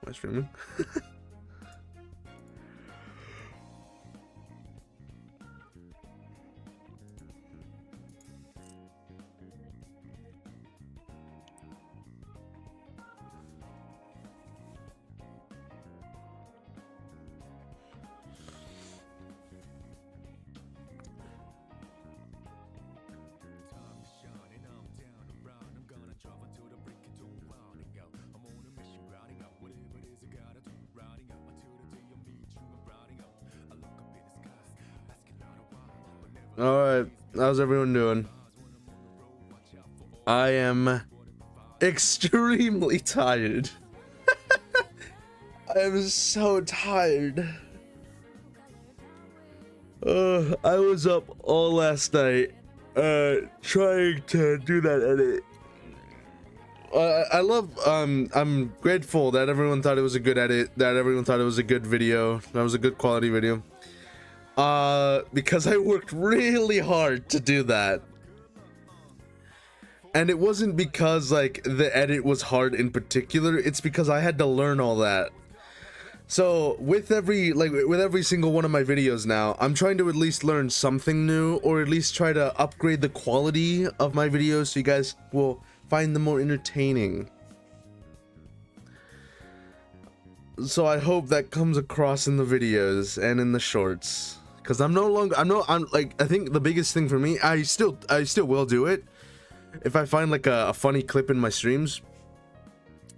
Am I streaming? Alright, how's everyone doing? I am extremely tired. I am so tired. I was up all last night trying to do that edit. I'm grateful that everyone thought it was a good edit, that everyone thought it was a good video, that was a good quality video. Because I worked really hard to do that. And it wasn't because like the edit was hard in particular, it's because I had to learn all that. So with every single one of my videos now, I'm trying to at least learn something new, or at least try to upgrade the quality of my videos so you guys will find them more entertaining. So I hope that comes across in the videos and in the shorts. Because I think the biggest thing for me, I still will do it. If I find like a funny clip in my streams,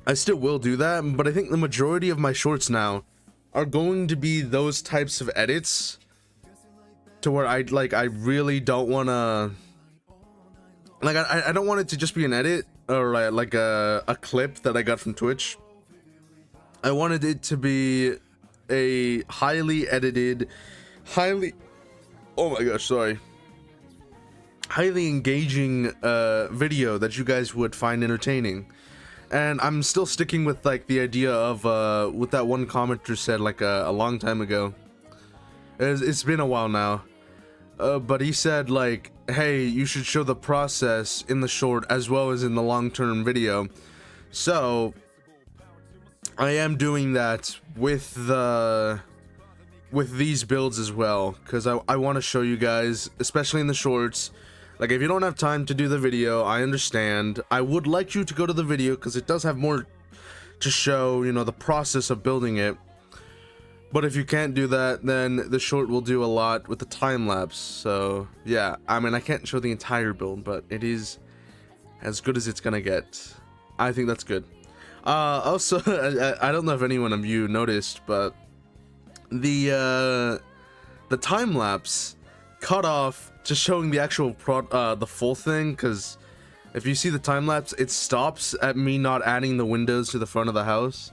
I still will do that. But I think the majority of my shorts now are going to be those types of edits, to where I really don't want to, like, I don't want it to just be an edit or like a clip that I got from Twitch. I wanted it to be a highly edited, highly engaging video that you guys would find entertaining. And I'm still sticking with like the idea of what that one commenter said like a long time ago. It's been a while now, but he said like, hey, you should show the process in the short as well as in the long-term video. So I am doing that with these builds as well, because I want to show you guys, especially in the shorts. Like, if you don't have time to do the video, I understand. I would like you to go to the video because it does have more to show, you know, the process of building it. But if you can't do that, then the short will do a lot with the time lapse. So yeah, I mean, I can't show the entire build, but it is as good as it's gonna get. I think that's good. Also, I don't know if anyone of you noticed, but the time lapse cut off to showing the actual the full thing, because if you see the time lapse, it stops at me not adding the windows to the front of the house,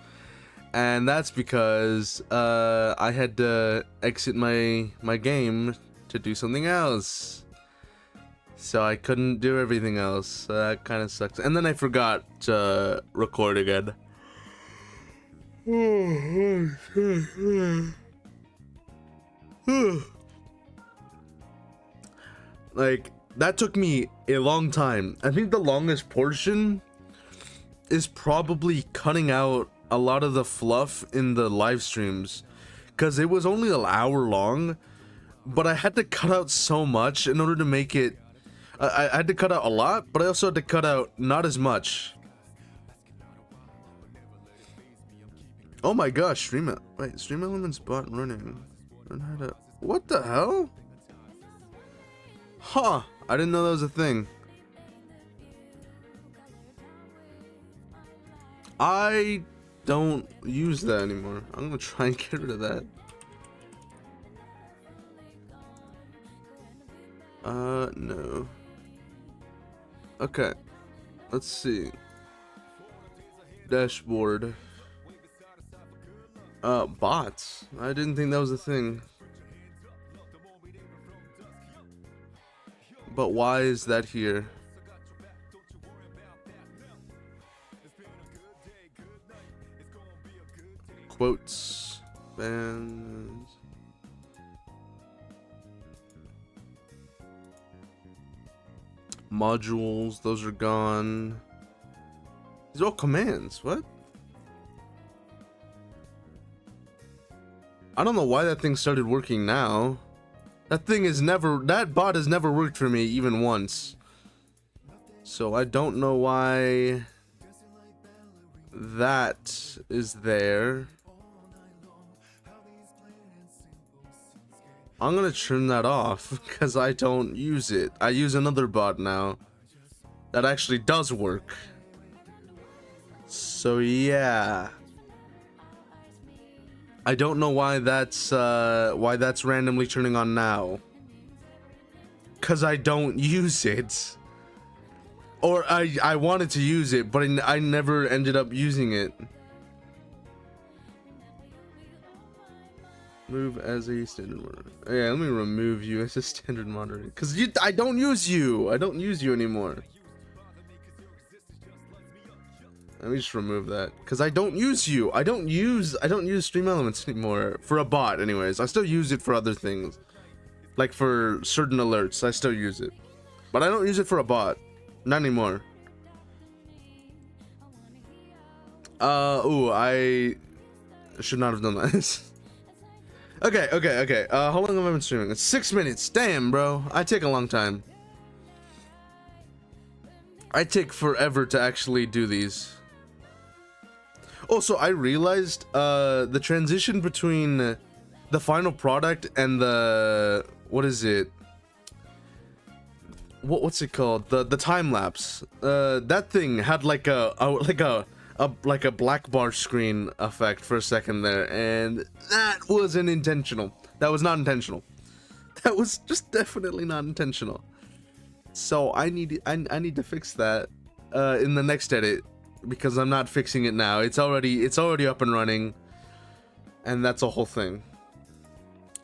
and that's because I had to exit my game to do something else, so I couldn't do everything else. So that kind of sucks. And then I forgot to record again. Like, that took me a long time. I think the longest portion is probably cutting out a lot of the fluff in the live streams, because it was only an hour long, but I had to cut out so much in order to make it. I had to cut out a lot, but I also had to cut out not as much. Oh my gosh, Stream Elements bot running. Learn how to. What the hell? Huh, I didn't know that was a thing. I don't use that anymore. I'm gonna try and get rid of that. No. Okay, let's see. Dashboard. Bots. I didn't think that was a thing. But why is that here? Quotes, bands. Modules, those are gone. These are all commands. What? I don't know why that thing started working now. That bot has never worked for me even once. So I don't know why that is there. I'm gonna turn that off because I don't use it. I use another bot now that actually does work. So yeah, I don't know why that's randomly turning on now. Cause I don't use it, or I wanted to use it, but I never ended up using it. Move as a standard moderator. Yeah, let me remove you as a standard moderator. Cause I don't use you. I don't use you anymore. Let me just remove that. Cause I don't use you. I don't use Stream Elements anymore. For a bot, anyways. I still use it for other things. Like for certain alerts, I still use it. But I don't use it for a bot. Not anymore. Ooh, I should not have done that. Okay. How long have I been streaming? It's 6 minutes. Damn, bro. I take a long time. I take forever to actually do these. Also, I realized the transition between the final product and the what is it? What's it called? The time lapse. That thing had like a black bar screen effect for a second there, and that wasn't intentional. That was not intentional. That was just definitely not intentional. So I need to fix that in the next edit, because I'm not fixing it now. It's already up and running, and that's a whole thing.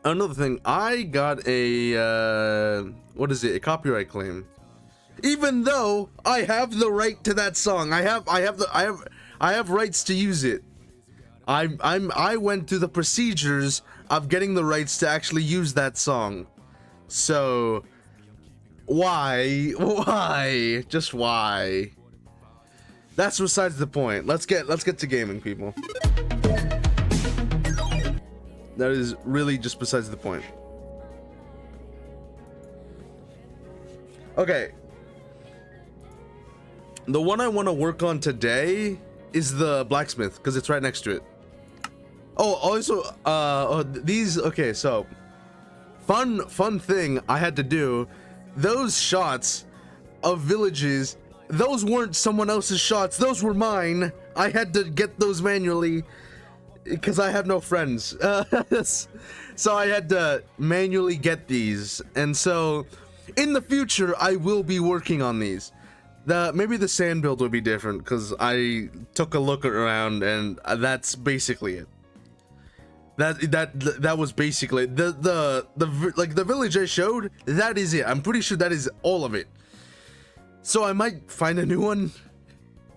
Another thing, I got a what is it? A copyright claim. Even though I have the right to that song, I have rights to use it. I went through the procedures of getting the rights to actually use that song. So why? Just why? That's besides the point. Let's get to gaming, people. That is really just besides the point. Okay. The one I want to work on today is the blacksmith, because it's right next to it. Oh, also, these, okay, so fun thing I had to do. Those shots of villages, those weren't someone else's shots, those were mine. I had to get those manually because I have no friends. So I had to manually get these, and so in the future I will be working on these. Maybe the sand build will be different because I took a look around, and that's basically it. That was basically the village I showed. That is it. I'm pretty sure that is all of it. So I might find a new one,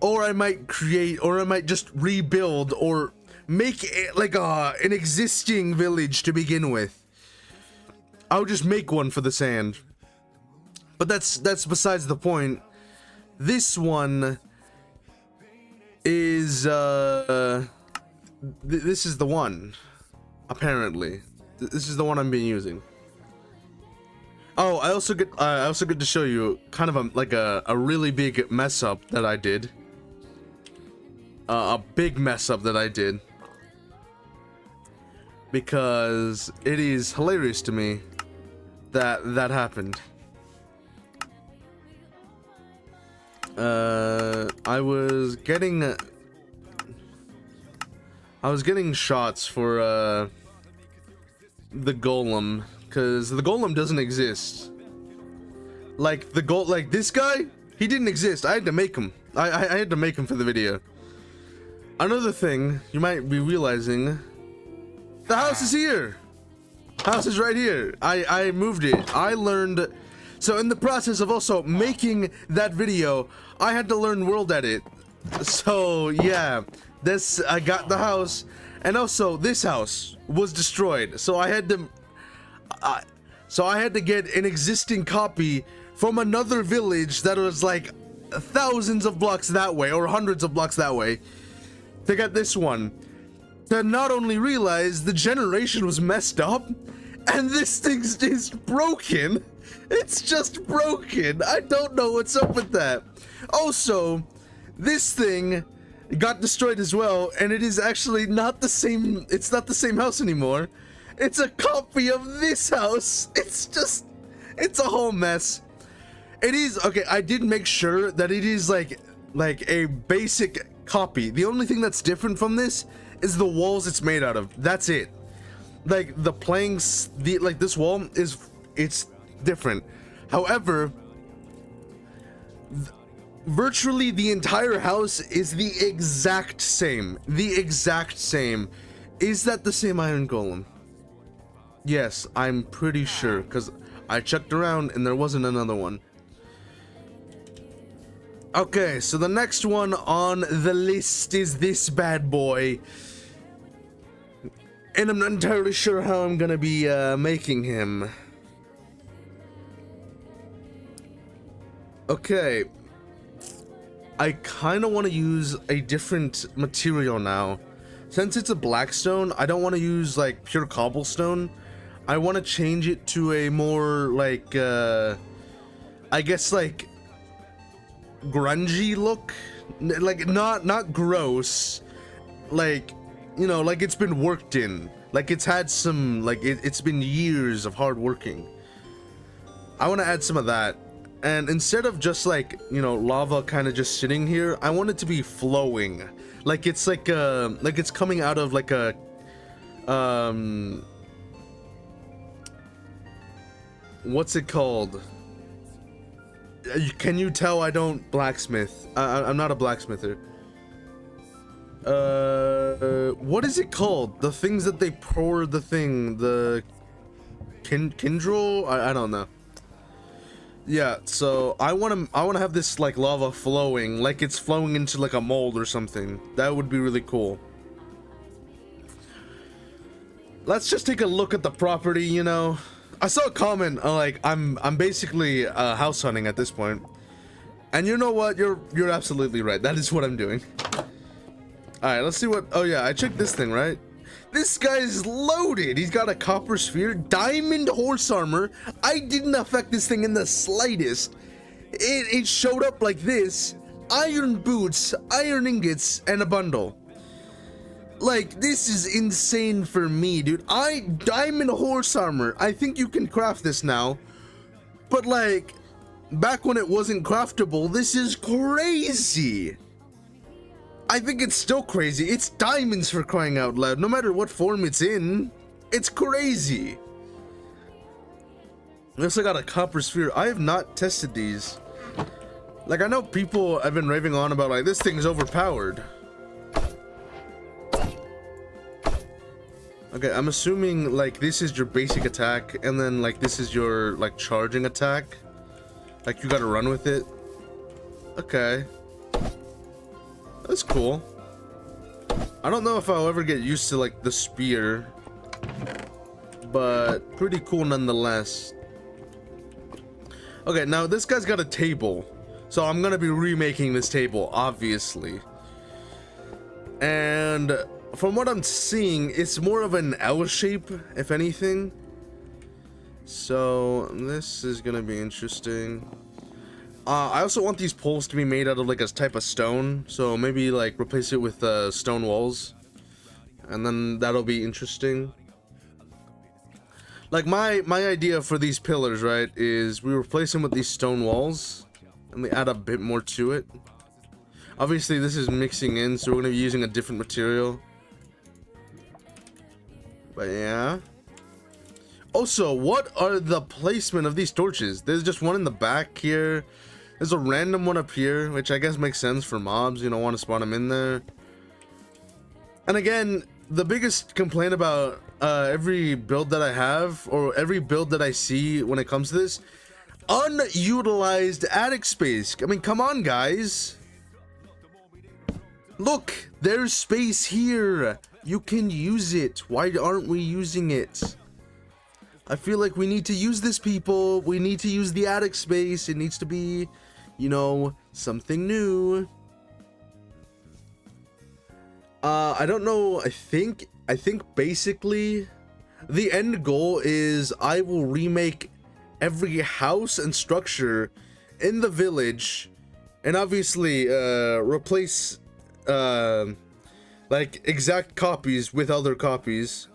or I might create, or I might just rebuild, or make it like an existing village to begin with. I'll just make one for the sand. But that's besides the point. This one is this is the one. Apparently, this is the one I'm being using. Oh, I also get to show you kind of a really big mess up that I did. A big mess up that I did, because it is hilarious to me that happened. I was getting shots for the golem, because the golem doesn't exist. Like this guy, he didn't exist. I had to make him. I had to make him for the video. Another thing you might be realizing, the house is here. House is right here. I moved it. I learned. So in the process of also making that video, I had to learn world edit. So yeah, I got the house, and also this house was destroyed. So I had to get an existing copy from another village that was like thousands of blocks that way, or hundreds of blocks that way, to get this one. to not only realize the generation was messed up, and this thing's just broken. It's just broken. I don't know what's up with that. Also, this thing got destroyed as well, and it is actually not the same. It's not the same house anymore. It's a copy of this house. It's a whole mess. It is, okay, I did make sure that it is like a basic copy. The only thing that's different from this is the walls it's made out of. That's it. Like the planks, like this wall it's different. However, virtually the entire house is the exact same. The exact same. Is that the same iron golem? Yes, I'm pretty sure, because I checked around and there wasn't another one. Okay, so the next one on the list is this bad boy. And I'm not entirely sure how I'm gonna be making him. Okay. I kind of want to use a different material now. Since it's a blackstone, I don't want to use like pure cobblestone. I want to change it to a more like, I guess like grungy look. Like not gross. Like, you know, like it's been worked in. Like it's had some, like it's been years of hard working. I want to add some of that. And instead of just like, you know, lava kind of just sitting here, I want it to be flowing. Like it's like it's coming out of like a, what's it called? Can you tell I don't blacksmith? I'm not a blacksmither. What is it called? The things that they pour the thing, the kindrel? I don't know. Yeah, so I want to have this like lava flowing, like it's flowing into like a mold or something. That would be really cool. Let's just take a look at the property, you know. I saw a comment like I'm basically house hunting at this point. And you know what? You're absolutely right. That is what I'm doing. All right, let's see what. Oh yeah, I checked this thing, right? This guy's loaded. He's got a copper sphere, diamond horse armor. I didn't affect this thing in the slightest. It showed up like this. Iron boots, iron ingots, and a bundle. Like, this is insane for me, dude. Diamond horse armor. I think you can craft this now. But like, back when it wasn't craftable, this is crazy. I think it's still crazy. It's diamonds, for crying out loud. No matter what form it's in, it's crazy. I also got a copper sphere. I have not tested these. Like, I know people have been raving on about like this thing's overpowered. Okay, I'm assuming like this is your basic attack, and then like this is your like charging attack. Like you gotta run with it. Okay. That's cool. I don't know if I'll ever get used to like the spear, but pretty cool nonetheless. Okay, now this guy's got a table, so I'm gonna be remaking this table, obviously. And from what I'm seeing, it's more of an L shape, if anything. So this is gonna be interesting. I also want these poles to be made out of like a type of stone, so maybe like replace it with stone walls, and then that'll be interesting. Like my idea for these pillars, right, is we replace them with these stone walls and we add a bit more to it. Obviously this is mixing in, so we're gonna be using a different material, but yeah. Also, what are the placement of these torches? There's just one in the back here. There's a random one up here, which I guess makes sense for mobs. You don't want to spawn them in there. And again, the biggest complaint about every build that I have, or every build that I see when it comes to this, unutilized attic space. I mean, come on, guys. Look, there's space here. You can use it. Why aren't we using it? I feel like we need to use this, people. We need to use the attic space. It needs to be, you know, something new. I don't know. I think basically the end goal is I will remake every house and structure in the village, and obviously replace like exact copies with other copies.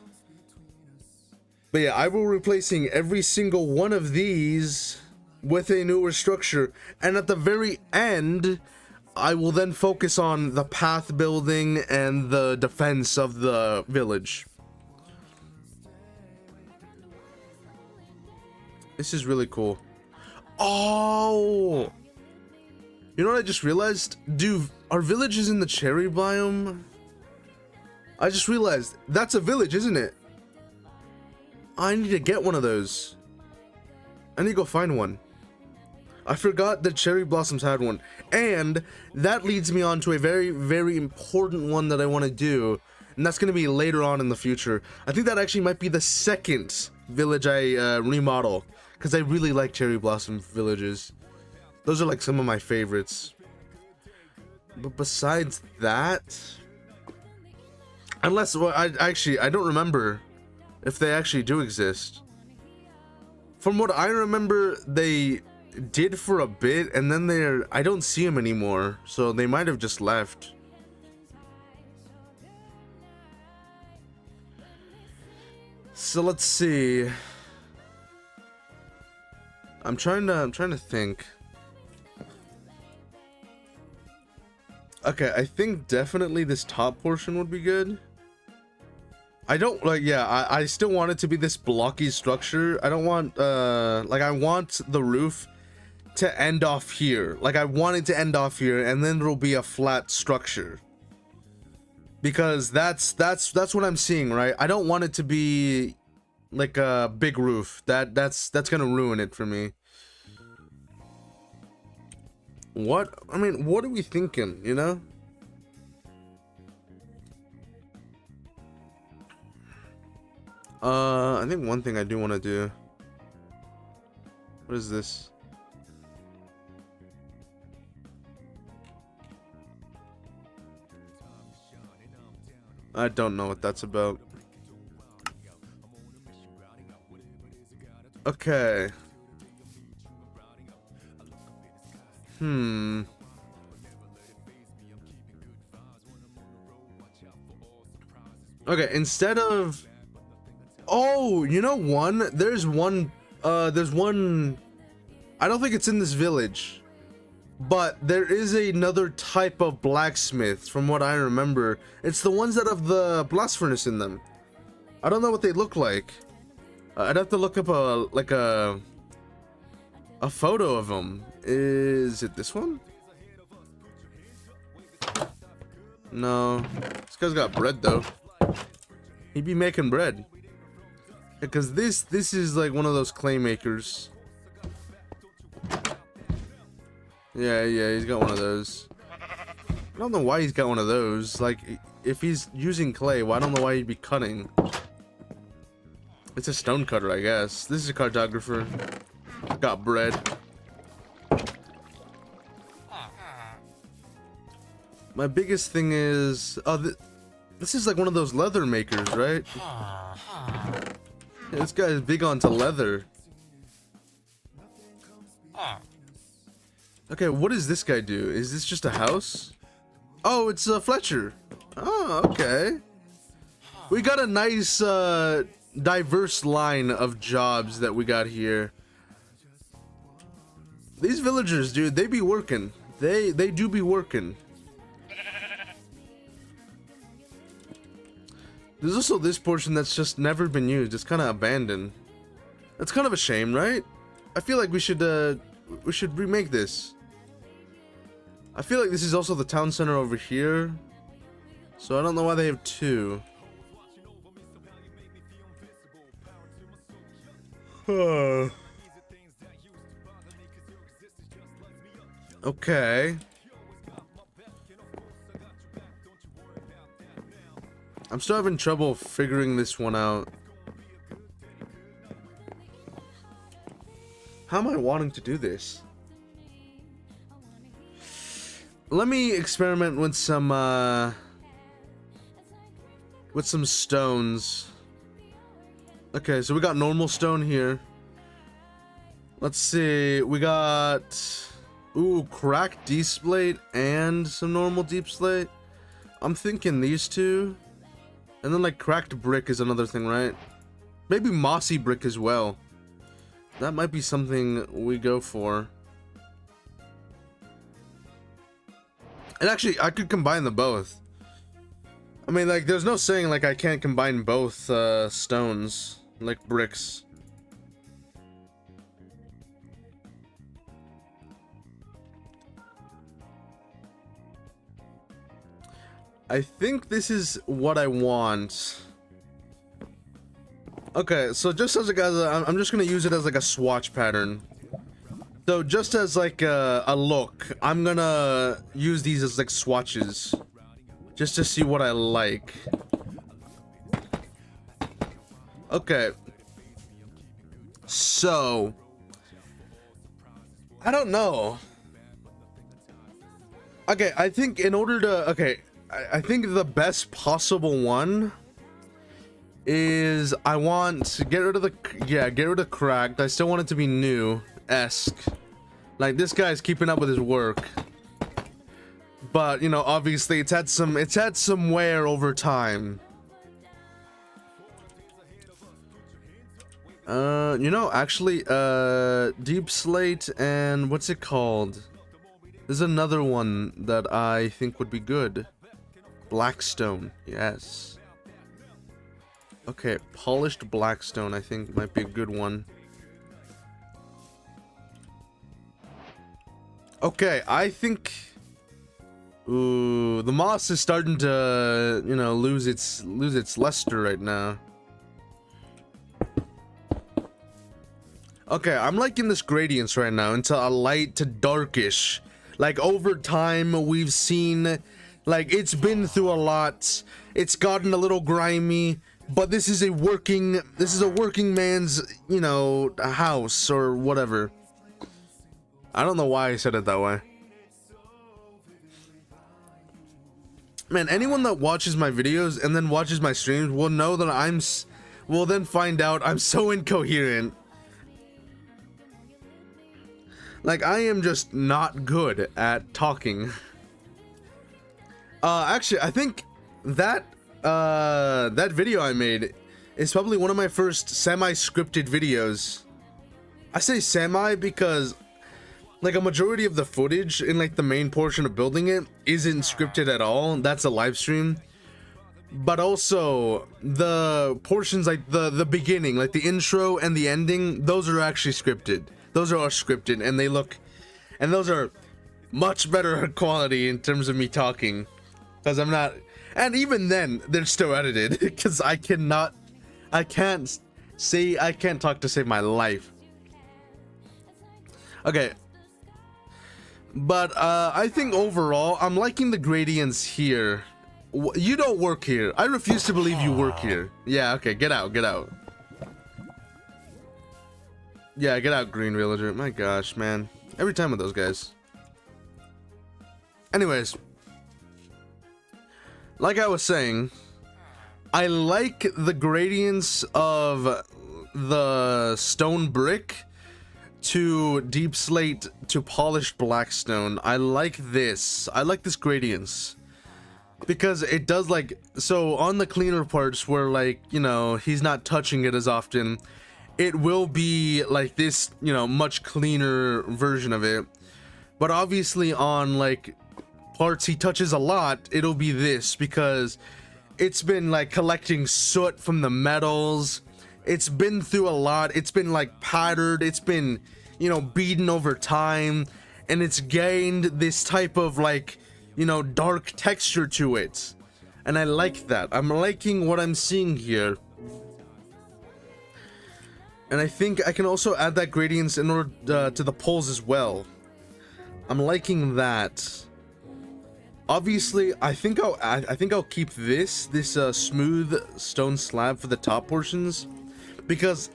But yeah, I will be replacing every single one of these with a newer structure, and at the very end I will then focus on the path building and the defense of the village. This is really cool. Oh, you know what I just realized? Dude, our village is in the cherry biome. I just realized that's a village, isn't it? I need to get one of those. I need to go find one. I forgot that cherry blossoms had one. And that leads me on to a very, very important one that I want to do. And that's going to be later on in the future. I think that actually might be the second village I remodel. Because I really like cherry blossom villages. Those are like some of my favorites. But besides that... Unless, well, I don't remember if they actually do exist. From what I remember, they did for a bit, and then I don't see them anymore, so they might have just left. So let's see. I'm trying to think. Okay, I think definitely this top portion would be good. I don't like, yeah, I still want it to be this blocky structure. I don't want like, I want the roof to end off here. Like, I want it to end off here, and then there'll be a flat structure, because that's what I'm seeing, right? I don't want it to be like a big roof. That's gonna ruin it for me. What, I mean, what are we thinking, you know? I think one thing I do want to do. What is this? I don't know what that's about. Okay. Okay, instead of... Oh, you know one? There's one... I don't think it's in this village. But there is another type of blacksmith, from what I remember. It's the ones that have the blast furnace in them. I don't know what they look like. I'd have to look up a photo of them. Is it this one? No. This guy's got bread though. He'd be making bread. Because this is like one of those clay makers. Yeah, he's got one of those. I don't know why he's got one of those. Like, if he's using clay, well, I don't know why he'd be cutting. It's a stone cutter, I guess. This is a cartographer. Got bread. My biggest thing is... Oh, this is like one of those leather makers, right? Yeah, this guy is big onto leather. Okay, what does this guy do? Is this just a house? Oh, it's Fletcher. Oh, okay. We got a nice diverse line of jobs that we got here. These villagers, dude, they be working. They do be working. There's also this portion that's just never been used. It's kind of abandoned. That's kind of a shame, right? I feel like we should remake this. I feel like this is also the town center over here. So I don't know why they have two. Okay. I'm still having trouble figuring this one out. How am I wanting to do this? Let me experiment with some with some stones. Okay, so we got normal stone here. Let's see, we got, ooh, cracked deep slate and some normal deep slate. I'm thinking these two. And then like cracked brick is another thing, right? Maybe mossy brick as well. That might be something we go for. And actually, I could combine the both. I mean, like, there's no saying like I can't combine both stones, like bricks. I think this is what I want. Okay, so just as I'm just gonna use it as like a swatch pattern. So just as like a look, I'm gonna use these as like swatches, just to see what I like. Okay. So I don't know. Okay, I think in order to, okay, I think the best possible one is I want to get rid of the, yeah, get rid of cracked. I still want it to be new-esque. Like, this guy's keeping up with his work. But, you know, obviously it's had some wear over time. You know, actually, deep slate and what's it called? There's another one that I think would be good. Blackstone, yes. Okay, polished blackstone I think might be a good one. Okay, I think, ooh, the moss is starting to, you know, lose its luster right now. Okay, I'm liking this gradients right now into a light to darkish. Like, over time we've seen, like, it's been through a lot. It's gotten a little grimy, but this is a working man's, you know, house or whatever. I don't know why I said it that way. Man, anyone that watches my videos and then watches my streams will know that will then find out I'm so incoherent. Like, I am just not good at talking. Actually, I think that that video I made is probably one of my first semi-scripted videos. I say semi because, like, a majority of the footage in, like, the main portion of building it isn't scripted at all. That's a live stream. But also, the portions, like, the beginning, like, the intro and the ending, those are actually scripted. Those are all scripted, and those are much better quality in terms of me talking. Because I'm not, and even then, they're still edited, because I can't talk to save my life. Okay. But, I think overall, I'm liking the gradients here. You don't work here. I refuse to believe you work here. Yeah, okay, get out, get out. Yeah, get out, Green Villager. My gosh, man. Every time with those guys. Anyways. Like I was saying, I like the gradients of the stone brick to deep slate to polished blackstone. I like this. I like this gradients. Because it does, like, so on the cleaner parts where, like, you know, he's not touching it as often, it will be like this, you know, much cleaner version of it. But obviously on, like, parts he touches a lot, it'll be this, because it's been, like, collecting soot from the metals. It's been through a lot. It's been, like, powdered. It's been, you know, beaten over time, and it's gained this type of, like, you know, dark texture to it. And I like that. I'm liking what I'm seeing here. And I think I can also add that gradients in order to the poles as well. I'm liking that. Obviously, I think I'll keep this smooth stone slab for the top portions, because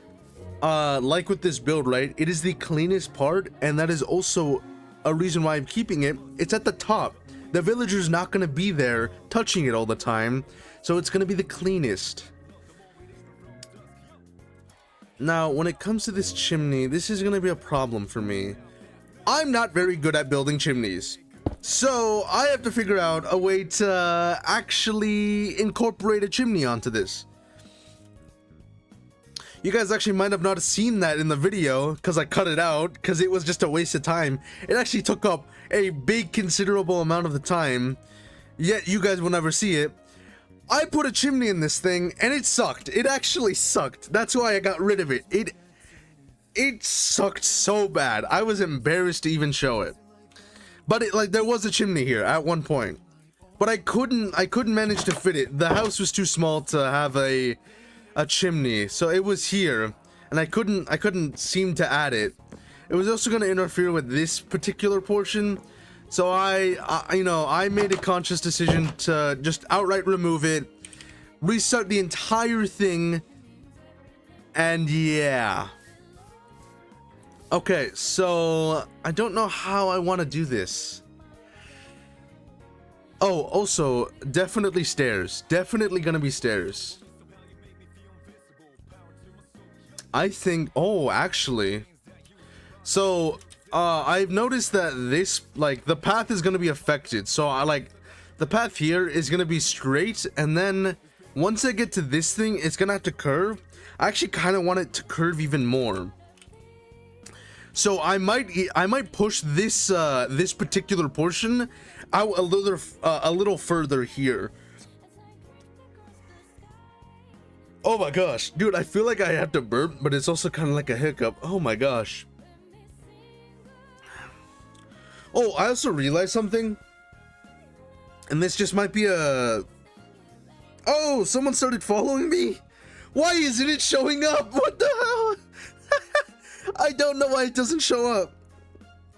like with this build, right, it is the cleanest part, and that is also a reason why I'm keeping it. It's at the top, The villager's not gonna be there touching it all the time, so it's gonna be the cleanest. Now, when it comes to this chimney, this is gonna be a problem for me. I'm not very good at building chimneys, so I have to figure out a way to actually incorporate a chimney onto this. You guys actually might have not seen that in the video because I cut it out because it was just a waste of time. It actually took up a big considerable amount of the time, yet you guys will never see it. I put a chimney in this thing and it sucked. It actually sucked. That's why I got rid of it. It sucked so bad. I was embarrassed to even show it. But there was a chimney here at one point, but I couldn't manage to fit it. The house was too small to have a chimney, so it was here, and I couldn't seem to add it. It was also going to interfere with this particular portion, so I made a conscious decision to just outright remove it, restart the entire thing, and yeah. Okay, so I don't know how I want to do this. Oh, also, definitely stairs. Definitely gonna be stairs. I think, oh, actually. So, I've noticed that this, the path is gonna be affected. So, the path here is gonna be straight, and then once I get to this thing, it's gonna have to curve. I actually kind of want it to curve even more. So I might push this this particular portion out a little further here. Oh my gosh, dude, I feel like I have to burp, but it's also kind of like a hiccup. Oh my gosh. Oh, I also realized something, and this just might be a... Oh, someone started following me? Why isn't it showing up? What the hell? I don't know why it doesn't show up.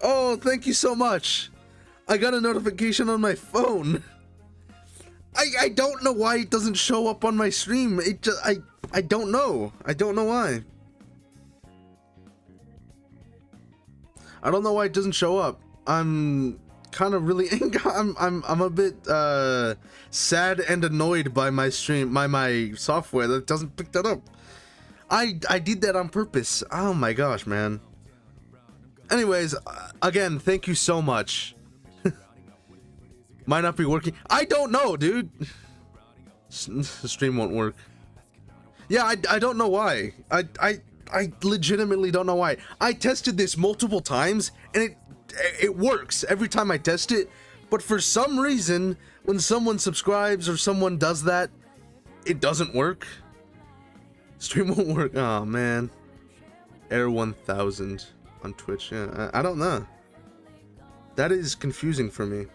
Oh, thank you so much. I got a notification on my phone. I don't know why it doesn't show up on my stream. It just, I don't know. I don't know why. I don't know why it doesn't show up. I'm kind of really I'm a bit sad and annoyed by my stream, my software that doesn't pick that up. I did that on purpose. Oh my gosh, man. Anyways, again, thank you so much. Might not be working. I don't know, dude. The stream won't work. Yeah, I don't know why. I legitimately don't know why. I tested this multiple times and it works every time I test it, but for some reason when someone subscribes or someone does that, it doesn't work. Stream won't work. Oh man. Air 1000 on Twitch. Yeah, I don't know. That is confusing for me.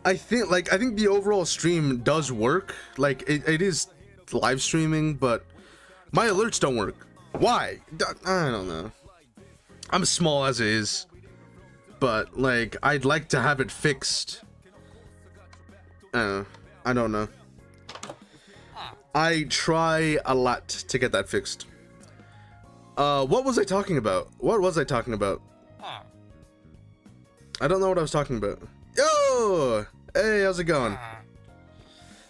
I think the overall stream does work. It is live streaming, but my alerts don't work. Why? I don't know. I'm small as it is, but I'd like to have it fixed. I don't know. I try a lot to get that fixed. What was I talking about? What was I talking about? I don't know what I was talking about. Yo! Hey, how's it going?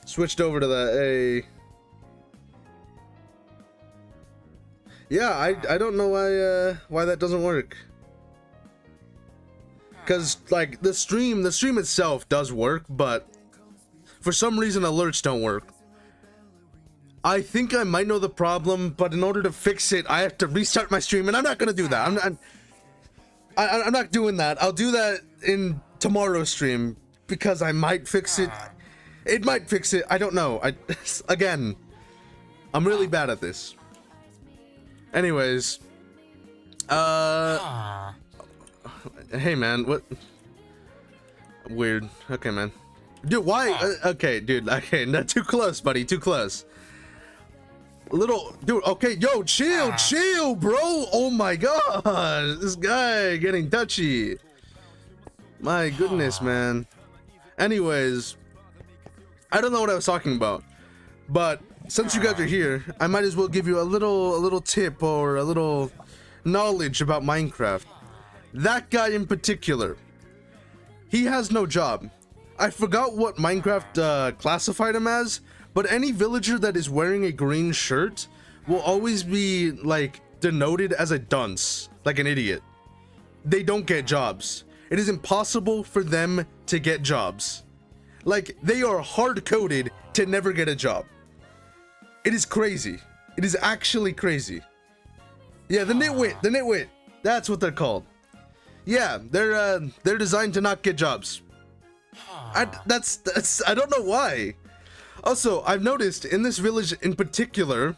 Switched over to that. Hey. Yeah, I don't know why that doesn't work. Cause the stream itself does work, but for some reason alerts don't work. I think I might know the problem, but in order to fix it, I have to restart my stream, and I'm not gonna do that. I'm not doing that. I'll do that in tomorrow's stream because I might fix it. It might fix it. I don't know. Again, I'm really bad at this. Anyways, hey man, what? Weird. Okay, man. Dude, why? Okay, dude. Okay, not too close, buddy. Too close. Little dude. Okay, yo, chill, bro. Oh my god, this guy getting touchy. My goodness, man. Anyways, I don't know what I was talking about, but since you guys are here, I might as well give you a little tip or a little knowledge about Minecraft. That guy in particular, he has no job. I forgot what Minecraft classified him as, but any villager that is wearing a green shirt will always be like denoted as a dunce, like an idiot. They don't get jobs. It is impossible for them to get jobs. Like, they are hard-coded to never get a job. It is crazy. It is actually crazy. Yeah, the nitwit. That's what they're called. Yeah, they're designed to not get jobs. I don't know why. Also, I've noticed in this village in particular,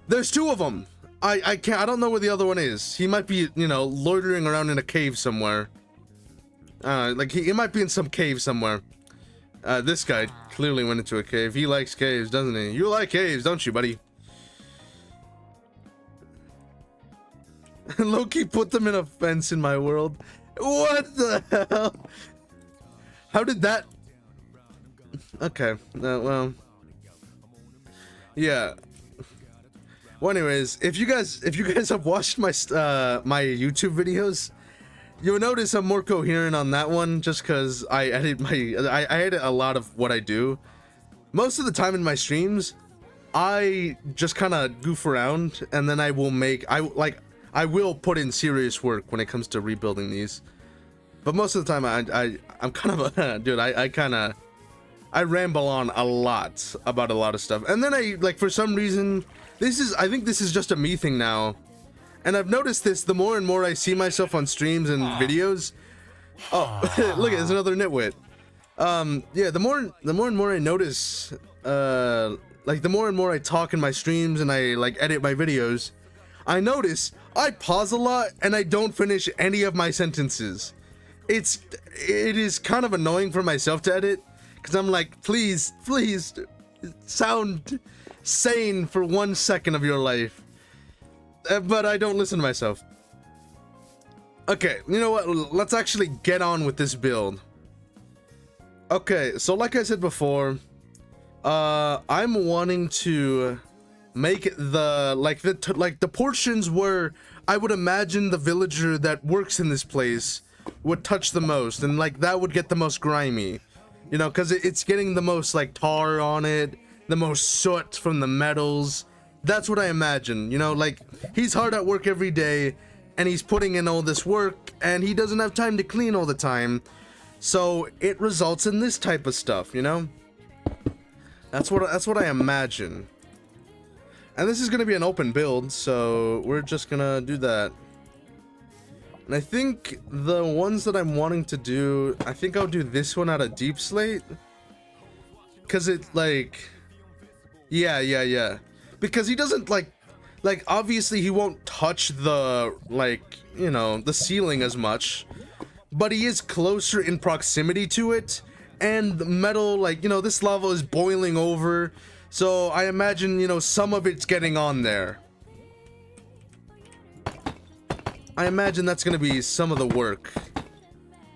there's two of them. I don't know where the other one is. He might be, you know, loitering around in a cave somewhere. Like he might be in some cave somewhere. This guy clearly went into a cave. He likes caves, doesn't he? You like caves, don't you, buddy? Loki put them in a fence in my world. What the hell? How did that? Okay. Well. Yeah. Well, anyways, if you guys have watched my my YouTube videos, you'll notice I'm more coherent on that one, just because I edit I edit a lot of what I do. Most of the time in my streams, I just kind of goof around, and then I will put in serious work when it comes to rebuilding these. But most of the time, I'm kind of a dude. I ramble on a lot about a lot of stuff, and then for some reason. I think this is just a me thing now, and I've noticed this the more and more I see myself on streams and videos. Oh, look, there's another nitwit. Yeah, the more and more I notice, like the more and more I talk in my streams and I like edit my videos, I notice I pause a lot and I don't finish any of my sentences. It is kind of annoying for myself to edit, because I'm like, please sound sane for 1 second of your life. But I don't listen to myself. Okay, you know what? Let's actually get on with this build. Okay, so like I said before, I'm wanting to make the portions where I would imagine the villager that works in this place would touch the most, and like that would get the most grimy, you know, because it's getting the most like tar on it, the most soot from the metals. That's what I imagine, you know, like he's hard at work every day and he's putting in all this work and he doesn't have time to clean all the time, so it results in this type of stuff, you know. That's what I imagine. And this is gonna be an open build, so we're just gonna do that. And I think the ones that I'm wanting to do, I think I'll do this one out of deep slate, because it like, yeah, because he doesn't like obviously he won't touch the, like, you know, the ceiling as much, but he is closer in proximity to it, and the metal, like, you know, this lava is boiling over, so I imagine, you know, some of it's getting on there. I imagine that's gonna be some of the work.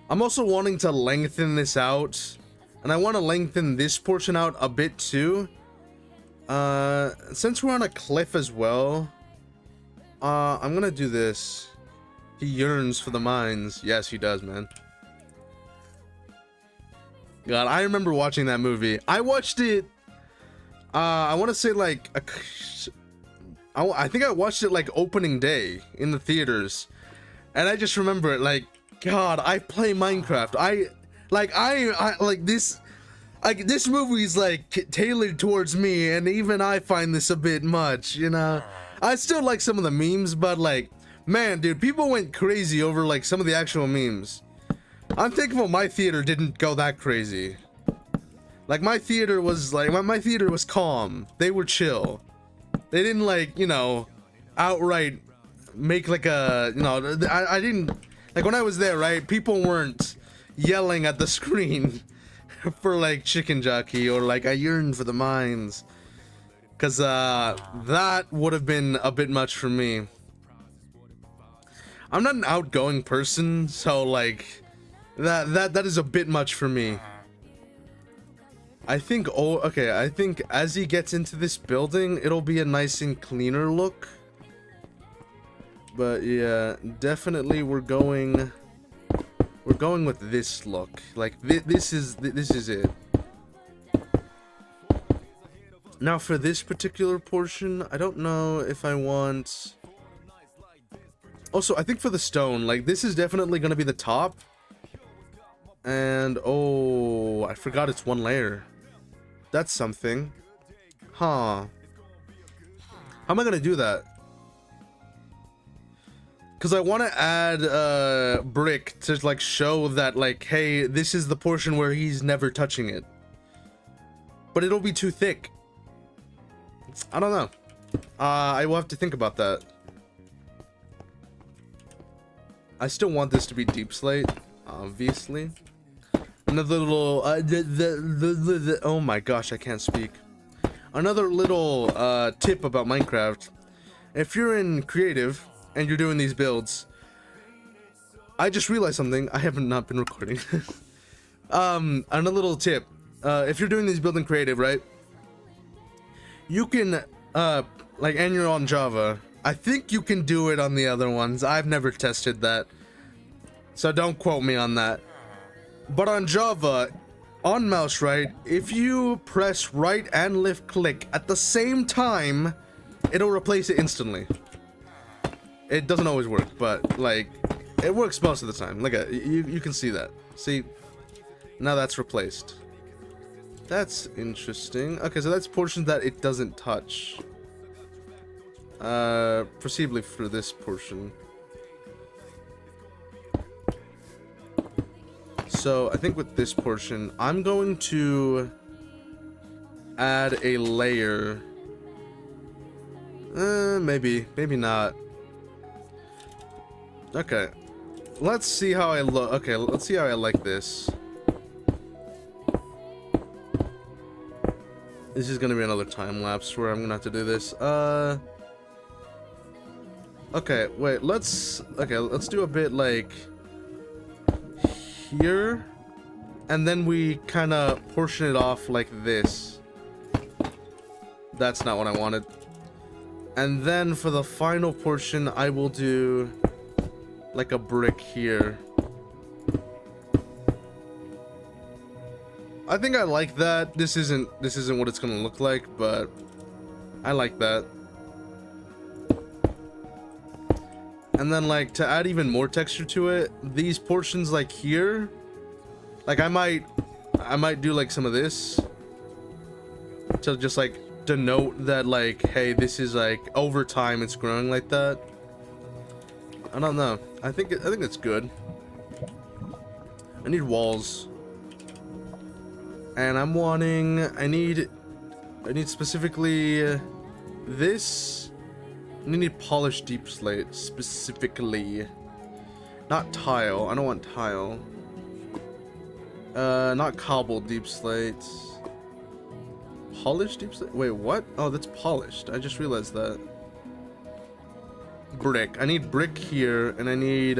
I'm also wanting to lengthen this out, and I want to lengthen this portion out a bit too. Since we're on a cliff as well, I'm gonna do this. He yearns for the mines. Yes, he does, man. God, I remember watching that movie. I watched it, I want to say like I think I watched it like opening day in the theaters, and I just remember it like, God, I play Minecraft. I like this. Like, this movie's like tailored towards me, and even I find this a bit much, you know. I still like some of the memes, but like, man, dude, people went crazy over like some of the actual memes. I'm thankful my theater didn't go that crazy. Like, my theater was calm. They were chill. They didn't, like, you know, outright make like a, you know, I didn't, like, when I was there, right, people weren't yelling at the screen for like chicken jockey or like I yearn for the mines, because that would have been a bit much for me. I'm not an outgoing person, so like that is a bit much for me. I think, oh, okay, I think as he gets into this building, it'll be a nice and cleaner look. But yeah, definitely we're going we're going with this look. Like this is it. Now for this particular portion, I don't know if I want. Also, I think for the stone, like this is definitely gonna be the top. And oh, I forgot it's one layer. That's something. Huh. How am I gonna do that? Because I want to add brick to like show that like, hey, this is the portion where he's never touching it. But it'll be too thick. I don't know. I will have to think about that. I still want this to be deep slate, obviously. Another little oh my gosh, I can't speak. Another little tip about Minecraft. If you're in creative and you're doing these builds, I just realized something. I haven't not been recording. Another little tip. If you're doing these build in creative, right? You can like, and you're on Java. I think you can do it on the other ones. I've never tested that, so don't quote me on that. But on Java, on mouse right, if you press right and left click at the same time, it'll replace it instantly. It doesn't always work, but like it works most of the time. Look at you can see that. See, now that's replaced. That's interesting. Okay, so that's portions that it doesn't touch. Perceivably for this portion. So I think with this portion, I'm going to add a layer. Maybe not. Okay, let's see how I look. Okay, let's see how I like this. This is gonna be another time lapse where I'm gonna have to do this. Okay, wait. Let's do a bit like here, and then we kind of portion it off like this. That's not what I wanted. And then for the final portion, I will do like a brick here. I think I like that. This isn't what it's gonna look like, but I like that. And then like to add even more texture to it, these portions like here, like I might do like some of this to just like denote that like, hey, this is like over time it's growing like that. I don't know. I think it's good. I need walls. And I'm wanting, I need specifically this. I need polished deep slate specifically. Not tile. I don't want tile. Not cobbled deep slate. Polished deep slate? Wait, what? Oh, that's polished. I just realized that. Brick. I need brick here, and I need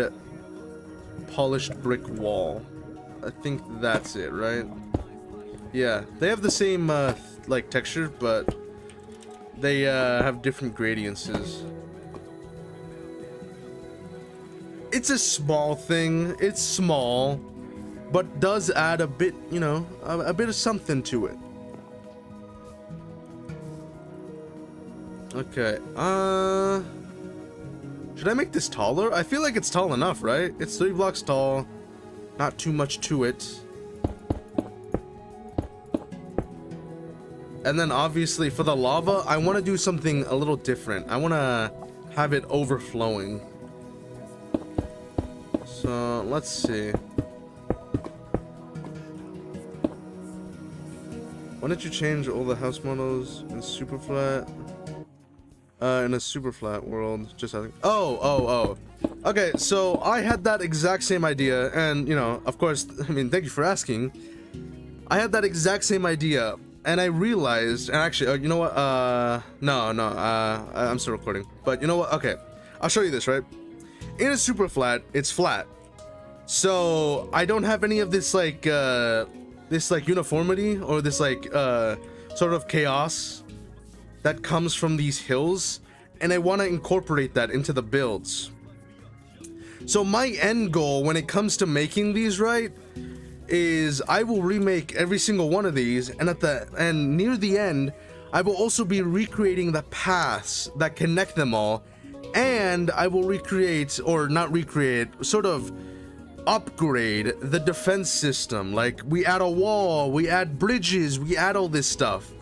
polished brick wall. I think that's it, right? Yeah, they have the same like texture, but they have different gradiences. It's a small thing. It's small, but does add a bit, you know, a bit of something to it. Okay. Should I make this taller? I feel like it's tall enough, right? It's 3 blocks tall. Not too much to it. And then obviously for the lava, I want to do something a little different. I want to have it overflowing. So let's see. Why don't you change all the house models in super flat? In a super flat world, just I think. Oh. Okay, so I had that exact same idea, and you know, of course, I mean, thank you for asking. I had that exact same idea. And I realized, and actually, you know what? I'm still recording. But you know what? Okay, I'll show you this, right? In a super flat, it's flat. So I don't have any of this like uniformity or this like sort of chaos that comes from these hills, and I want to incorporate that into the builds. So my end goal when it comes to making these right is I will remake every single one of these, and near the end I will also be recreating the paths that connect them all, and I will recreate, or not recreate, sort of upgrade the defense system. Like, we add a wall, we add bridges, we add all this stuff.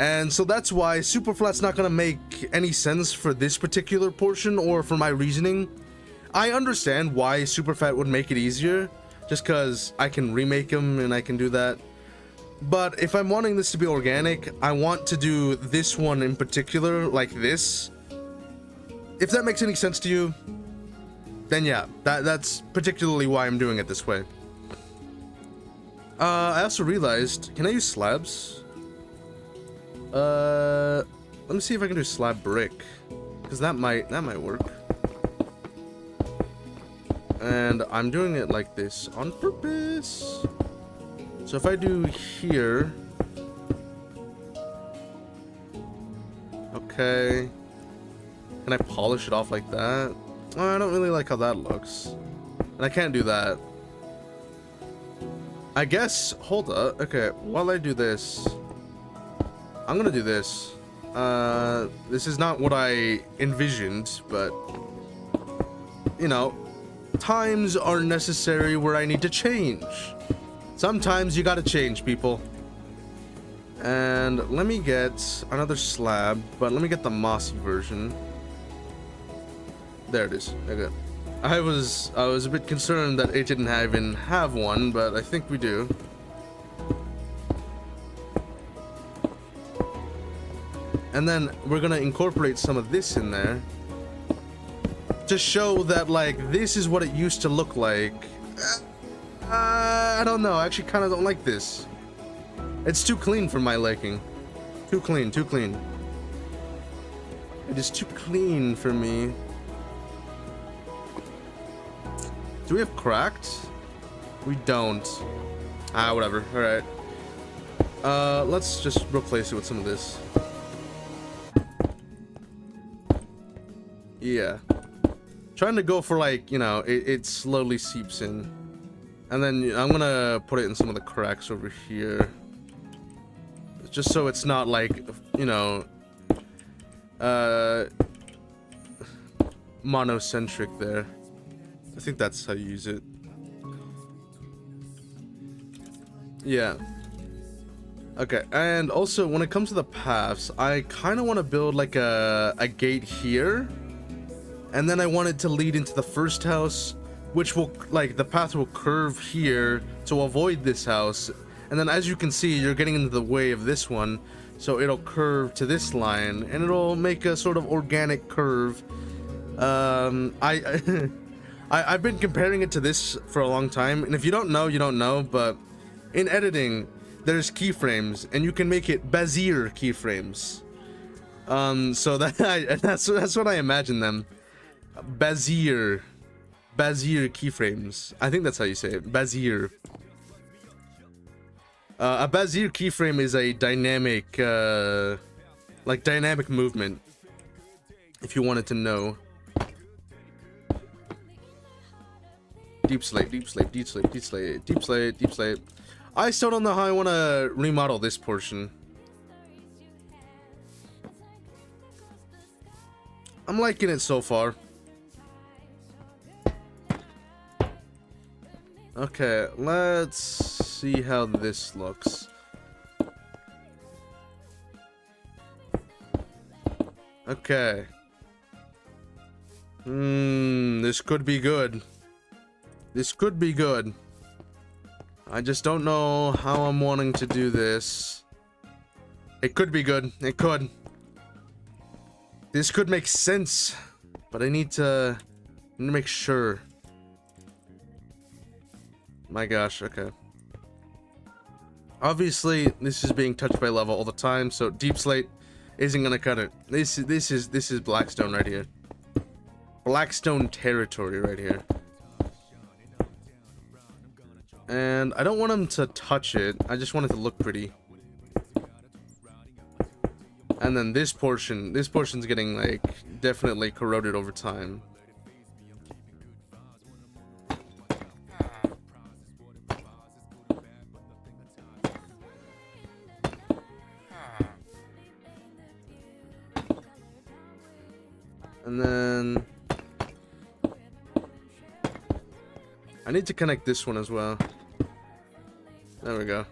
And so that's why Superflat's not gonna make any sense for this particular portion, or for my reasoning. I understand why Superflat would make it easier, just because I can remake them and I can do that. But if I'm wanting this to be organic, I want to do this one in particular like this. If that makes any sense to you, then yeah, that's particularly why I'm doing it this way. I also realized, can I use slabs? Let me see if I can do slab brick, because that might work. And I'm doing it like this on purpose. So if I do here, okay, can I polish it off like that? Oh, I don't really like how that looks, and I can't do that. I guess, hold up, okay, while I do this, I'm gonna do this. This is not what I envisioned, but, you know, times are necessary where I need to change. Sometimes you gotta change, people. And let me get another slab, but let me get the mossy version. There it is. Okay. I was a bit concerned that it didn't even have one, but I think we do. And then we're gonna incorporate some of this in there to show that, like, this is what it used to look like. I don't know. I actually kind of don't like this. It's too clean for my liking. Too clean, too clean. It is too clean for me. Do we have cracked? We don't. Ah, whatever. Alright. Let's just replace it with some of this. Yeah. Trying to go for, like, you know, it slowly seeps in. And then I'm gonna put it in some of the cracks over here. Just so it's not like, you know, monocentric there. I think that's how you use it. Yeah. Okay, and also when it comes to the paths, I kind of want to build like a gate here. And then I want it to lead into the first house, which will, like, the path will curve here to avoid this house. And then as you can see, you're getting into the way of this one, so it'll curve to this line, and it'll make a sort of organic curve. I've been comparing it to this for a long time, and if you don't know, you don't know, but in editing, there's keyframes, and you can make it Bezier keyframes. So that's what I imagine them. Bezier keyframes. I think that's how you say it. Bezier. A Bezier keyframe is a dynamic, like dynamic movement, if you wanted to know. Deep slate, deep slate, deep slate, deep slate, deep slate, deep slate. I still don't know how I want to remodel this portion. I'm liking it so far. Okay, let's see how this looks. Okay. This could be good. This could be good. I just don't know how I'm wanting to do this. It could be good. It could. This could make sense, but I need to make sure. My gosh, okay. Obviously, this is being touched by lava all the time, so deep slate isn't gonna cut it. This is Blackstone right here. Blackstone territory right here. And I don't want them to touch it. I just want it to look pretty. And then this portion's getting, like, definitely corroded over time. And then I need to connect this one as well. There we go.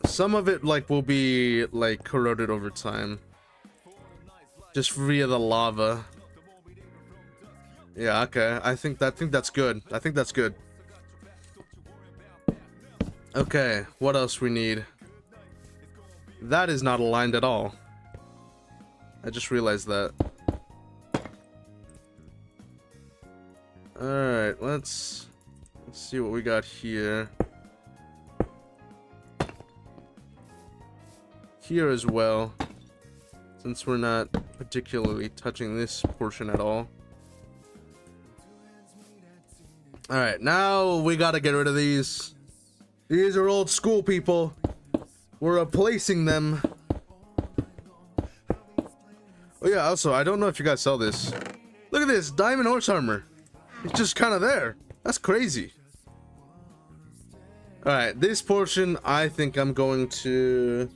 Some of it like will be like corroded over time, just via the lava. Yeah, okay. I think that's good. I think that's good. Okay, what else we need? That is not aligned at all. I just realized that. Alright, let's see what we got here. Here as well, since we're not particularly touching this portion at all. Alright, now we gotta get rid of these. These are old school, people. We're replacing them. Oh yeah, also, I don't know if you guys saw this. Look at this, diamond horse armor. It's just kind of there. That's crazy. Alright, this portion, I think I'm going to...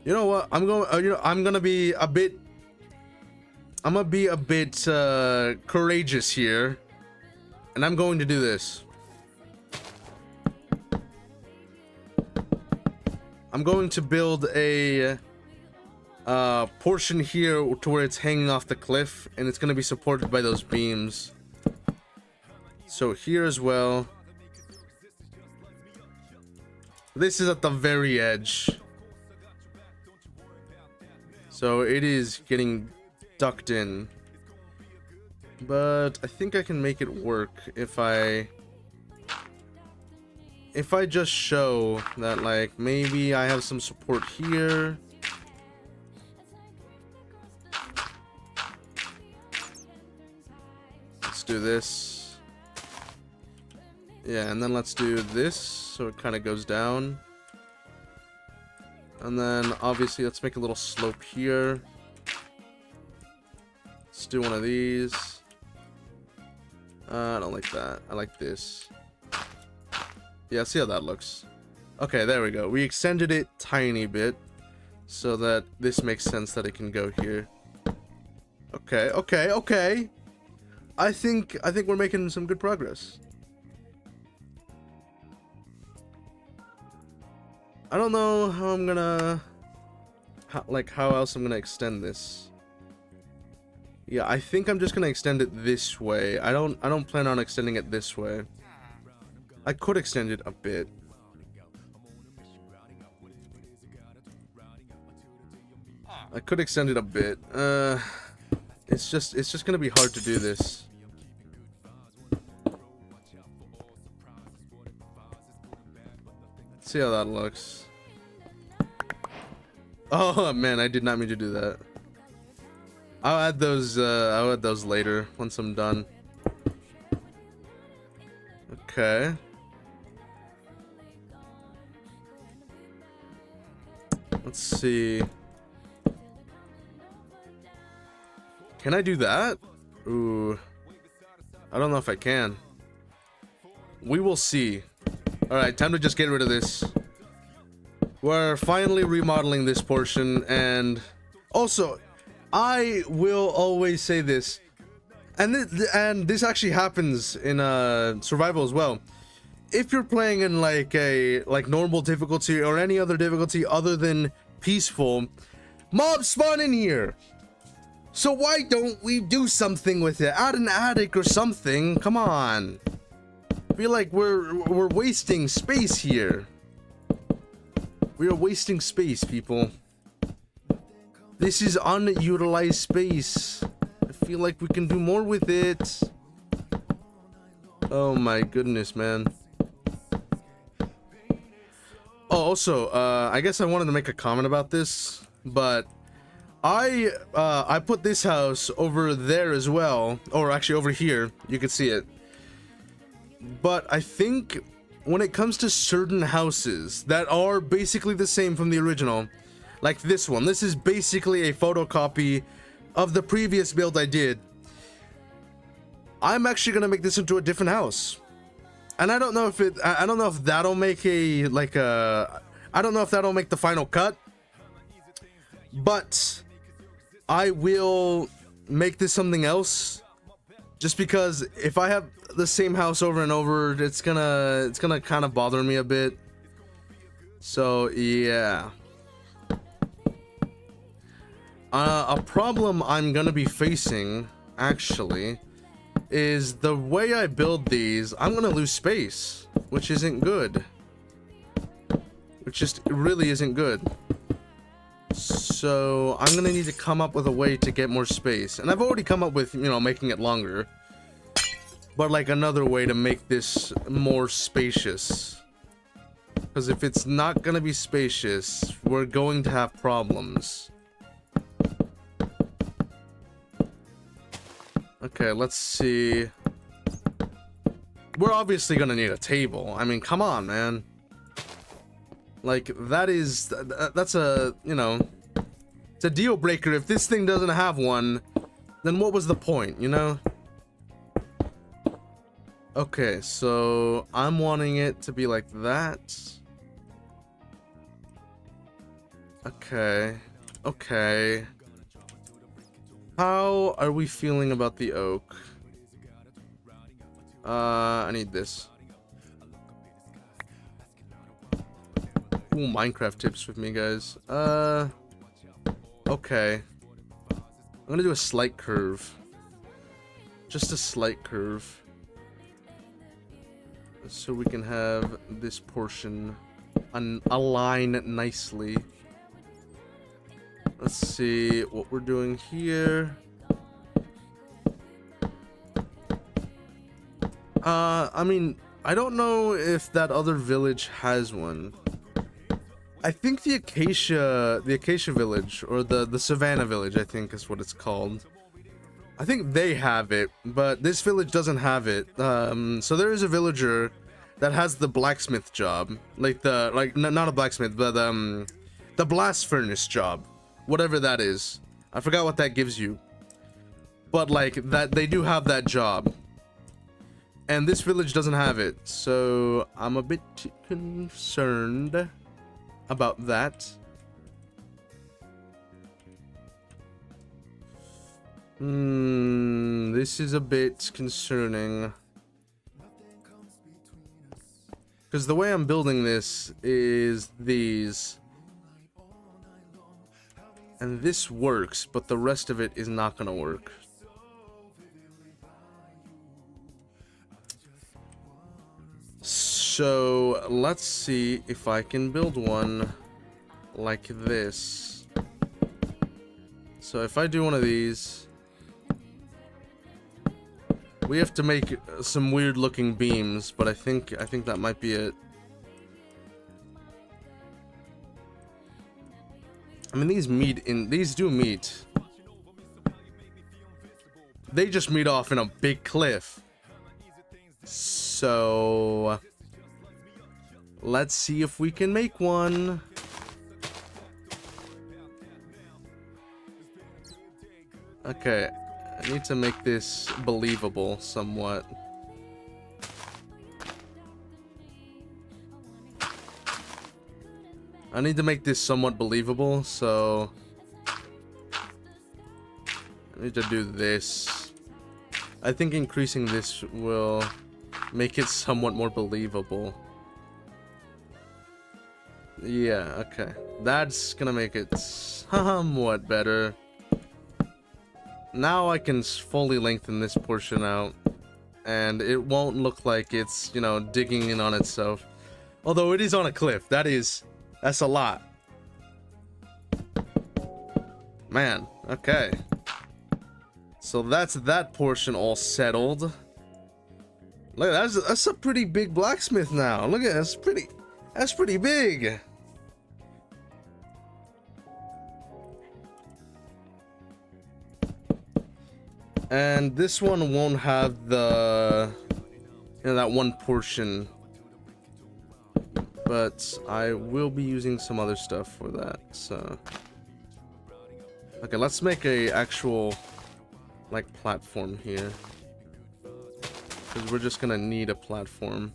You know what? I'm gonna be a bit... I'm gonna be a bit courageous here. And I'm going to do this. I'm going to build a portion here to where it's hanging off the cliff, and it's going to be supported by those beams. So here as well. This is at the very edge. So it is getting ducked in. But I think I can make it work if I just show that, like, maybe I have some support here. Let's do this. Yeah, and then let's do this so it kind of goes down. And then obviously let's make a little slope here. Let's do one of these. I don't like that. I like this. Yeah, see how that looks. Okay, there we go. We extended it tiny bit so that this makes sense that it can go here. Okay, okay, okay. I think we're making some good progress. I don't know how I'm gonna how else I'm gonna extend this. Yeah, I think I'm just gonna extend it this way. I don't plan on extending it this way. I could extend it a bit. I could extend it a bit. It's just gonna be hard to do this. Let's see how that looks. Oh man, I did not mean to do that. I'll add those later once I'm done. Okay. Let's see. Can I do that? Ooh. I don't know if I can. We will see. Alright, time to just get rid of this. We're finally remodeling this portion, and also, I will always say this, and this actually happens in survival as well. If you're playing in like normal difficulty or any other difficulty other than peaceful, mobs spawn in here. So why don't we do something with it? Add an attic or something. Come on. I feel like we're wasting space here. We are wasting space, people. This is unutilized space. I feel like we can do more with it. Oh my goodness, man. Oh, also, I guess I wanted to make a comment about this, but I put this house over there as well, or actually over here. You can see it. But I think when it comes to certain houses that are basically the same from the original, like this one, this is basically a photocopy of the previous build I did. I'm actually gonna make this into a different house. And I don't know if I don't know if that'll make a like a I don't know if that'll make the final cut, but I will make this something else, just because if I have the same house over and over, it's gonna kind of bother me a bit. So yeah. A problem I'm gonna be facing actually is the way I build these. I'm gonna lose space, which isn't good. Which just really isn't good. So I'm gonna need to come up with a way to get more space, and I've already come up with, you know, making it longer, but like another way to make this more spacious. Because if it's not gonna be spacious, we're going to have problems. Okay, let's see. We're obviously gonna need a table. I mean, come on, man. Like, that's a, you know, it's a deal breaker. If this thing doesn't have one, then what was the point, you know? Okay, so I'm wanting it to be like that. Okay. Okay. How are we feeling about the oak? I need this. Ooh, Minecraft tips with me, guys. Okay. I'm gonna do a slight curve. Just a slight curve. So we can have this portion align nicely. Let's see what we're doing here. I mean, I don't know if that other village has one. I think the Acacia village, or the Savannah village, I think is what it's called. I think they have it, but this village doesn't have it. So there is a villager that has the blacksmith job, not a blacksmith, but the blast furnace job, whatever that is. I forgot what that gives you, but like that, they do have that job, and this village doesn't have it. So I'm a bit concerned about that. This is a bit concerning, because the way I'm building this is these, and this works, but the rest of it is not gonna work. So let's see if I can build one like this. So if I do one of these, we have to make some weird looking beams, but I think that might be it. I mean, these do meet. They just meet off in a big cliff. So let's see if we can make one. Okay, I need to make this believable somewhat. I need to make this somewhat believable, so I need to do this. I think increasing this will make it somewhat more believable. Yeah, okay. That's gonna make it somewhat better. Now I can fully lengthen this portion out, and it won't look like it's, you know, digging in on itself. Although it is on a cliff. That's a lot. Man, okay. So that's that portion all settled. Look, that's a pretty big blacksmith now. Look at that, that's pretty big. And this one won't have the, you know, that one portion, but I will be using some other stuff for that. So okay, let's make a actual like platform here, because we're just gonna need a platform.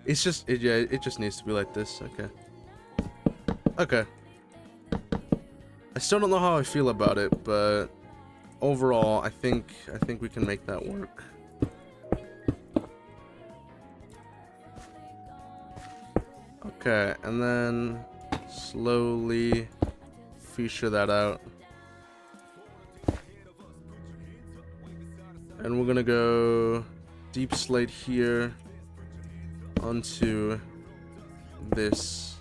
It's just, yeah, it just needs to be like this. Okay. Okay. I still don't know how I feel about it, but overall, I think we can make that work. Okay, and then slowly feature that out. And we're gonna go deep slate here onto this.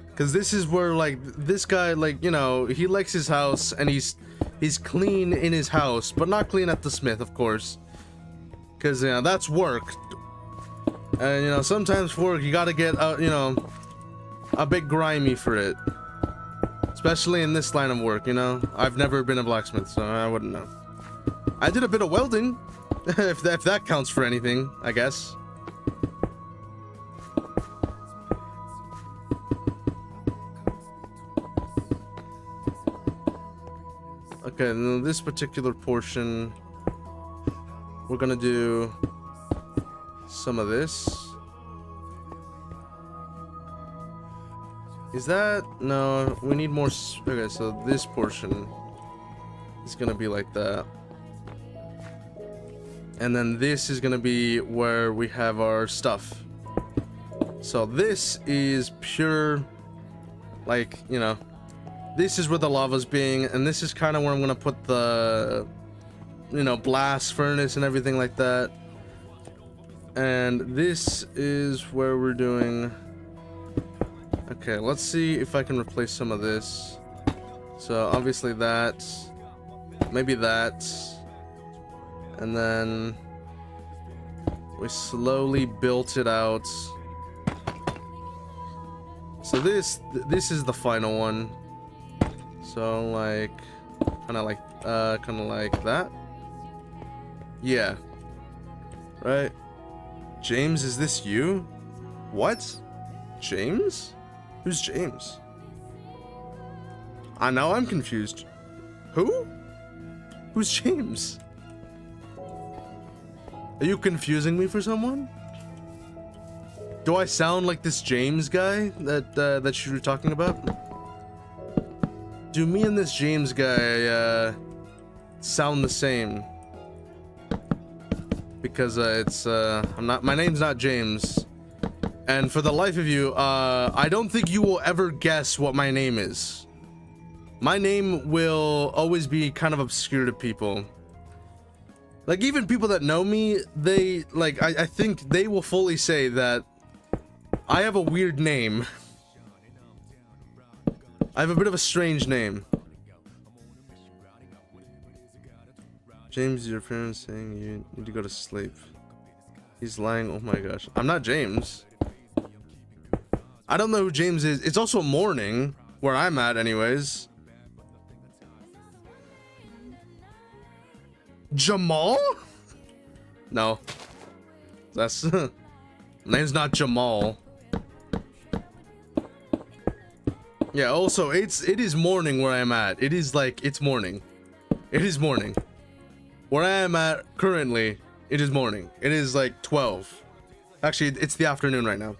Because this is where, like, this guy, like, you know, he likes his house and he's clean in his house, but not clean at the smith, of course. Because, you know, that's work. And, you know, sometimes for work, you gotta get, you know, a bit grimy for it. Especially in this line of work, you know? I've never been a blacksmith, so I wouldn't know. I did a bit of welding, if that counts for anything, I guess. Okay, now this particular portion, we're gonna do some of this. Is that? No, we need more. Okay, so this portion is gonna be like that. And then this is gonna be where we have our stuff. So this is pure, like, you know, this is where the lava's being, and this is kind of where I'm gonna put the, you know, blast furnace and everything like that. And this is where we're doing. Okay, let's see if I can replace some of this. So obviously that, maybe that, and then we slowly built it out. So this is the final one. So like, kind of like that. Yeah. Right. James, is this you? What? James? Who's James? Now I'm confused. Who? Who's James? Are you confusing me for someone? Do I sound like this James guy that you were talking about? Do me and this James guy sound the same? Because it's my name's not James. And for the life of you, I don't think you will ever guess what my name is. My name will always be kind of obscure to people. Like, even people that know me, they, like, I think they will fully say that I have a weird name. I have a bit of a strange name. James, your parents saying you need to go to sleep. He's lying. Oh my gosh. I'm not James. I don't know who James is. It's also morning where I'm at anyways. Jamal? No. That's name's not Jamal. Yeah, also it is morning where I'm at. It is like, it's morning. It is morning. Where I am at currently, it is morning. It is like 12. Actually, it's the afternoon right now.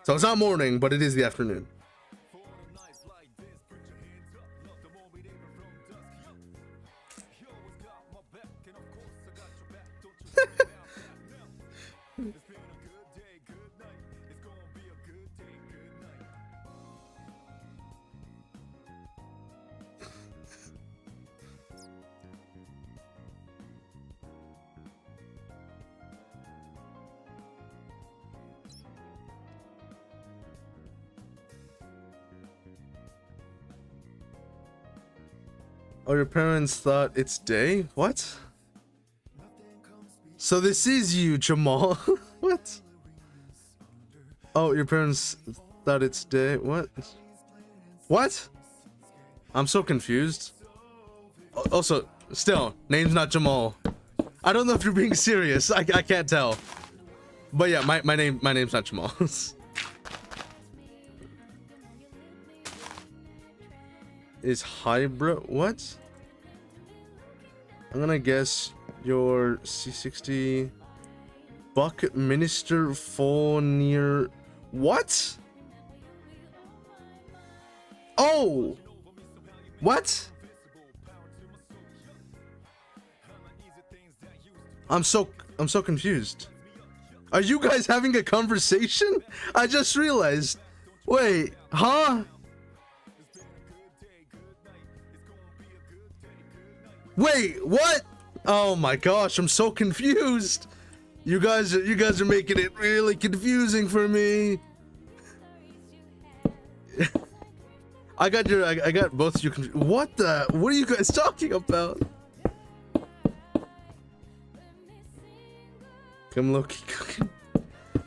So it's not morning, but it is the afternoon. Oh, your parents thought it's day? What? So this is you, Jamal. What? Oh, your parents thought it's day? What? What? I'm so confused. Also, still, name's not Jamal. I don't know if you're being serious. I can't tell. But yeah, my name's not Jamal. Is hybrid what? I'm gonna guess your C60 Buckminster Fournier. What? Oh! What? I'm so confused. Are you guys having a conversation? I just realized. Wait, huh? Wait, what? Oh my gosh, I'm so confused. You guys are making it really confusing for me. I got both of you confused. What are you guys talking about? Come look.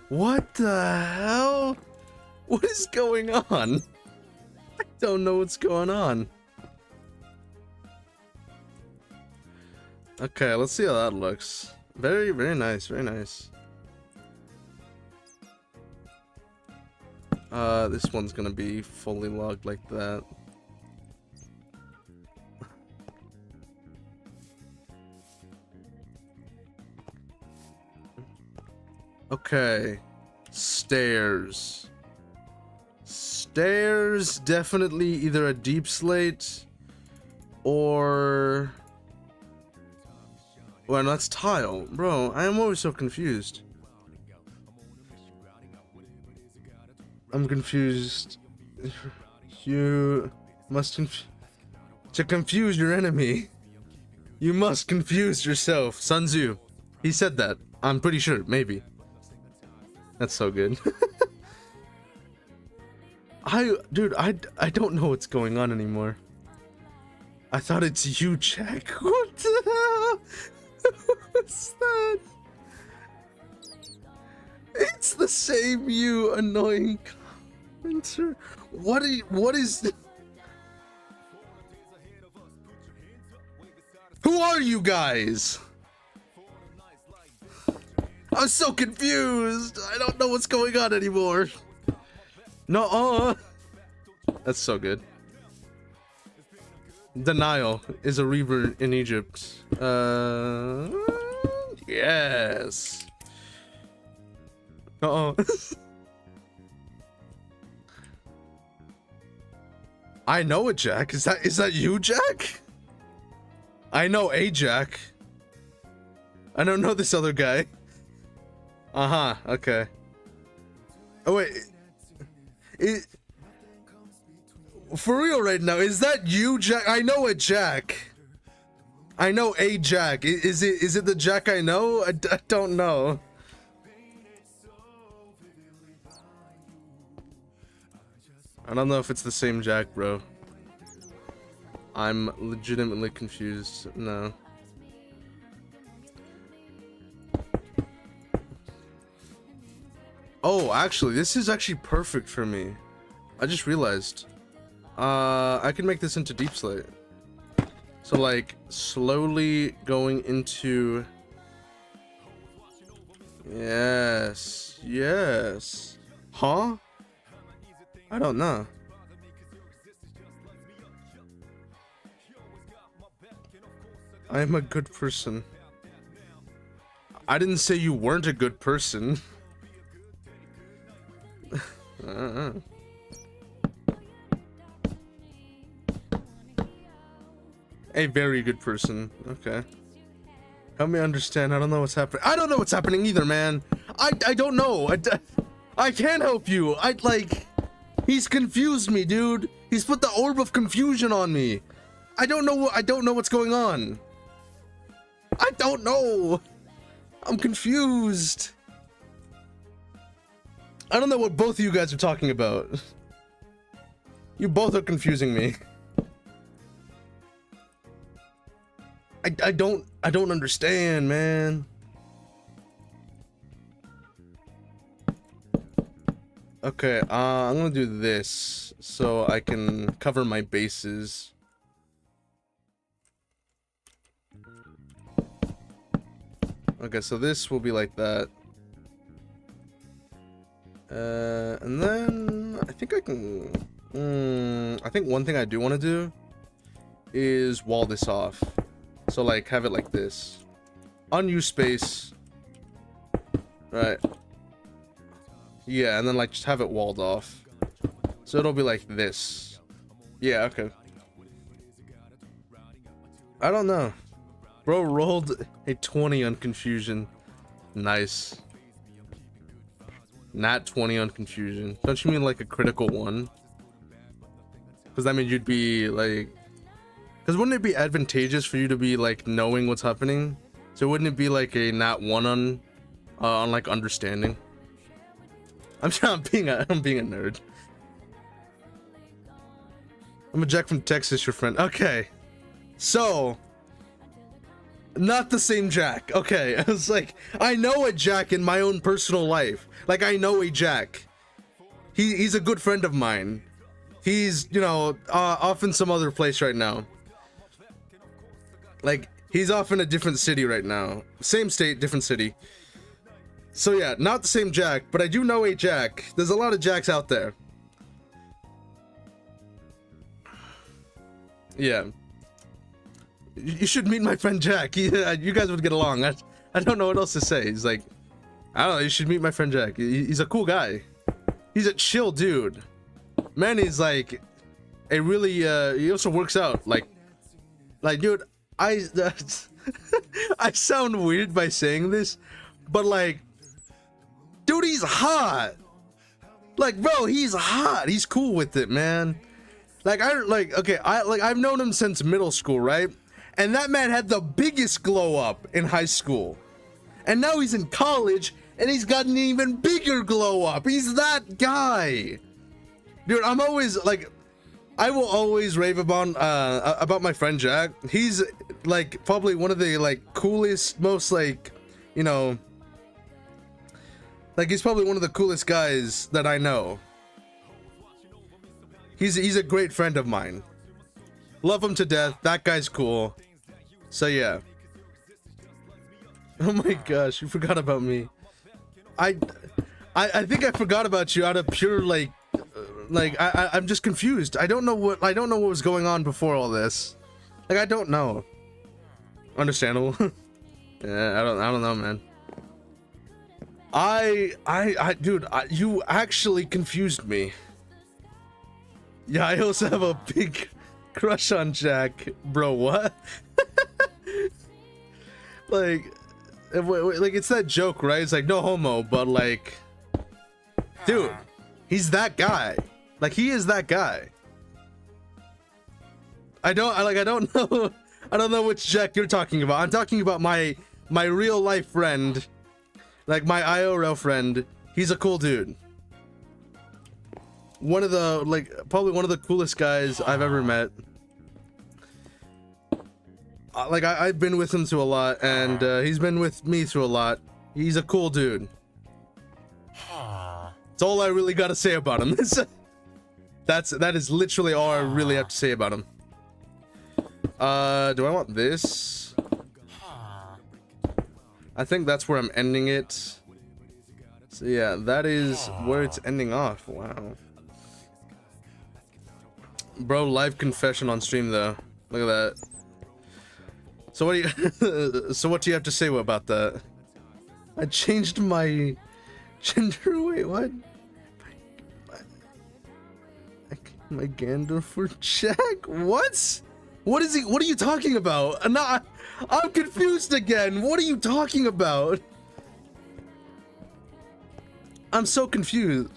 What the hell? What is going on? I don't know what's going on. Okay, let's see how that looks. Very, very nice, very nice. This one's gonna be fully logged like that. Okay. Stairs. Stairs, definitely either a deep slate or... Well, that's tile. Bro, I am always so confused. I'm confused. You must to confuse your enemy, you must confuse yourself. Sun Tzu. He said that. I'm pretty sure. Maybe. That's so good. Dude, I don't know what's going on anymore. I thought it's you, Jack. What the hell? What's that? It's the same you, annoying commenter. What is Who are you guys? I'm so confused. I don't know what's going on anymore. No, that's so good. Denial is a reaver in Egypt. Yes. I know a Jack. Is that you, Jack? I know a Jack. I don't know this other guy. Okay. Oh wait. For real right now, is that you, Jack? I know a Jack. I know a Jack. Is it the Jack I know? I don't know. I don't know if it's the same Jack, bro. I'm legitimately confused. No. Oh, actually, this is actually perfect for me. I just realized. I can make this into deep slate. So like slowly going into. Yes. Yes. Huh? I don't know. I am a good person. I didn't say you weren't a good person. A very good person. Okay. Help me understand. I don't know what's happening. I don't know what's happening either, man. I don't know. I can't help you. He's confused me, dude. He's put the orb of confusion on me. I don't know what's going on. I don't know. I'm confused. I don't know what both of you guys are talking about. You both are confusing me. I don't understand, man. Okay, I'm gonna do this so I can cover my bases. Okay, so this will be like that. And then I think I can. I think one thing I do want to do is wall this off. So like have it like this. Unused space. Right. Yeah, and then like just have it walled off. So it'll be like this. Yeah, okay. I don't know. Bro rolled a 20 on confusion. Nice. Nat 20 on confusion. Don't you mean like a critical one? Because that means you'd be like... Because wouldn't it be advantageous for you to be like knowing what's happening? So wouldn't it be like a nat 1 on like understanding? I'm being a nerd. I'm a Jack from Texas, your friend. Okay. So... Not the same Jack. Okay, I was like, I know a Jack in my own personal life. Like, I know a Jack. He's a good friend of mine. He's, you know, off in some other place right now. Like, he's off in a different city right now. Same state, different city. So yeah, not the same Jack, but I do know a Jack. There's a lot of Jacks out there. Yeah. You should meet my friend Jack. You guys would get along. I don't know what else to say. He's like, I don't know, you should meet my friend Jack. He's a cool guy. He's a chill dude. Man, he's like a really, he also works out. Like dude, I sound weird by saying this, but like, dude, he's hot. Like, bro, he's hot. He's cool with it, man. Like, I've known him since middle school, right? And that man had the biggest glow up in high school. And now he's in college and he's got an even bigger glow up. He's that guy. Dude, I'm always like, I will always rave about my friend Jack. He's like probably one of the like coolest, most like, you know, like he's probably one of the coolest guys that I know. He's a great friend of mine. Love him to death. That guy's cool. So yeah. Oh my gosh, you forgot about me. I think I forgot about you out of pure like I'm just confused. I don't know what was going on before all this. Like I don't know. Understandable. Yeah, I don't know, man. Dude, you actually confused me. Yeah, I also have a big crush on Jack. Bro, what? like it's that joke, right? It's like no homo, but like, dude, he's that guy. Like he is that guy. I don't know which Jack you're talking about. I'm talking about my real life friend, like my IRL friend. He's a cool dude. One of the probably one of the coolest guys I've ever met. Like I've been with him through a lot, and he's been with me through a lot. He's a cool dude. That's all I really got to say about him. That is literally all I really have to say about him. Do I want this? I think that's where I'm ending it. So yeah, that is where it's ending off. Wow. Bro, live confession on stream though. Look at that. So what do you so what do you have to say about that? I changed my gender. Wait, what? My gander for Jack? What? What is he? What are you talking about? I'm confused again. What are you talking about? I'm so confused.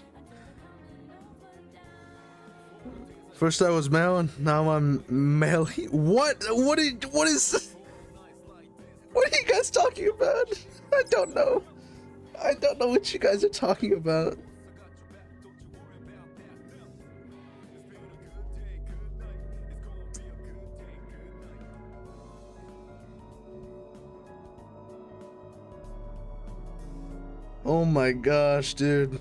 First I was male, now I'm male. What are you guys talking about? I don't know. I don't know what you guys are talking about. Oh my gosh, dude.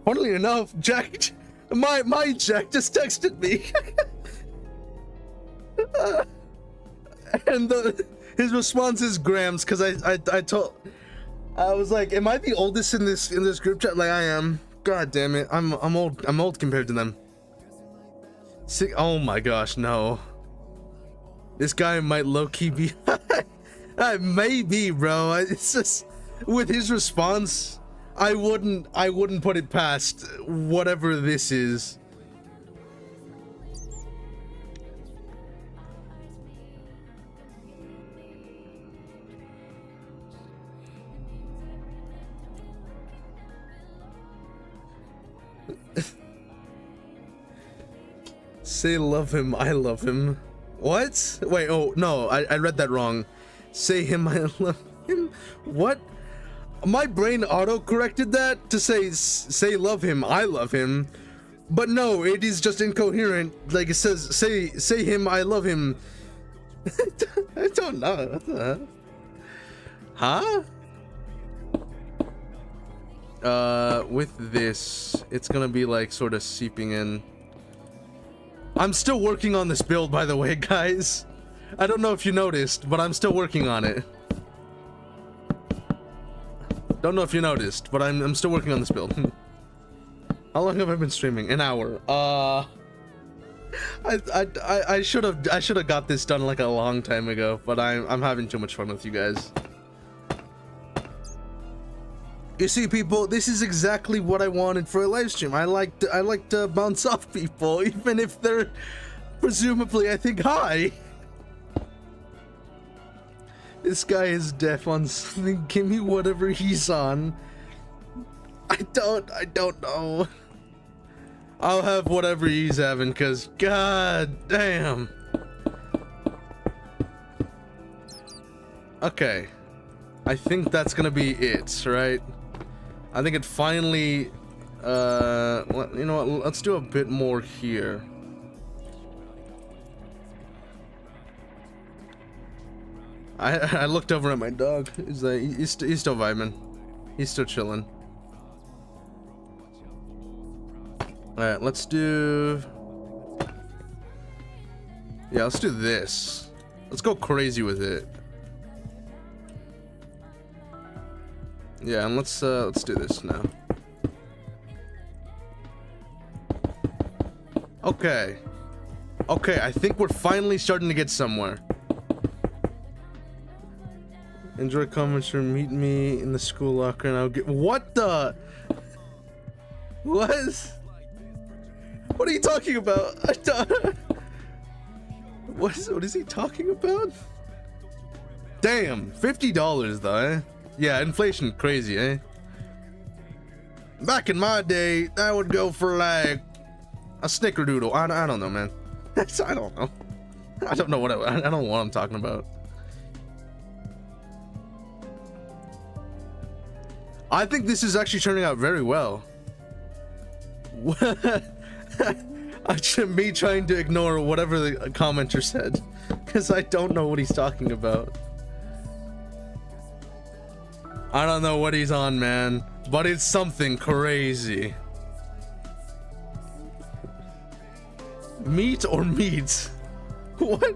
Funnily enough, Jack, my Jack just texted me. And his response is Grams, because I was like, am I the oldest in this group chat? Like I am. God damn it. I'm old compared to them. Oh my gosh, no. This guy might low-key be maybe, bro. It's just with his response. I wouldn't put it past whatever this is. Say love him, I love him. What? Wait, oh no, I read that wrong. Say him, I love him. What? My brain auto-corrected that to say love him, I love him. But no, it is just incoherent. Like it says, say him, I love him. I don't know. What the heck? Huh? With this, it's gonna be like sort of seeping in. I'm still working on this build, by the way, guys. I don't know if you noticed, but I'm still working on it. Don't know if you noticed, but I'm still working on this build. How long have I been streaming? An hour. I should have got this done like a long time ago, but I'm having too much fun with you guys. You see, people, this is exactly what I wanted for a live stream. I like to bounce off people, even if they're presumably, I think, high. This guy is deaf on something. Give me whatever he's on. I don't know. I'll have whatever he's having, cause god damn. Okay. I think that's gonna be it, right? I think it finally, you know what, let's do a bit more here. I looked over at my dog. He's like, he's still vibing. He's still chilling. Alright, let's do... Yeah, let's do this. Let's go crazy with it. Yeah, and let's do this now. Okay. Okay, I think we're finally starting to get somewhere. Enjoy comments or meet me in the school locker and I'll get... What the... What? What are you talking about? What is he talking about? Damn, $50 though, eh? Yeah, inflation crazy, eh? Back in my day, I would go for like a snickerdoodle. I don't know, man. I don't know. I don't know I don't know what I'm talking about. I think this is actually turning out very well. Me trying to ignore whatever the commenter said, because I don't know what he's talking about. I don't know what he's on, man, but it's something crazy. Meat or meat? What?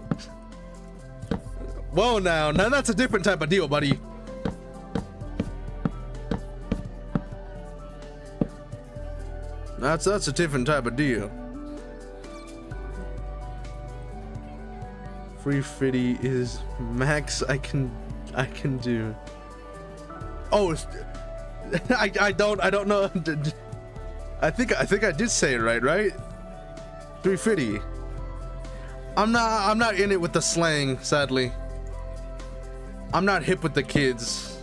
Whoa, now that's a different type of deal, buddy. That's a different type of deal. Free fitty is max I can do. Oh, I don't know. I think I did say it right? 350. I'm not in it with the slang, sadly. I'm not hip with the kids.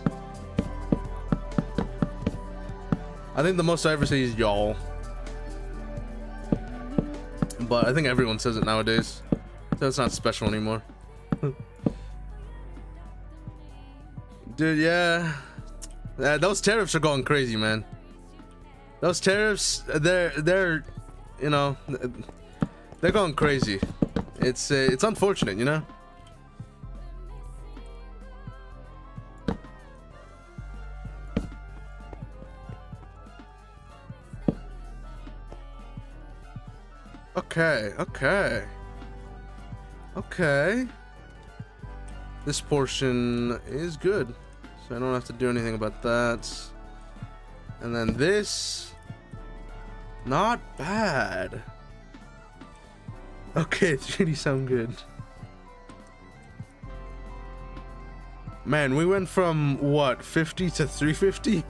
I think the most I ever say is y'all. But I think everyone says it nowadays. So it's not special anymore. Dude, yeah. Those tariffs are going crazy, man. Those tariffs, they're you know, they're going crazy. It's unfortunate, you know. Okay. This portion is good, so I don't have to do anything about that. And then this, not bad. Okay, 3D sound good. Man, we went from what, 50 to 350?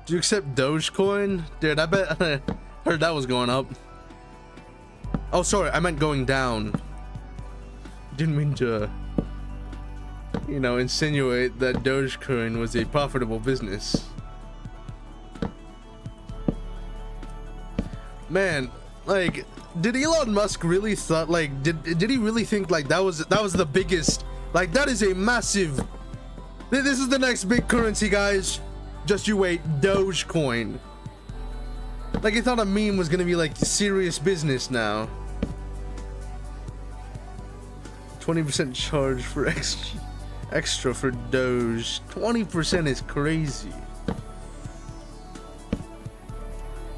Do you accept Dogecoin? Dude, I bet I heard that was going up. Oh, sorry, I meant going down. Didn't mean to, you know, insinuate that Dogecoin was a profitable business. Man, like, did Elon Musk really thought, like, did he really think like that was the biggest, like, that is a massive, this is the next big currency, guys. Just you wait, Dogecoin. Like, he thought a meme was gonna be like serious business now. 20% charge for extra for Doge. 20% is crazy.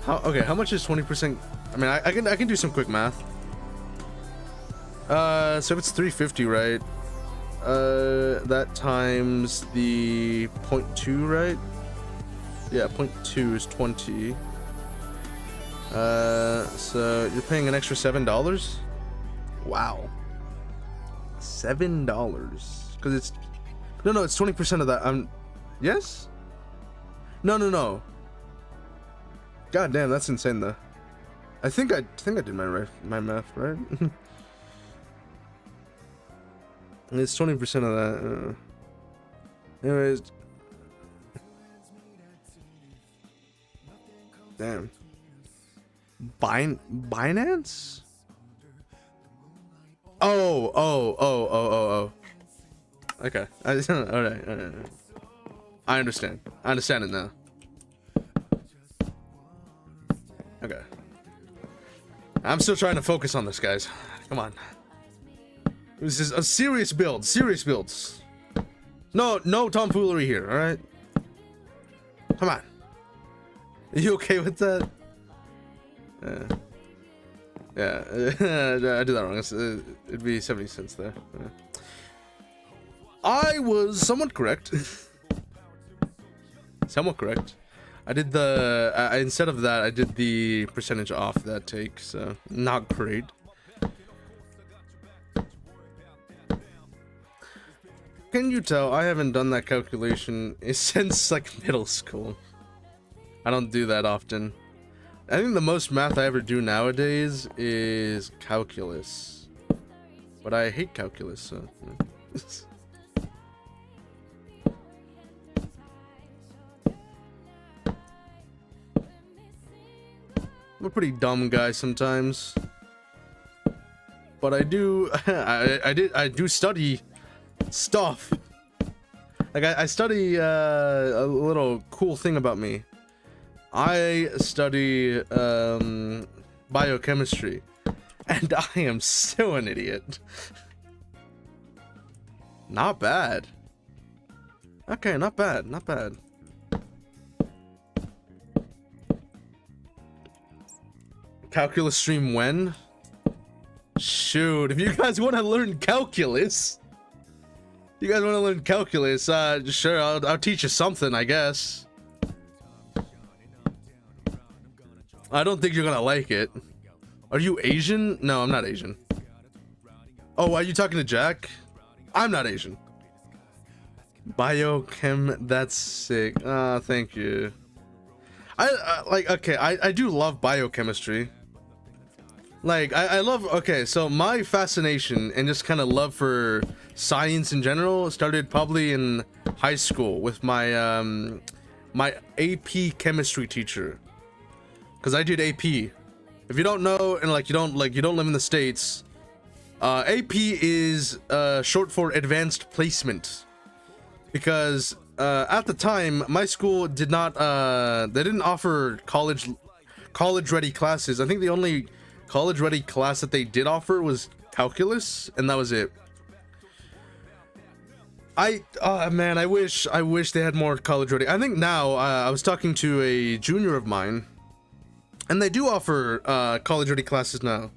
Okay, how much is 20%? I mean, I can do some quick math. So if it's 350, right? That times the 0.2, right? Yeah, 0.2 is 20. So you're paying an extra $7? Wow. $7. Because it's... No, it's 20% of that. Yes? No. God damn, that's insane though. I think I did my math right. It's 20% of that. Anyways. Damn. Binance? Oh. Okay. Alright. I understand. I understand it now. Okay. I'm still trying to focus on this, guys. Come on. This is a serious build. Serious builds. No tomfoolery here, alright? Come on. Are you okay with that? Yeah. I did that wrong. It'd be 70 cents there. Yeah. I was somewhat correct. Somewhat correct. I did the... instead of that, I did the percentage off that take, so not great. Can you tell I haven't done that calculation since like middle school? I don't do that often. I think the most math I ever do nowadays is calculus. But I hate calculus, so... I'm a pretty dumb guy sometimes. But I do... I do study stuff. Like, I study a little cool thing about me. I study biochemistry, and I am still an idiot. Not bad. Okay, not bad. Calculus stream when? Shoot, if you guys want to learn calculus, sure, I'll teach you something, I guess. I don't think you're gonna like it. Are you Asian? No, I'm not Asian. Oh, are you talking to Jack? I'm not Asian. Biochem, that's sick. Thank you. I do love biochemistry. Like, I love, okay, so my fascination and just kind of love for science in general started probably in high school with my, my AP chemistry teacher. Because I did AP. If you don't know, and like you don't live in the States, AP is short for advanced placement. Because at the time, my school did not, they didn't offer college ready classes. I think the only college ready class that they did offer was calculus, and that was it. Man, I wish they had more college ready. I think now, I was talking to a junior of mine, and they do offer college ready classes now,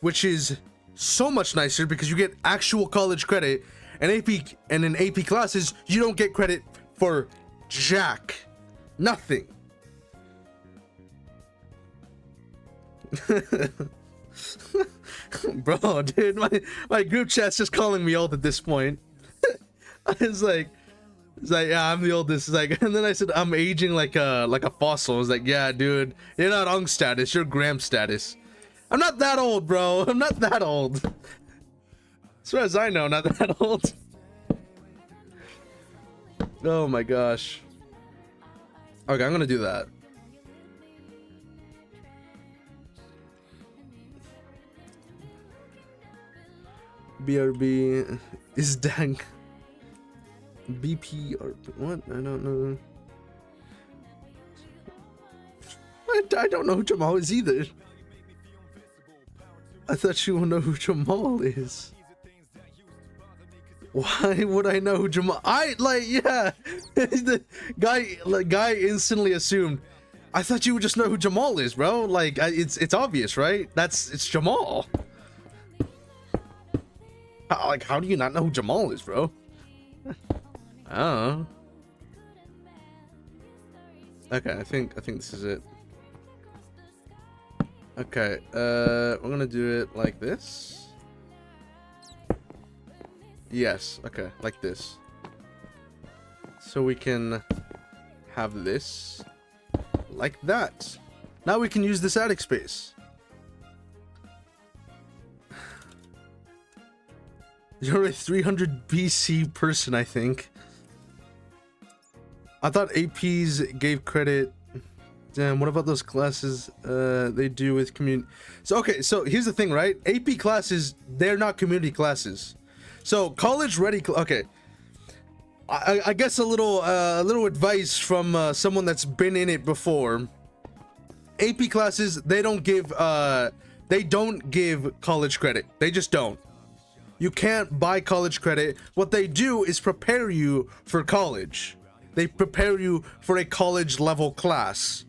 which is so much nicer because you get actual college credit. And in AP classes, you don't get credit for jack. Nothing. Bro, dude, my group chat's just calling me old at this point. I was like, It's like, yeah, I'm the oldest. It's like, and then I said, I'm aging like a fossil. It's like, yeah, dude, you're not Ung status, you're Gram status. I'm not that old, bro. I'm not that old. As far as I know, not that old. Oh my gosh. Okay, I'm gonna do that. BRB is dang. BP or what? I don't know. I don't know who Jamal is either. I thought you would know who Jamal is. Why would I know who Jamal? Yeah. The guy instantly assumed. I thought you would just know who Jamal is, bro. Like, it's obvious, right? It's Jamal. How do you not know who Jamal is, bro? I don't know. Okay, I think this is it. Okay, we're gonna do it like this. Yes, okay, like this. So we can have this like that. Now we can use this attic space. You're a 300 BC person, I think. I thought APs gave credit. Damn, what about those classes they do with community? So, okay, so here's the thing, right? AP classes, they're not community classes. So, college ready, okay. I guess a little advice from someone that's been in it before. AP classes, they don't give college credit. They just don't. You can't buy college credit. What they do is prepare you for college. They prepare you for a college level class.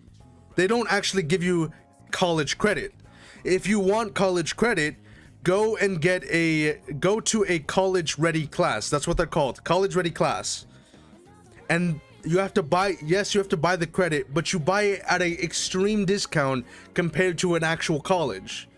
They don't actually give you college credit. If you want college credit, go to a college ready class. That's what they're called, college ready class. And you have to buy, yes, you have to buy the credit, but you buy it at a extreme discount compared to an actual college.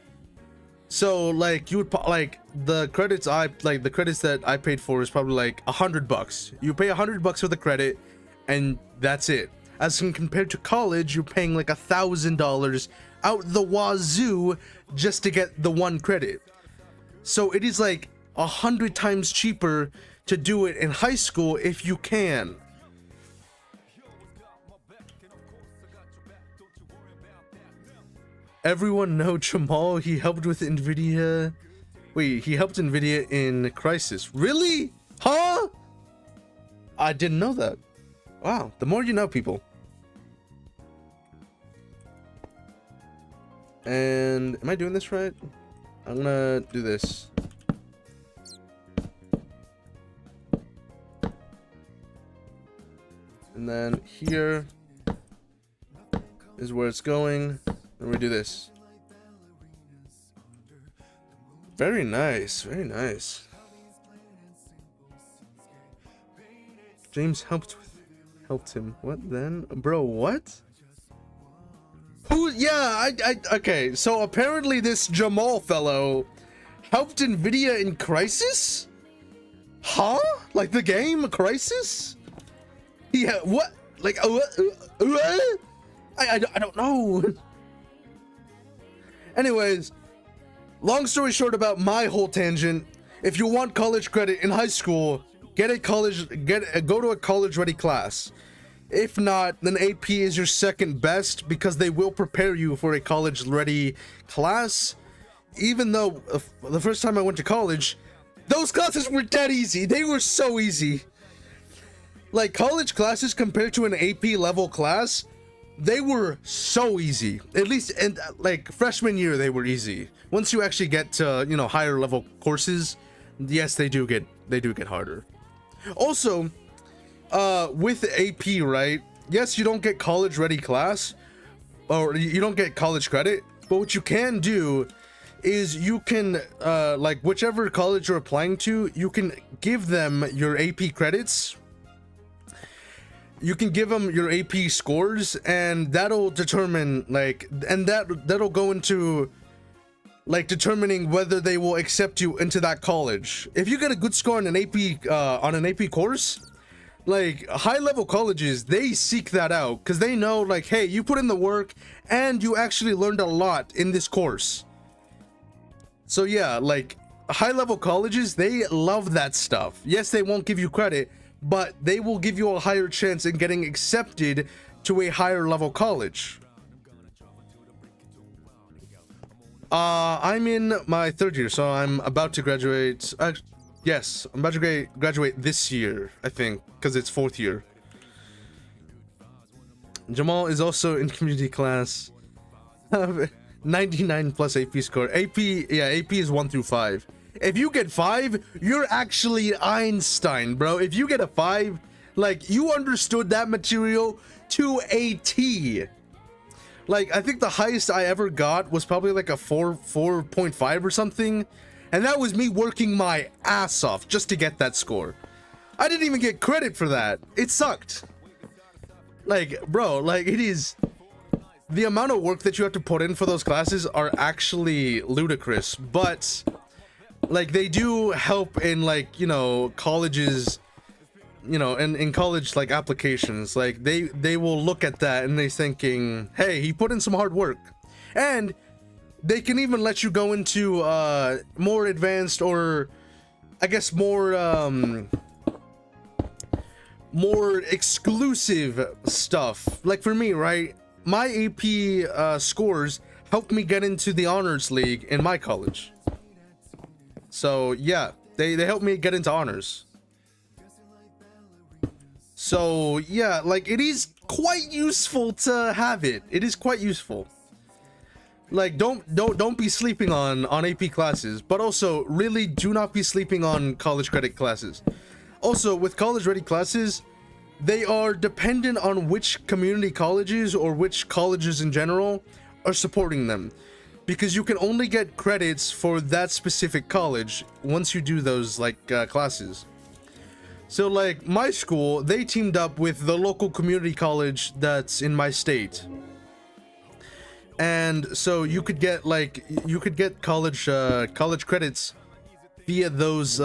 So like you would the credits that I paid for is probably like $100. You pay $100 for the credit, and that's it. As compared to college, you're paying like $1,000 out the wazoo just to get the one credit. So it is like 100 times cheaper to do it in high school if you can. Everyone know Jamal, he helped with Nvidia. Wait, he helped Nvidia in Crisis. Really? Huh? I didn't know that. Wow, the more you know, people. And am I doing this right? I'm gonna do this. And then here is where it's going. And we do this. Very nice, very nice. James helped him. What then? Bro, what? Who? Yeah, okay. So apparently this Jamal fellow helped Nvidia in Crisis? Huh? Like the game Crisis? Yeah, what? Like, what? I don't know. Anyways, long story short about my whole tangent, if you want college credit in high school, go to a college ready class. If not, then AP is your second best because they will prepare you for a college ready class. Even though the first time I went to college, those classes were dead easy. They were so easy. Like college classes compared to an AP level class, they were so easy. At least in like freshman year, they were easy. Once you actually get to, you know, higher level courses, yes, they do get harder. Also, with AP, right? Yes, you don't get college ready class, or you don't get college credit, but what you can do is you can, like whichever college you're applying to, you can give them your AP credits. You can give them your AP scores, and that'll determine that'll go into like determining whether they will accept you into that college. If you get a good score on an AP course, Like, high-level colleges, they seek that out because they know, like, hey, you put in the work and you actually learned a lot in this course. So yeah, like, high-level colleges, they love that stuff. Yes, they won't give you credit, but they will give you a higher chance in getting accepted to a higher level college. I'm in my 3rd year, so I'm about to graduate. Yes, I'm about to graduate this year, I think, because it's 4th year. Jamal is also in community class. 99 plus AP score. AP, yeah, AP is 1 through 5. If you get 5, you're actually Einstein, bro. If you get a 5, like, you understood that material to a T. Like, I think the highest I ever got was probably like a 4.5 or something. And that was me working my ass off just to get that score. I didn't even get credit for that. It sucked. Like, bro, like, it is... The amount of work that you have to put in for those classes are actually ludicrous. But, like, they do help in, like, you know, colleges... You know, in college, like, applications, like, they will look at that and they're thinking, hey, he put in some hard work. And they can even let you go into more advanced, or I guess more exclusive stuff. Like, for me, right, my AP scores helped me get into the honors league in my college. So yeah, they helped me get into honors. So yeah, like, it is quite useful to have it. It is quite useful. Like, don't be sleeping on AP classes, but also really do not be sleeping on college credit classes. Also, with college ready classes, they are dependent on which community colleges or which colleges in general are supporting them, because you can only get credits for that specific college once you do those, like, classes. So, like, my school, they teamed up with the local community college that's in my state. And so you could get, like, college credits via those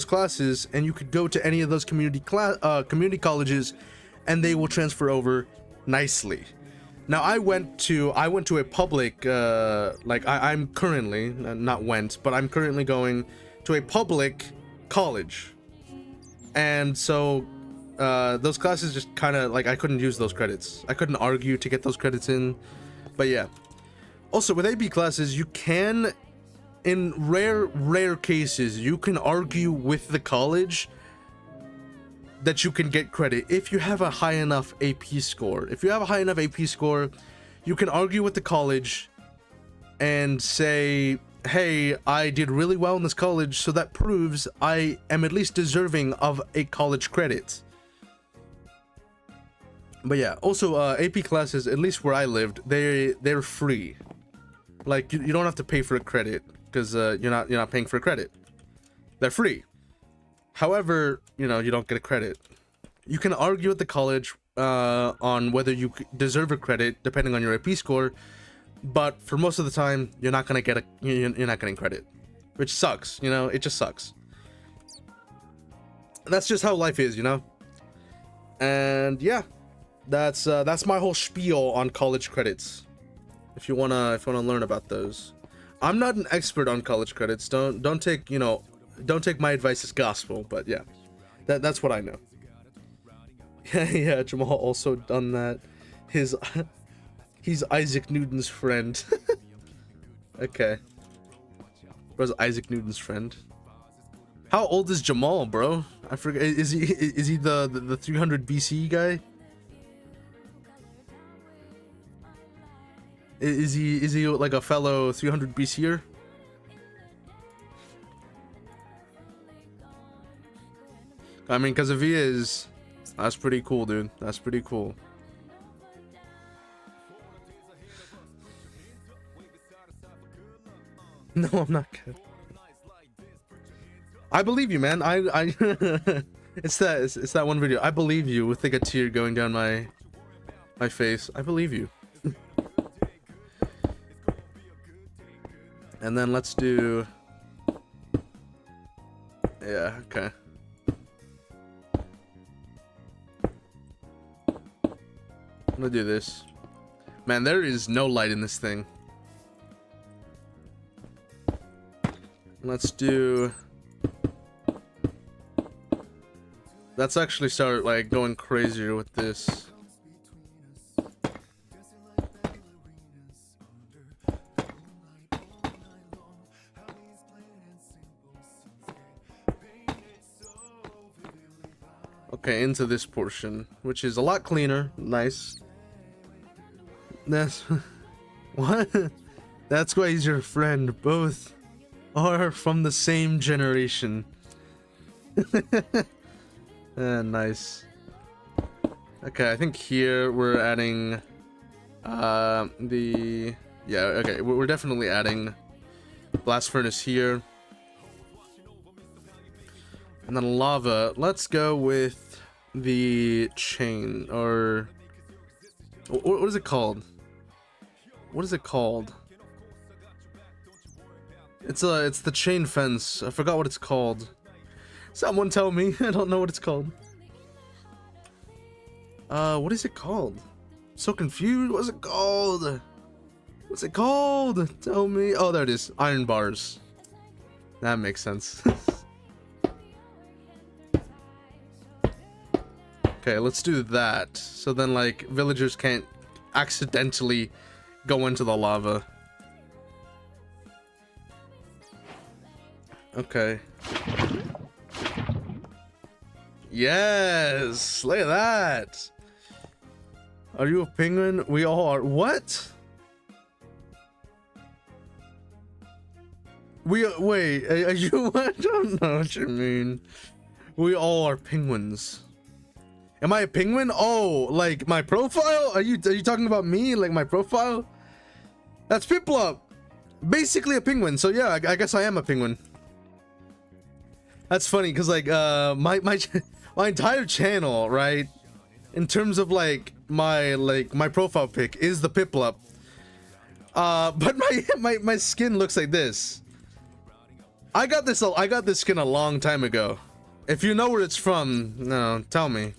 classes, and you could go to any of those community colleges, and they will transfer over nicely. Now, I went to a public, like, I'm currently, not went, but I'm currently going to a public college. And so, those classes just kind of, like, I couldn't use those credits. I couldn't argue to get those credits in. But yeah. Also, with AP classes, you can, in rare cases, you can argue with the college that you can get credit if you have a high enough AP score. If you have a high enough AP score, you can argue with the college and say, hey, I did really well in this college, so that proves I am at least deserving of a college credit. But yeah, also, AP classes, at least where I lived, they're free. Like, you don't have to pay for a credit, because you're not paying for a credit. They're free. However, you know, you don't get a credit. You can argue with the college on whether you deserve a credit, depending on your AP score. But for most of the time, you're not gonna get you're not getting credit, which sucks. You know, it just sucks. That's just how life is, you know. And yeah, that's my whole spiel on college credits. If you wanna learn about those, I'm not an expert on college credits. Don't take my advice as gospel. But yeah, that's what I know. Yeah, Jamal also done that. He's Isaac Newton's friend. Okay. Bro's Isaac Newton's friend. How old is Jamal, bro? I forget. Is he the 300 BC guy? Is he like a fellow 300 BCer? I mean, because if he is, that's pretty cool, dude. That's pretty cool. No, I'm not good. I believe you, man. It's that one video. I believe you, with like a tear going down my face. I believe you. And then let's do... Yeah, okay. gonna do this. Man, there is no light in this thing. Let's do... Let's actually start like going crazier with this. Okay, into this portion, which is a lot cleaner. Nice. That's... What? That's why he's your friend. Both are from the same generation. Nice. Okay, I think here we're adding the... Yeah, okay, we're definitely adding blast furnace here. And then lava. Let's go with the chain, or... What is it called? What is it called? It's the chain fence. I forgot what it's called. Someone tell me. I don't know what it's called. What is it called? I'm so confused. What's it called? What's it called? Tell me. Oh, there it is. Iron bars. That makes sense. Okay, let's do that. So then, like, villagers can't accidentally go into the lava. Okay. Yes! Look at that! Are you a penguin? We all are. What? Wait, are you... I don't know what you mean. We all are penguins. Am I a penguin? Oh, like my profile? Are you talking about me? Like my profile? That's Piplup. Basically a penguin. So yeah, I guess I am a penguin. That's funny because like my entire channel, right? In terms of like my profile pic is the Piplup. But my skin looks like this. I got this skin a long time ago. If you know where it's from, no, tell me.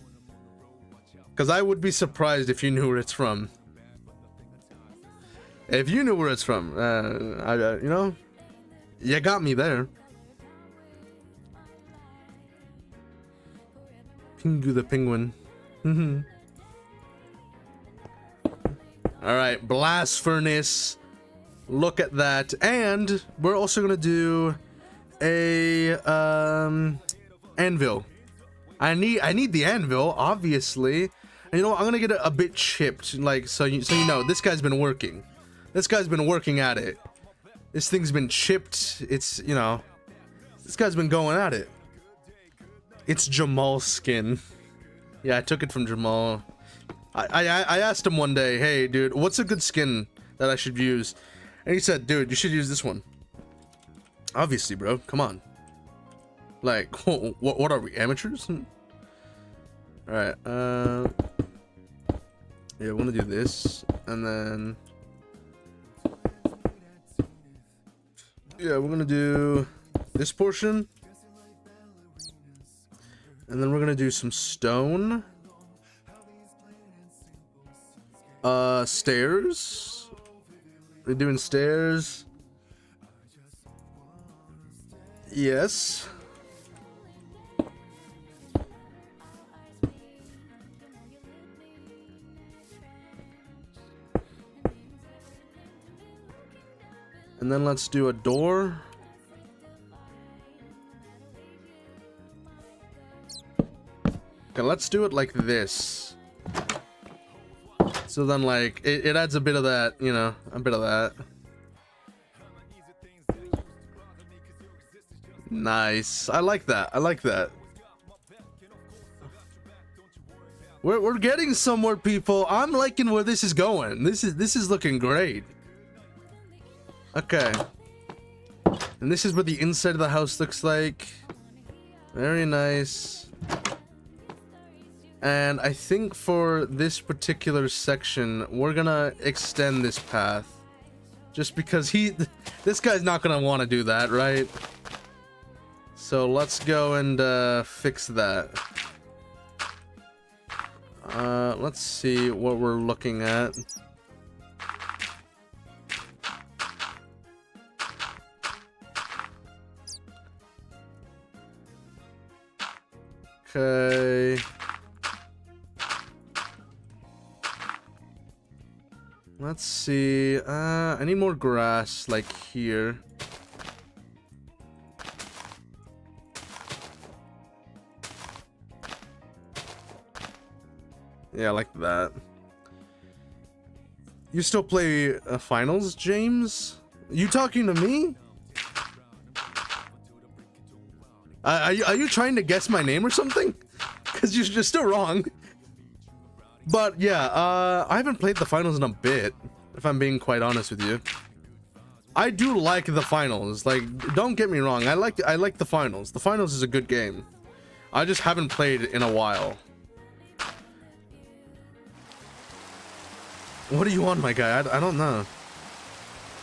Because I would be surprised if you knew where it's from. If you knew where it's from, you know, you got me there. Pingu the penguin. Alright, blast furnace. Look at that. And we're also gonna do a anvil. I need the anvil, obviously. And you know what? I'm gonna get it a bit chipped, like so you know this guy's been working. This guy's been working at it. This thing's been chipped. It's, you know, this guy's been going at it. It's Jamal's skin. Yeah, I took it from Jamal. I asked him one day, hey dude, what's a good skin that I should use? And he said, dude, you should use this one. Obviously, bro. Come on. Like, what are we, amateurs? Alright, yeah, I want to do this, and then... Yeah, we're gonna do this portion. And then we're gonna do some stone. Stairs. We're doing stairs. Yes. And then let's do a door. Okay, let's do it like this. So then, like, it adds a bit of that, you know, a bit of that. Nice. I like that. I like that. We're getting somewhere, people. I'm liking where this is going. This is looking great. Okay. And this is what the inside of the house looks like. Very nice. And I think for this particular section, we're gonna extend this path. Just because this guy's not gonna want to do that, right? So let's go and fix that. Let's see what we're looking at. Okay. Let's see. I need more grass, like here. Yeah, like that. You still play finals, James? You talking to me? Are you trying to guess my name or something? Because you're still wrong. But yeah, I haven't played the finals in a bit, if I'm being quite honest with you. I do like the finals. Like, don't get me wrong. I like the finals. The finals is a good game. I just haven't played in a while. What are you on, my guy? I don't know.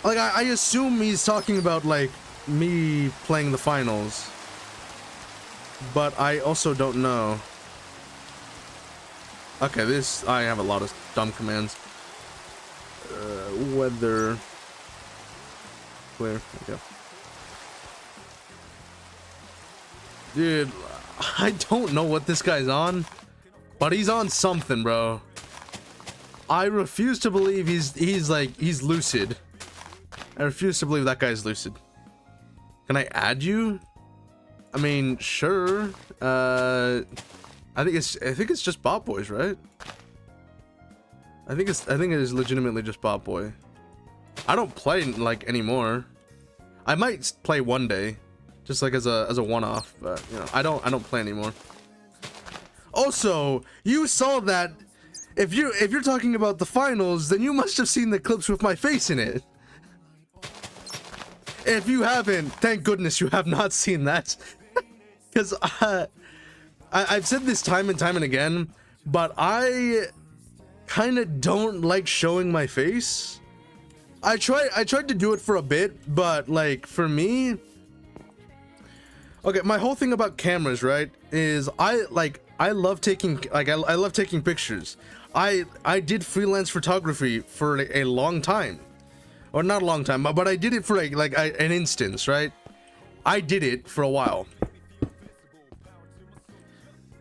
Like, I assume he's talking about, like, me playing the finals. But I also don't know. Okay, I have a lot of dumb commands. Weather. Clear. Okay. Dude, I don't know what this guy's on, but he's on something, bro. I refuse to believe he's lucid. I refuse to believe that guy's lucid. Can I add you? I mean, sure. I think it's just Bot Boys, right? I think it is legitimately just Bot Boy. I don't play like anymore. I might play one day, just like as a one-off, but you know, I don't play anymore. Also, you saw that. If you're talking about the finals, then you must have seen the clips with my face in it. If you haven't, thank goodness you have not seen that. Because I've said this time and time and again, but I kind of don't like showing my face. I tried to do it for a bit, but like for me, okay, my whole thing about cameras, right, is I love taking I love taking pictures. I did freelance photography for a long time, or not a long time, but I did it for an instance, right? I did it for a while.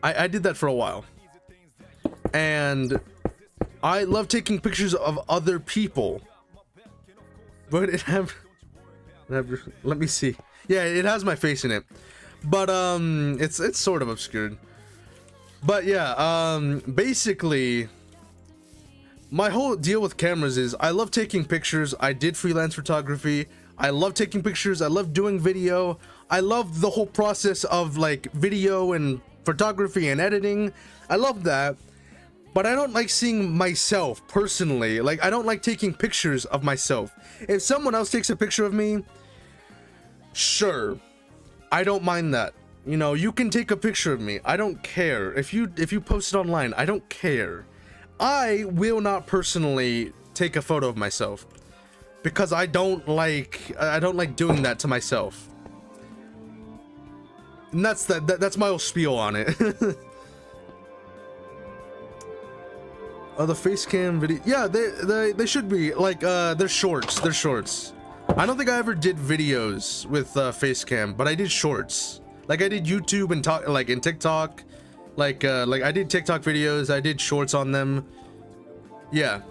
I did that for a while, and I love taking pictures of other people. But let me see. Yeah, it has my face in it, but it's sort of obscured. But yeah, basically, my whole deal with cameras is I love taking pictures. I did freelance photography. I love taking pictures. I love doing video. I love the whole process of like video and photography and editing. I love that. But I don't like seeing myself personally. Like, I don't like taking pictures of myself. If someone else takes a picture of me, sure, I don't mind that. You know, you can take a picture of me. I don't care. If you post it online, I don't care. I will not personally take a photo of myself because I don't like doing that to myself. And that's my whole spiel on it. Oh, the face cam video. Yeah, they should be like they're shorts. They're shorts. I don't think I ever did videos with face cam, but I did shorts. Like I did YouTube and in TikTok. Like I did TikTok videos. I did shorts on them. Yeah.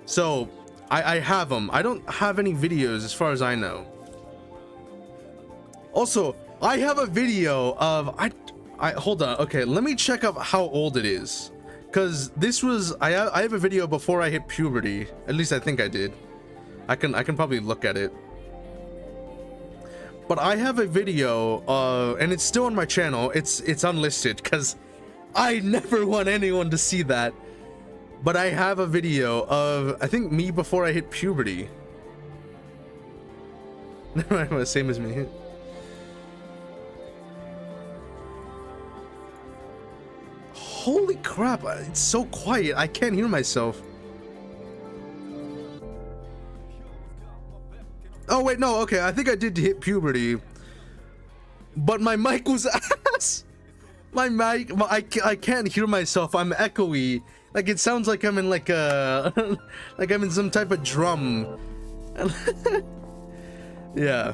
So I have them. I don't have any videos as far as I know. Also, I have a video of I hold on. Okay, let me check up how old it is. Cause this was I have a video before I hit puberty. At least I think I did. I can probably look at it. But I have a video and it's still on my channel. It's unlisted because I never want anyone to see that. But I have a video of I think me before I hit puberty. Never mind, same as me. Holy crap, it's so quiet, I can't hear myself. Oh wait, no, okay, I think I did hit puberty. But my mic was ass. My mic, I can't hear myself. I'm echoey. Like it sounds like I'm in like a, like I'm in some type of drum. Yeah,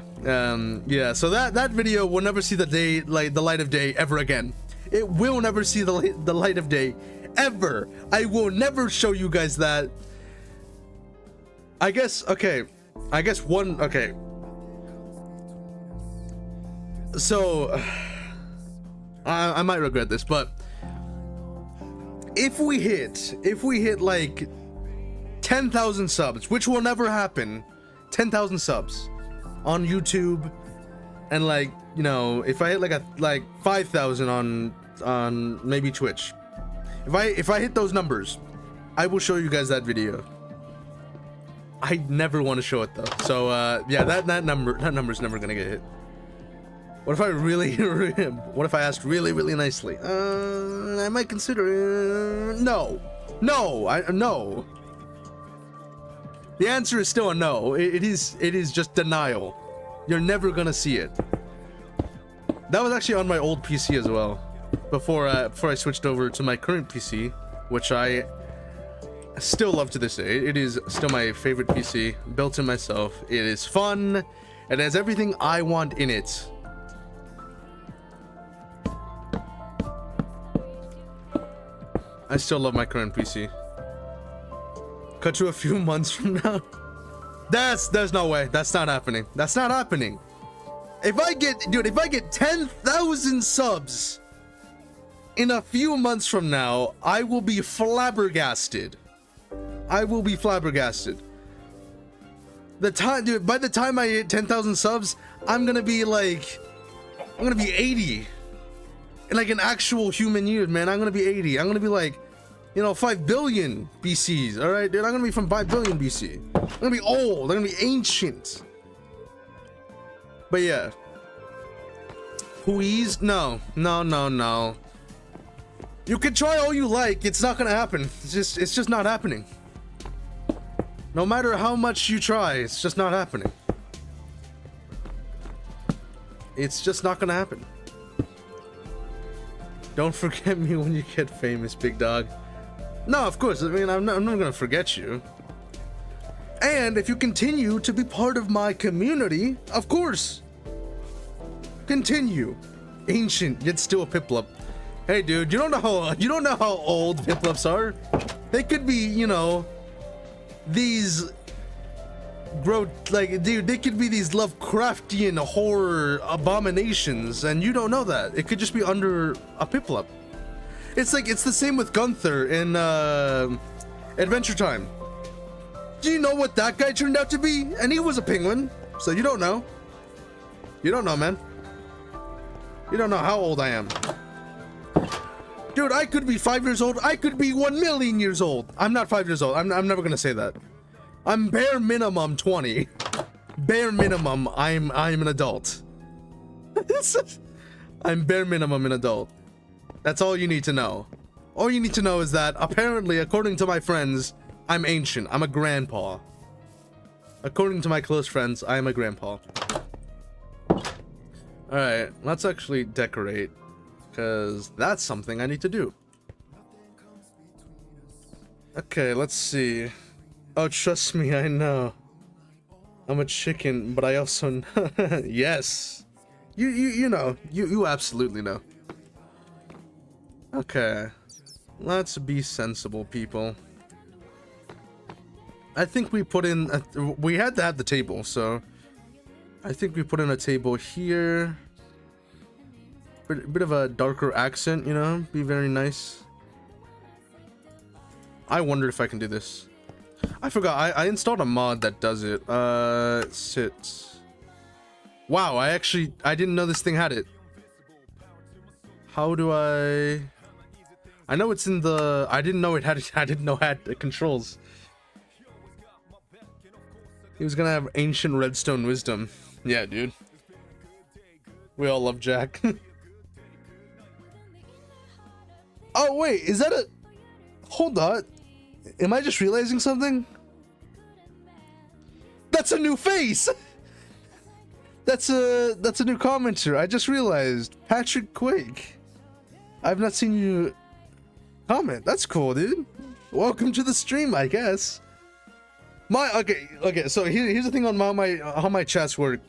yeah. So that video will never see the day, like the light of day ever again. It will never see the light of day ever. I will never show you guys that. I guess, okay. I guess one, okay. So, I might regret this, but if we hit like 10,000 subs, which will never happen, 10,000 subs on YouTube, and like, you know, if I hit like 5,000 on maybe Twitch, if I hit those numbers, I will show you guys that video. I never want to show it though. So yeah, that number's never gonna get hit. What if I really what if I asked really nicely? I might consider no. No. The answer is still a no. It is just denial. You're never gonna see it. That was actually on my old PC as well. Before I switched over to my current PC, which I still love to this day. It is still my favorite PC, built in myself. It is fun. It has everything I want in it. I still love my current PC. Cut to a few months from now. There's no way. That's not happening. That's not happening. If I get 10,000 subs in a few months from now, I will be flabbergasted. I will be flabbergasted. By the time I hit 10,000 subs, I'm gonna be 80. In like an actual human year, man. I'm gonna be 80. I'm gonna be like, you know, 5 billion BCs. All right, dude. I'm gonna be from 5 billion BC. I'm gonna be old. I'm gonna be ancient. But yeah. Please, no. You can try all you like. It's not gonna happen. It's just not happening. No matter how much you try, it's just not happening. It's just not gonna happen. Don't forget me when you get famous, big dog. No, of course. I mean, I'm not gonna forget you. And if you continue to be part of my community, of course. Continue. Ancient, yet still a Piplup. Hey, dude, you don't know how old Piplups are. They could be, you know, these dude, they could be these Lovecraftian horror abominations, and you don't know that. It could just be under a Piplup. It's the same with Gunther in Adventure Time. Do you know what that guy turned out to be? And he was a penguin, so you don't know. You don't know, man. You don't know how old I am. Dude, I could be 5 years old. I could be 1 million years old. I'm not 5 years old. I'm never gonna say that. I'm bare minimum 20. Bare minimum, I'm an adult. I'm bare minimum an adult. That's all you need to know. All you need to know is that apparently, according to my friends, I'm ancient. I'm a grandpa. According to my close friends, I am a grandpa. Alright, let's actually decorate, because that's something I need to do. Okay, let's see. Oh, trust me, I know. I'm a chicken, but I also know. Yes. You know. You absolutely know. Okay. Let's be sensible, people. I think we put in... we had to have the table, so... I think we put in a table here. Bit of a darker accent, you know? Be very nice. I wonder if I can do this. I forgot. I installed a mod that does it. Sit. Wow, I didn't know this thing had it. How do I know it's in the... I didn't know it had the controls. He was gonna have ancient redstone wisdom. Yeah, dude. We all love Jack. Oh, wait, is that a... Hold on. Am I just realizing something? That's a new face! That's a new commenter. I just realized. Patrick Quake. I've not seen you comment. That's cool, dude. Welcome to the stream, I guess. Okay. So here's the thing on how my chats work.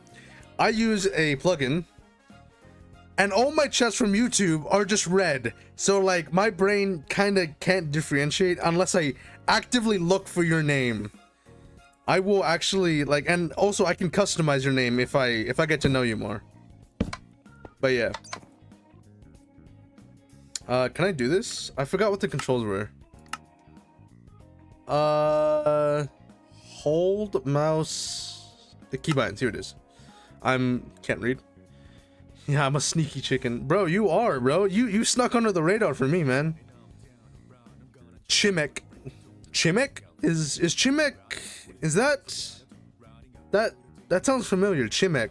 I use a plugin, and all my chats from YouTube are just red. So like my brain kind of can't differentiate unless I actively look for your name. I will actually like, and also I can customize your name if I get to know you more. But yeah. Can I do this? I forgot what the controls were. Hold mouse, the keybinds. Here it is. Can't read. Yeah, I'm a sneaky chicken, bro. You are, bro. You snuck under the radar for me, man. Chimek is Chimek. Is that sounds familiar? Chimek.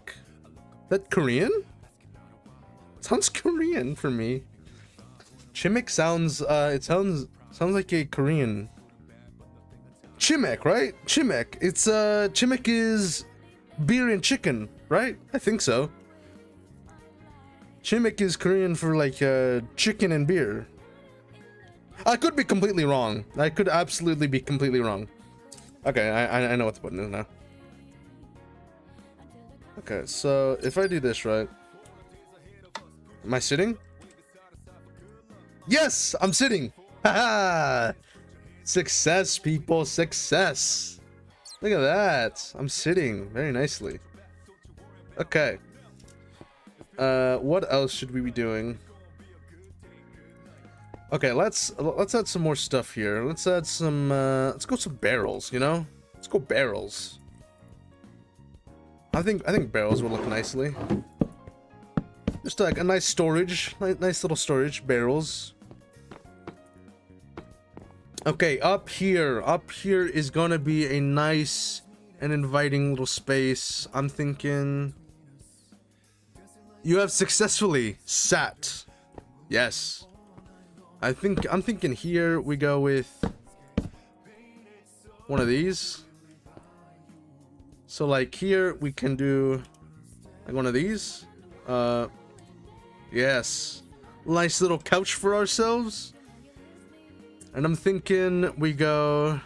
That Korean? Sounds Korean for me. Chimek sounds sounds like a Korean. Chimek, right? Chimek. It's Chimek is beer and chicken, right? I think so. Chimek is Korean for like chicken and beer. I could be completely wrong. I could absolutely be completely wrong. Okay, I know what the button is now. Okay, so if I do this right, am I sitting? Yes, I'm sitting. Haha. Success, people, success. Look at that. I'm sitting very nicely. Okay. What else should we be doing? Okay, let's add some more stuff here. Let's add some let's go some barrels, you know? Let's go barrels. I think barrels will look nicely. Just like a nice storage, nice little storage barrels. Okay, up here is gonna be a nice and inviting little space. I'm thinking you have successfully sat. Yes. I'm thinking here we go with one of these. So like here we can do like one of these. Yes. Nice little couch for ourselves. And I'm thinking we go.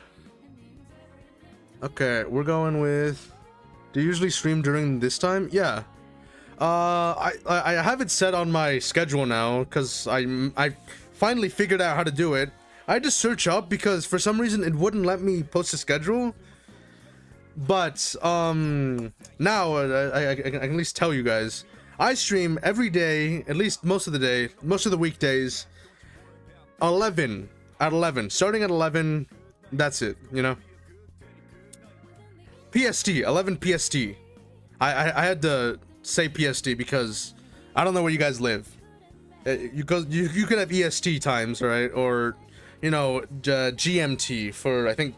Okay, we're going with. Do you usually stream during this time? Yeah. I have it set on my schedule now because I finally figured out how to do it. I had to search up because for some reason it wouldn't let me post a schedule. But now I can at least tell you guys. I stream every day, at least most of the day, most of the weekdays. 11. At 11, starting at 11, that's it, you know. PST, 11 PST. I had to say PST because I don't know where you guys live. You could have EST times, right? Or, you know, GMT for I think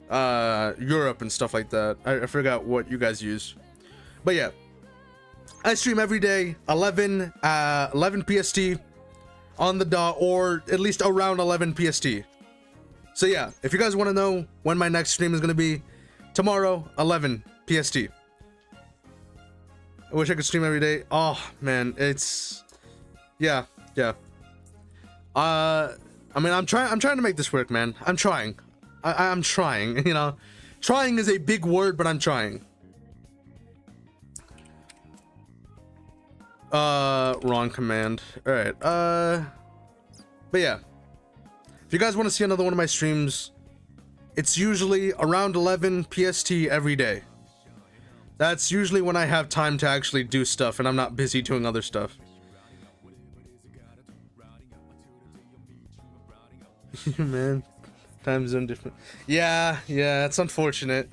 Europe and stuff like that. I forgot what you guys use, but yeah, I stream every day 11 PST. On the dot, or at least around 11 PST. So yeah, if you guys want to know when my next stream is going to be, tomorrow 11 PST. I wish I could stream every day. Oh man, it's yeah. I mean, I'm trying to make this work, man. I'm trying. I'm trying. You know, trying is a big word, but I'm trying. Wrong command. All right. But yeah, if you guys want to see another one of my streams, it's usually around 11 PST every day. That's usually when I have time to actually do stuff and I'm not busy doing other stuff. Man, time zone different. Yeah, it's unfortunate.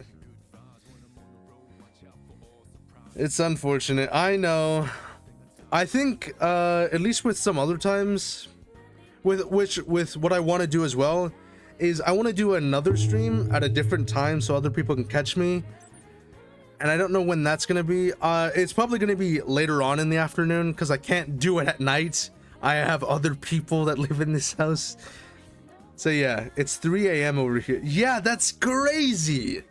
It's unfortunate. I know. I think at least with some other times, with what I want to do as well is I want to do another stream at a different time so other people can catch me, and I don't know when that's gonna be. It's probably gonna be later on in the afternoon because I can't do it at night. I have other people that live in this house. So yeah, it's 3 a.m. over here. Yeah, that's crazy.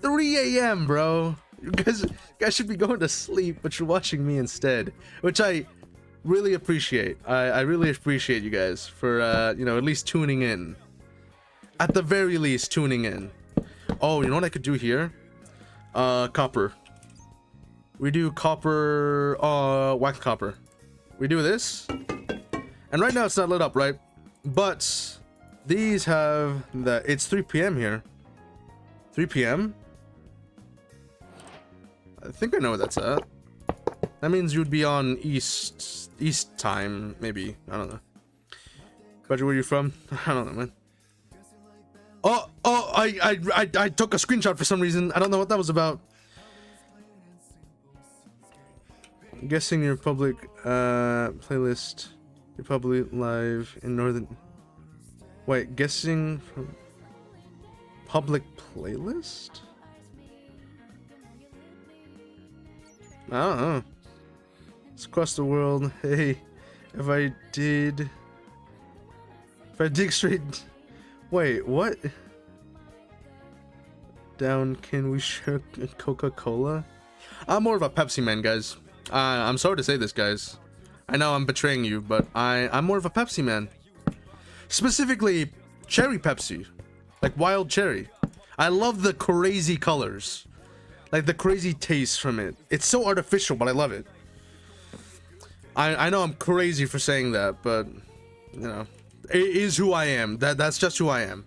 3 a.m. bro. You guys should be going to sleep, but you're watching me instead. Which I really appreciate. I really appreciate you guys for you know, at least tuning in. At the very least, tuning in. Oh, you know what I could do here? Copper. We do copper, wax copper. We do this. And right now it's not lit up, right? But these have the, it's 3 p.m. here. 3 p.m. I think I know where that's at. That means you'd be on east time, maybe. I don't know. Budget, where you from? I don't know, man. Oh, I took a screenshot for some reason. I don't know what that was about. I'm guessing your public playlist. Your public live in northern. Wait, guessing from public playlist? I don't know. It's across the world. Hey, if I dig straight. Wait, what? Down, can we share Coca-Cola? I'm more of a Pepsi man, guys. I'm sorry to say this, guys. I know I'm betraying you, but I'm more of a Pepsi man. Specifically, cherry Pepsi. Like wild cherry. I love the crazy colors. Like the crazy taste from it. It's so artificial, but I love it. I know I'm crazy for saying that, but you know, it is who I am. That's just who I am.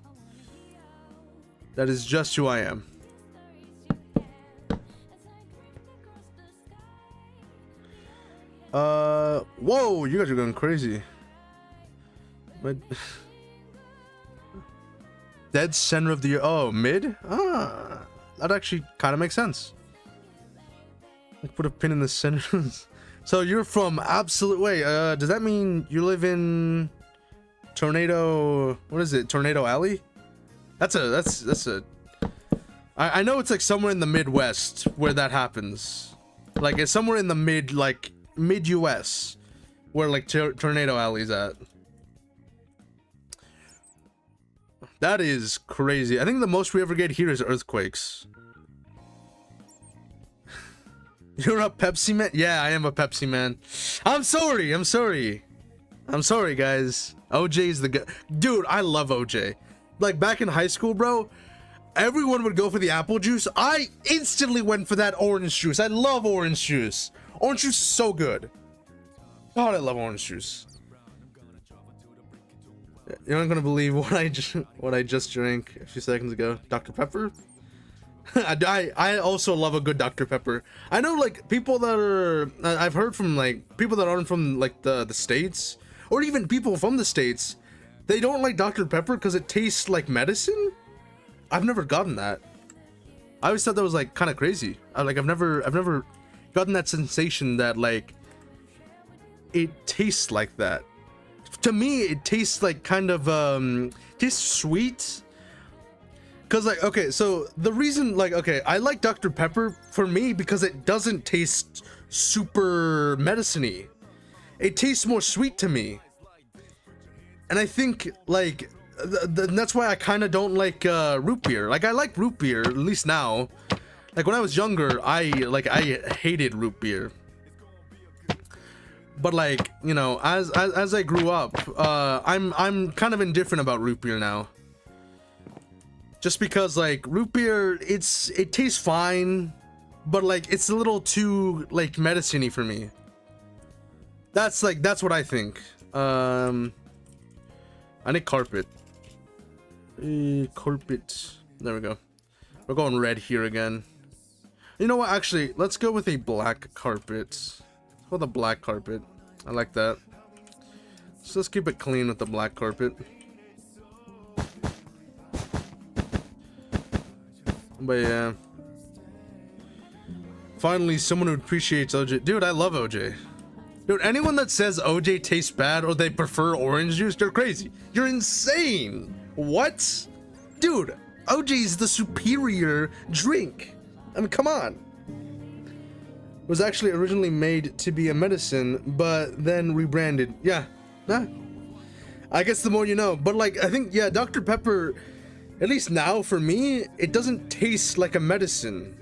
That is just who I am. Whoa, you guys are going crazy. But dead center of the year. Oh, mid? Ah, that actually kind of makes sense. Like put a pin in the center. So you're from absolute. Wait, does that mean you live in Tornado? What is it? Tornado Alley? That's a. I know it's like somewhere in the Midwest where that happens. Like it's somewhere in the mid US where like Tornado Alley's at. That is crazy. I think the most we ever get here is earthquakes. You're a Pepsi man? Yeah, I am a Pepsi man. I'm sorry, guys. OJ is the guy. Dude, I love OJ. Like back in high school, bro, everyone would go for the apple juice. I instantly went for that orange juice. I love orange juice. Orange juice is so good. God, I love orange juice. You're not gonna believe what I just drank a few seconds ago. Dr. Pepper. I also love a good Dr. Pepper. I know like people that are I've heard from like people that aren't from like the States, or even people from the States, they don't like Dr. Pepper because it tastes like medicine. I've never gotten that. I always thought that was like kind of crazy. I've never gotten that sensation that like it tastes like that. To me, it tastes like kind of tastes sweet. Cause like, okay, so the reason like, okay, I like Dr. Pepper for me because it doesn't taste super medicine-y. It tastes more sweet to me. And I think like, that's why I kind of don't like root beer. Like I like root beer, at least now. Like when I was younger, I hated root beer. But like, you know, as I grew up, I'm kind of indifferent about root beer now. Just because like root beer, it tastes fine, but like it's a little too like medicine-y for me. That's what I think. I need carpet. Carpet. There we go. We're going red here again. You know what? Actually, let's go with a black carpet. With a black carpet. I like that. So let's keep it clean with the black carpet. But yeah. Finally, someone who appreciates OJ. Dude, I love OJ. Dude, anyone that says OJ tastes bad or they prefer orange juice, they're crazy. You're insane. What? Dude, OJ is the superior drink. I mean, come on. It was actually originally made to be a medicine, but then rebranded. Yeah. Nah. I guess the more you know. But like, I think, yeah, Dr. Pepper, at least now for me, it doesn't taste like a medicine.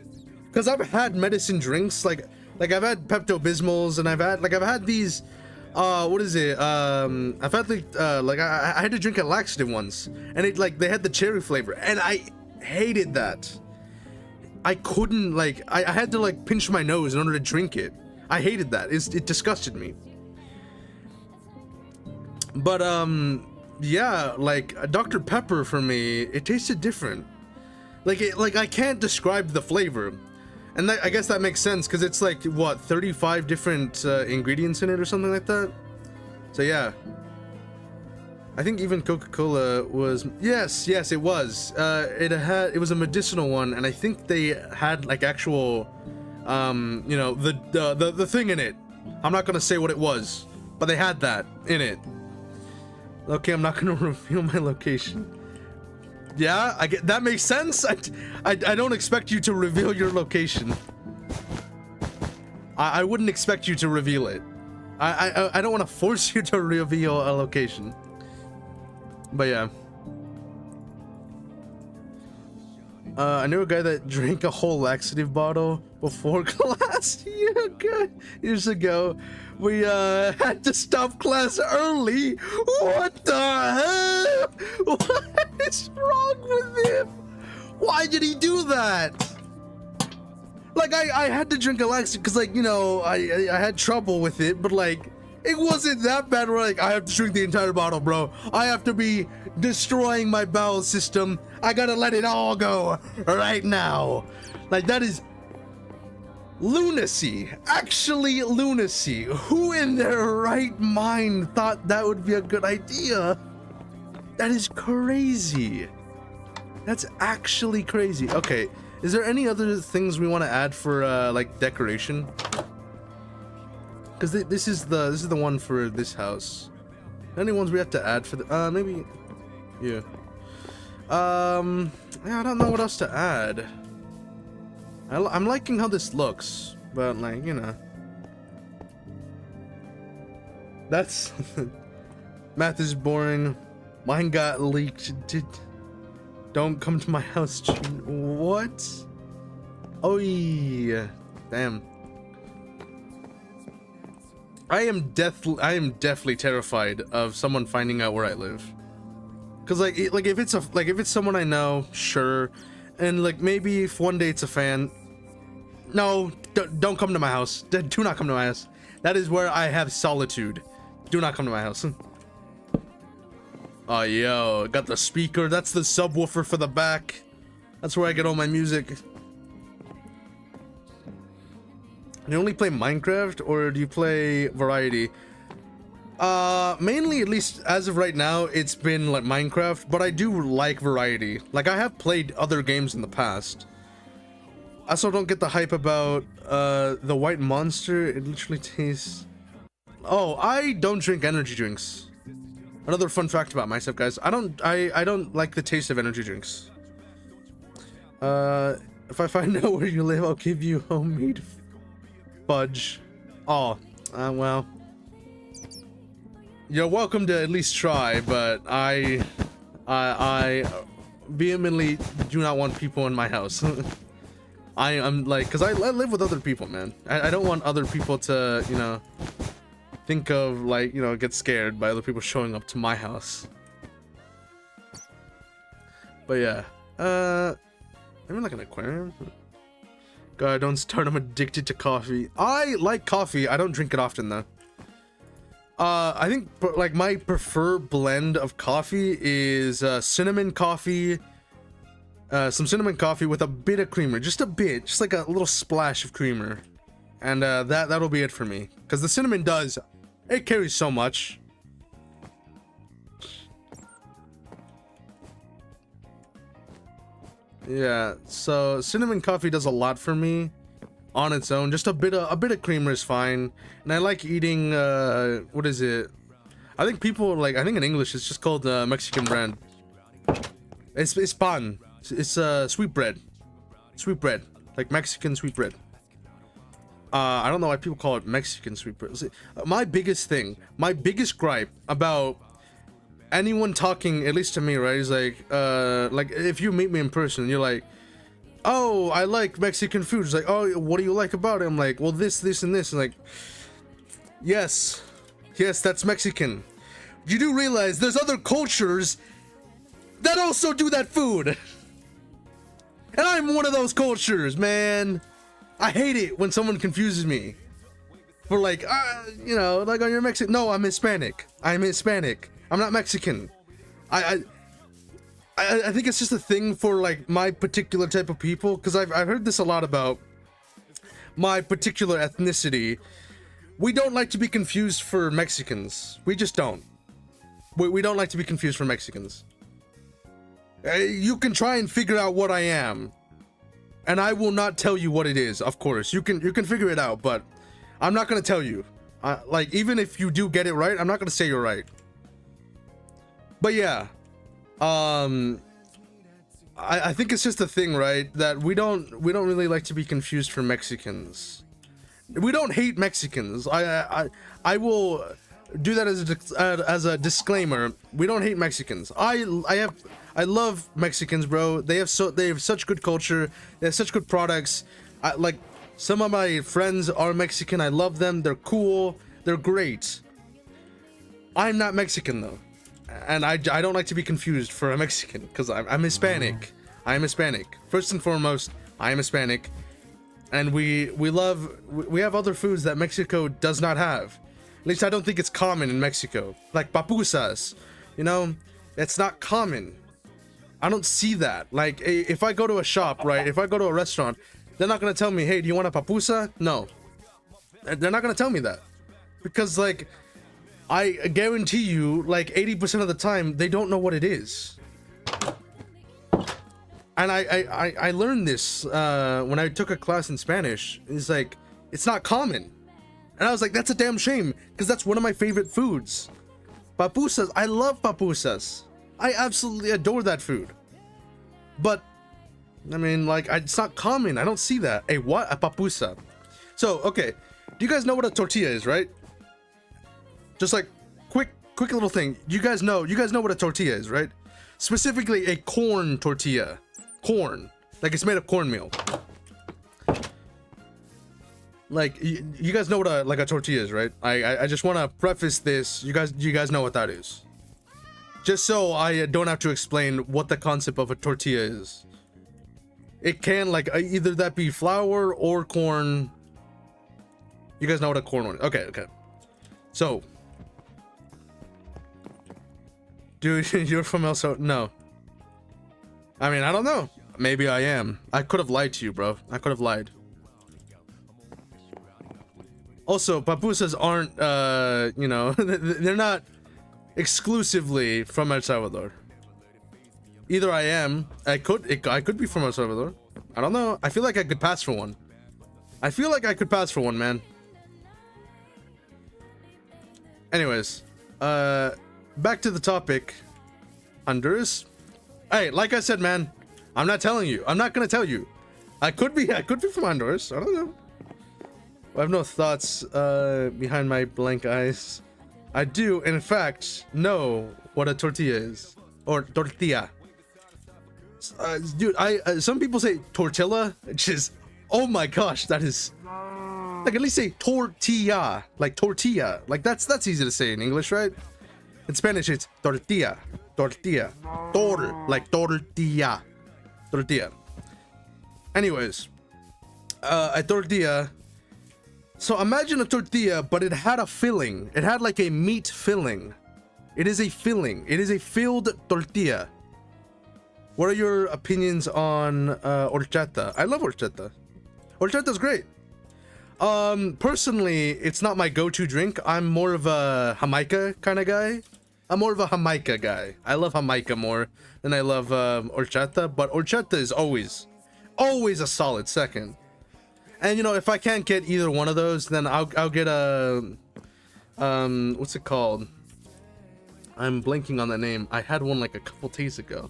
Because I've had medicine drinks, like I've had Pepto-Bismols, and I've had these what is it? I felt like I had to drink a laxative once, and it like they had the cherry flavor, and I hated that. I couldn't like I had to like pinch my nose in order to drink it. I hated that. It disgusted me. But yeah, like Dr. Pepper for me, it tasted different. Like I can't describe the flavor. And I guess that makes sense because it's like what 35 different ingredients in it or something like that. So yeah, I think even Coca-Cola was yes it was. It was a medicinal one, and I think they had like actual you know the thing in it. I'm not gonna say what it was, but they had that in it. Okay, I'm not gonna reveal my location. Yeah, I get that makes sense. I don't expect you to reveal your location. I wouldn't expect you to reveal it. I don't want to force you to reveal a location. But yeah. I knew a guy that drank a whole laxative bottle before class years ago. We had to stop class early. What the hell? What is wrong with him? Why did he do that? Like I had to drink a laxative because like, you know, I had trouble with it, but like it wasn't that bad where like I have to drink the entire bottle, bro. I have to be destroying my bowel system. I gotta let it all go right now. Like that is lunacy. Actually lunacy. Who in their right mind thought that would be a good idea? That is crazy. That's actually crazy. Okay, is there any other things we want to add for like decoration? Because this is the one for this house. Any ones we have to add for the maybe yeah. Yeah, I don't know what else to add. I'm liking how this looks, but like, you know. That's math is boring. Mine got leaked. Don't come to my house. What? Oh yeah. Damn. I am definitely terrified of someone finding out where I live. Cause like if it's someone I know, sure, and like maybe if one day it's a fan. No, don't come to my house. Do not come to my house. That is where I have solitude. Do not come to my house. Oh yo, got the speaker. That's the subwoofer for the back. That's where I get all my music. Do you only play Minecraft or do you play variety? Mainly, at least as of right now, it's been like Minecraft, but I do like variety. Like I have played other games in the past. I also don't get the hype about the white monster. It literally tastes. Oh, I don't drink energy drinks. Another fun fact about myself, guys. I don't like the taste of energy drinks. If I find out where you live, I'll give you homemade fudge. Oh, well. You're welcome to at least try, but I vehemently do not want people in my house. I'm like, cause I live with other people, man. I don't want other people to, you know, think of like, you know, get scared by other people showing up to my house. But yeah, maybe like an aquarium. God, don't start. I'm addicted to coffee. I like coffee. I don't drink it often though. I think like my preferred blend of coffee is cinnamon coffee, some cinnamon coffee with a bit of creamer, just a bit, just like a little splash of creamer, and that'll be it for me. Because the cinnamon it carries so much. Yeah, so cinnamon coffee does a lot for me on its own. Just a bit of creamer is fine. And I like eating what is it? I think in English it's just called Mexican bread. It's pan. It's sweet bread. Sweet bread. Like Mexican sweet bread. I don't know why people call it Mexican sweet bread. My biggest gripe about anyone talking, at least to me, right, is like if you meet me in person, you're like, oh, I like Mexican food. It's like, oh, what do you like about it? I'm like, well, this, and this. And like, yes, Yes, that's Mexican. You do realize there's other cultures that also do that food. And I'm one of those cultures, man. I hate it when someone confuses me. For like, you know, like, oh, you're Mexican. No, I'm Hispanic. I'm Hispanic. I'm not Mexican. I think it's just a thing for like my particular type of people, because I've heard this a lot about my particular ethnicity. We don't like to be confused for Mexicans. We just don't. We don't like to be confused for Mexicans. You can try and figure out what I am, and I will not tell you what it is. Of course, you can figure it out, but I'm not gonna tell you. Like, even if you do get it right, I'm not gonna say you're right. But yeah, I think it's just a thing, right? That we don't really like to be confused for Mexicans. We don't hate Mexicans. I will do that as a disclaimer. We don't hate Mexicans. I love Mexicans, bro. They have such good culture. They have such good products. Like, some of my friends are Mexican. I love them. They're cool. They're great. I'm not Mexican though, and I don't like to be confused for a Mexican, because I'm Hispanic. I'm Hispanic. First and foremost, I am Hispanic, and we have other foods that Mexico does not have. At least I don't think it's common in Mexico. Like papusas, you know, it's not common. I don't see that. Like, if I go to a shop, right? If I go to a restaurant, they're not gonna tell me, hey, do you want a papusa? No. They're not gonna tell me that. Because, like, I guarantee you, like, 80% of the time, they don't know what it is. And I learned this when I took a class in Spanish. It's like, it's not common. And I was like, that's a damn shame, because that's one of my favorite foods. Papusas. I love papusas. I absolutely adore that food. But, I mean, like, it's not common. I don't see that. A what? A papusa. So, okay. Do you guys know what a tortilla is, right? Just like, quick little thing. You guys know what a tortilla is, right? Specifically, a corn tortilla. Corn. Like, it's made of cornmeal. Like, you guys know what a tortilla is, right? I just want to preface this. You guys know what that is. Just so I don't have to explain what the concept of a tortilla is. It can, like, either that be flour or corn. You guys know what a corn is. Okay. So, dude, you're from El Salvador? No. I mean, I don't know. Maybe I am. I could have lied to you, bro. I could have lied. Also, papusas aren't, you know, they're not exclusively from El Salvador. Either I am. I could be from El Salvador. I don't know. I feel like I could pass for one. Man. Anyways, back to the topic. Honduras. Hey, like I said, man, I'm not telling you. I'm not gonna tell you. I could be from Honduras. I don't know. I have no thoughts behind my blank eyes. I do, in fact, know what a tortilla is, or tortilla. Dude, some people say tortilla, which is, oh my gosh, that is, like, at least say tortilla, like tortilla, like that's easy to say in English, right? In Spanish, it's tortilla, like tortilla. Anyways, a tortilla. So imagine a tortilla, but it had a filling. It had like a meat filling. It is a filling. It is a filled tortilla. What are your opinions on horchata? I love horchata. Horchata's great. Personally, it's not my go-to drink. I'm more of a Jamaica kind of guy. I love Jamaica more than I love horchata, but horchata is always a solid second. And, you know, if I can't get either one of those, then I'll get a, what's it called? I'm blanking on the name. I had one like a couple days ago.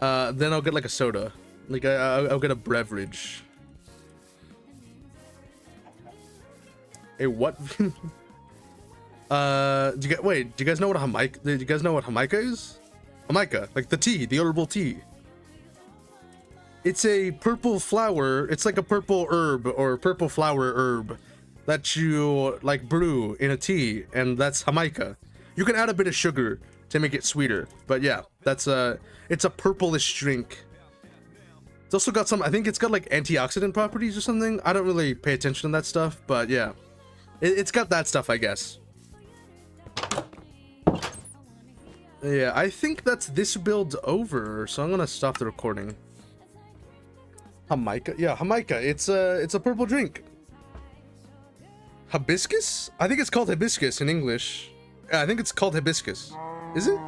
Then I'll get like a soda. Like I'll get a beverage. A what? Do you guys know what Jamaica? Do you guys know what Jamaica is? Jamaica, like the tea, the herbal tea. It's a purple flower. It's like a purple herb or purple flower herb that you like brew in a tea, and that's Jamaica. You can add a bit of sugar to make it sweeter, but yeah, that's it's a purplish drink. It's also got some, I think it's got like antioxidant properties or something. I don't really pay attention to that stuff, but yeah, it's got that stuff, I guess. Yeah, I think that's this build over, so I'm gonna stop the recording. Jamaica, yeah, Jamaica. It's a purple drink. Hibiscus? I think it's called hibiscus in English. Yeah, I think it's called hibiscus. Is it?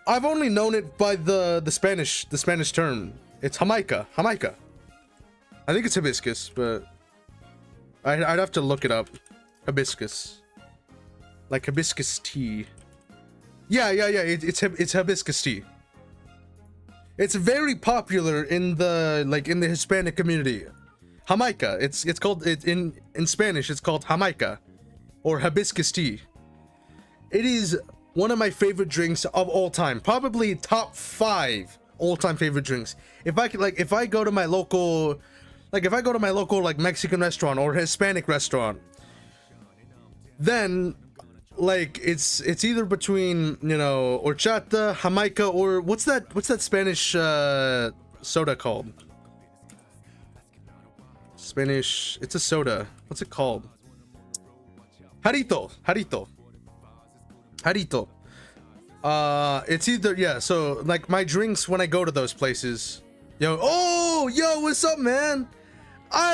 I've only known it by the Spanish term. It's Jamaica. Jamaica. I think it's hibiscus, but I'd have to look it up. Hibiscus. Like hibiscus tea. Yeah. It's hibiscus tea. It's very popular in the Hispanic community. Jamaica. It's called in Spanish. It's called Jamaica, or hibiscus tea. It is one of my favorite drinks of all time. Probably top 5 all-time favorite drinks. If I go to my local, like Mexican restaurant or Hispanic restaurant, then like it's either between, you know, horchata, Jamaica, or what's that Spanish soda called? Spanish, it's a soda. What's it called? Jarrito. It's either, yeah, so like my drinks when I go to those places, yo, what's up, man?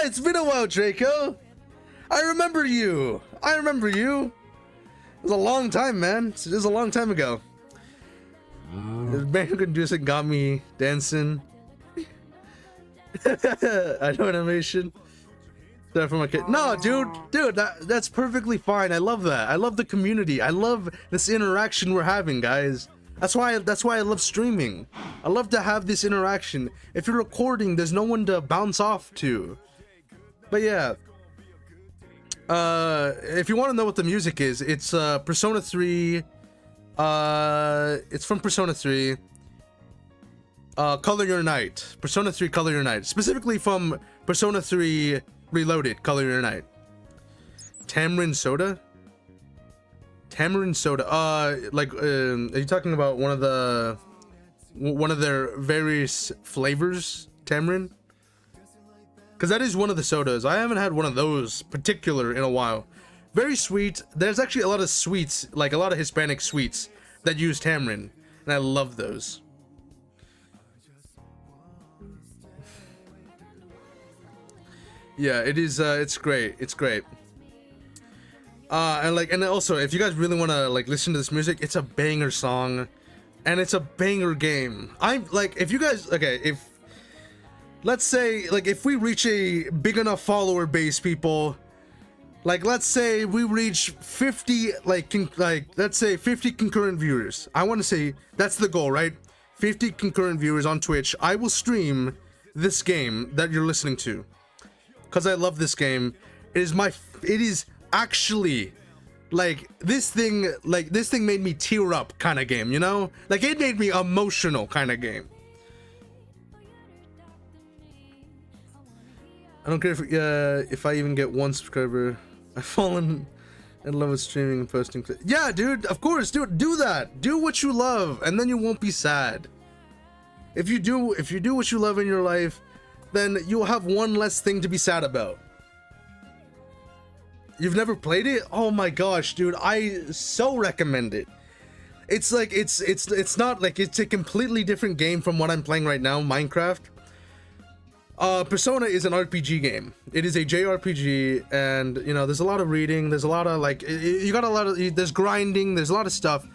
It's been a while, Draco. I remember you. It was a long time, man. It was a long time ago. The man who can do this got me dancing. I know animation. That from my kid. No, dude, that's perfectly fine. I love that. I love the community. I love this interaction we're having, guys. That's why I love streaming. I love to have this interaction. If you're recording, there's no one to bounce off to. But yeah. If you want to know what the music is, it's Persona 3. It's from Persona 3. Color Your Night. Persona 3 Color Your Night. Specifically from Persona 3 Reloaded, Color Your Night. Tamarind soda? Tamarind soda. Are you talking about one of their various flavors? Tamarind? Because that is one of the sodas. I haven't had one of those particular in a while. Very sweet. There's actually a lot of sweets, like a lot of Hispanic sweets that use tamarind, and I love those. Yeah, it is. It's great. It's great. And also, if you guys really want to like listen to this music, it's a banger song, and it's a banger game. I'm like, if you guys, okay, if let's say like if we reach a big enough follower base, people, like let's say we reach 50, let's say 50 concurrent viewers. I want to say that's the goal, right? 50 concurrent viewers on Twitch. I will stream this game that you're listening to. Because I love this game. It is actually like this thing made me tear up kind of game, you know? Like it made me emotional kind of game. I don't care if I even get 1 subscriber. I've fallen in love with streaming and posting. Yeah, dude, of course, dude, do that. Do what you love, and then you won't be sad. If you do what you love in your life, then you'll have one less thing to be sad about. You've never played it? Oh my gosh, dude, I so recommend it. It's like it's not like it's a completely different game from what I'm playing right now, Minecraft. Persona is an RPG game. It is a JRPG, and you know, there's a lot of reading, there's a lot of like there's grinding, there's a lot of stuff.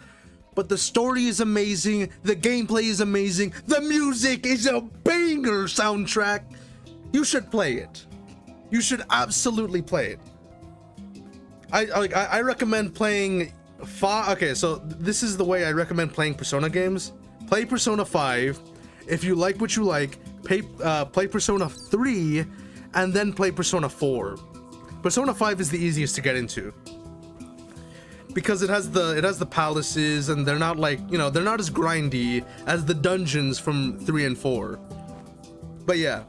But the story is amazing, the gameplay is amazing, the music is a banger soundtrack. You should play it. You should absolutely play it. I recommend playing 5. Okay, so this is the way I recommend playing Persona games. Play Persona 5. If you like what you like, play Persona 3, and then play Persona 4. Persona 5 is the easiest to get into, because it has the palaces, and they're not like, you know, they're not as grindy as the dungeons from 3 and 4. But yeah,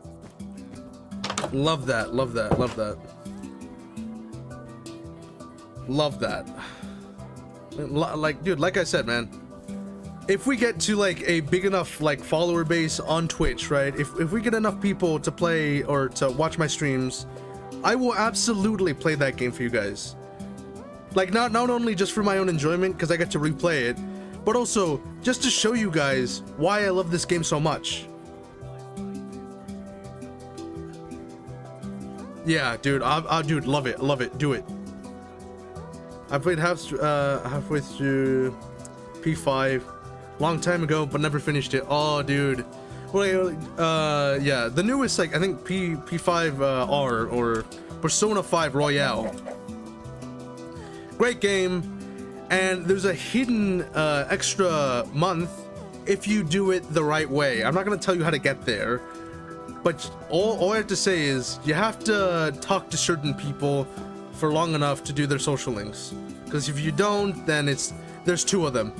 love that. Love that. Like, dude, like I said, man, if we get to like a big enough like follower base on Twitch, right? If we get enough people to play or to watch my streams, I will absolutely play that game for you guys. Like, not only just for my own enjoyment, because I get to replay it, but also just to show you guys why I love this game so much. Yeah, dude, dude, love it, do it. I played halfway through P5 long time ago, but never finished it. Oh, dude. Well, yeah, the newest, like, I think P5R or Persona 5 Royale. Great game, and there's a hidden extra month if you do it the right way. I'm not gonna tell you how to get there, but all I have to say is you have to talk to certain people for long enough to do their social links, because if you don't, then there's 2 of them.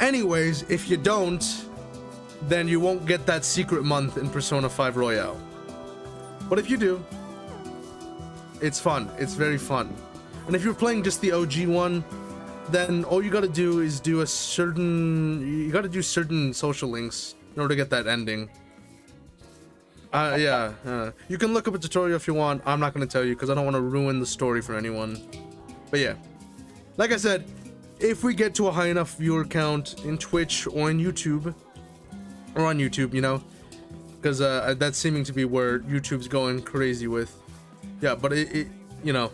Anyways, if you don't, then you won't get that secret month in Persona 5 Royale. But if you do, it's fun. It's very fun. And if you're playing just the OG one, then all you gotta do is do certain social links in order to get that ending. You can look up a tutorial if you want. I'm not gonna tell you because I don't want to ruin the story for anyone. But yeah, like I said, if we get to a high enough viewer count in Twitch or in YouTube, or on YouTube, you know, because that's seeming to be where YouTube's going crazy with. Yeah, but it you know,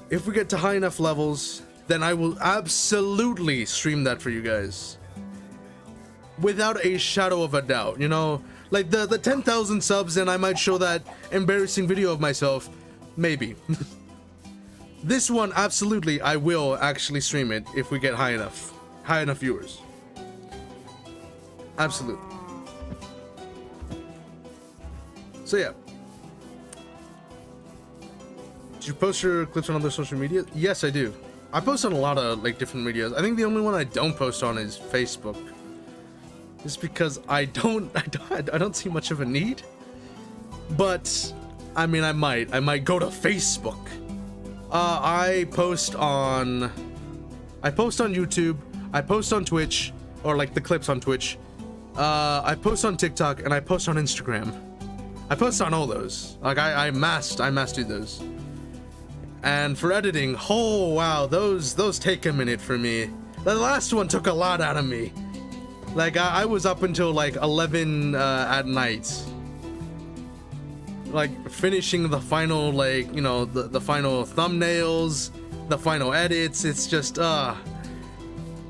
if we get to high enough levels, then I will absolutely stream that for you guys, without a shadow of a doubt. You know, like the 10,000 subs, and I might show that embarrassing video of myself, maybe. This one, absolutely, I will actually stream it if we get high enough viewers. Absolutely. So yeah. Do you post your clips on other social media? Yes, I do. I post on a lot of like different medias. I think the only one I don't post on is Facebook. Just because I don't see much of a need. But I mean, I might go to Facebook. I post on YouTube, I post on Twitch, or like the clips on Twitch. I post on TikTok, and I post on Instagram. I post on all those. Like I mass do those. And for editing, oh wow, those take a minute for me. The last one took a lot out of me. Like I was up until like 11 at night, like finishing the final, like, you know, the final thumbnails, the final edits. It's just and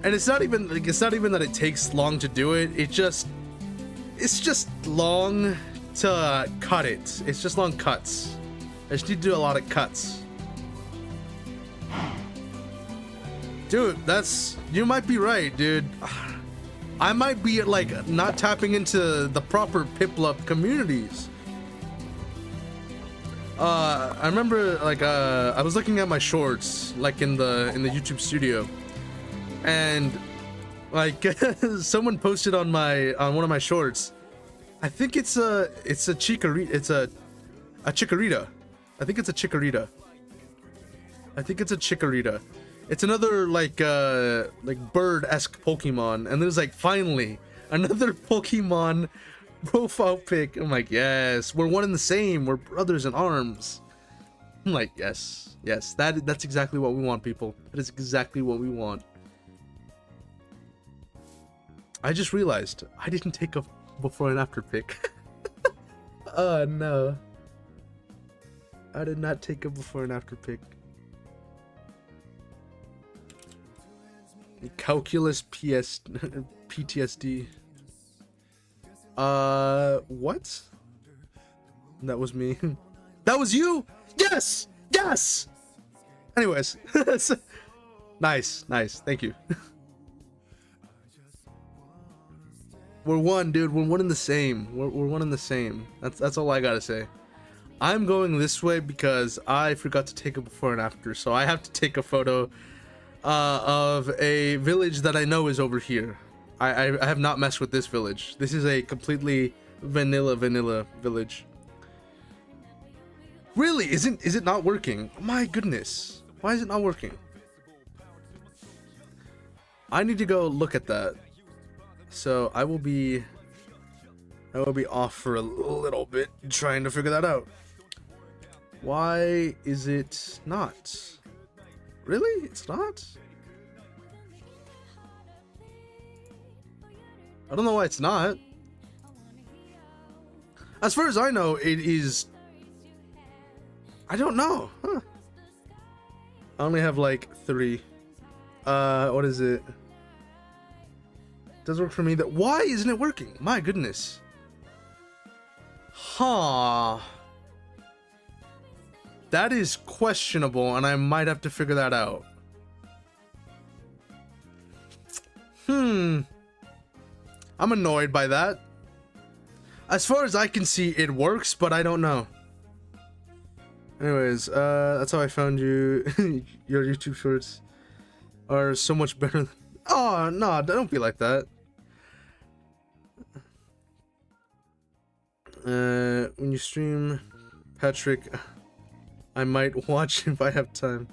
it's not even that it takes long to do it. It's just long to cut it. It's just long cuts. I just need to do a lot of cuts. Dude, you might be right, dude. I might be like not tapping into the proper Piplup communities. I remember like I was looking at my shorts like in the YouTube studio, and like someone posted on one of my shorts. I think it's a chikorita. It's a chikorita. I think it's a chikorita. It's another like bird-esque Pokemon, and there's like finally another Pokemon profile pic. I'm like, yes, we're one and the same. We're brothers in arms. I'm like, yes, that's exactly what we want, people. That is exactly what we want. I just realized I didn't take a before and after pic. Oh no, I did not take a before and after pic. Calculus PTSD. What? That was me. That was you? Yes! Yes! Anyways. Nice. Thank you. We're one, dude. We're one and the same. We're one and the same. That's all I gotta say. I'm going this way because I forgot to take a before and after, so I have to take a photo of a village that I know is over here. I have not messed with this village. This is a completely vanilla village. Really? Is it not working? My goodness. Why is it not working? I need to go look at that. So I will be off for a little bit trying to figure that out. Why is it not? Really? It's not? I don't know why it's not. As far as I know, it is... I don't know. Huh. I only have like 3. What is it? Does work for me. That why isn't it working? My goodness. Huh. That is questionable, and I might have to figure that out. I'm annoyed by that. As far as I can see, it works, but I don't know. Anyways, that's how I found you. Your YouTube shorts are so much better than... Oh, no, don't be like that. When you stream, Patrick, I might watch if I have time.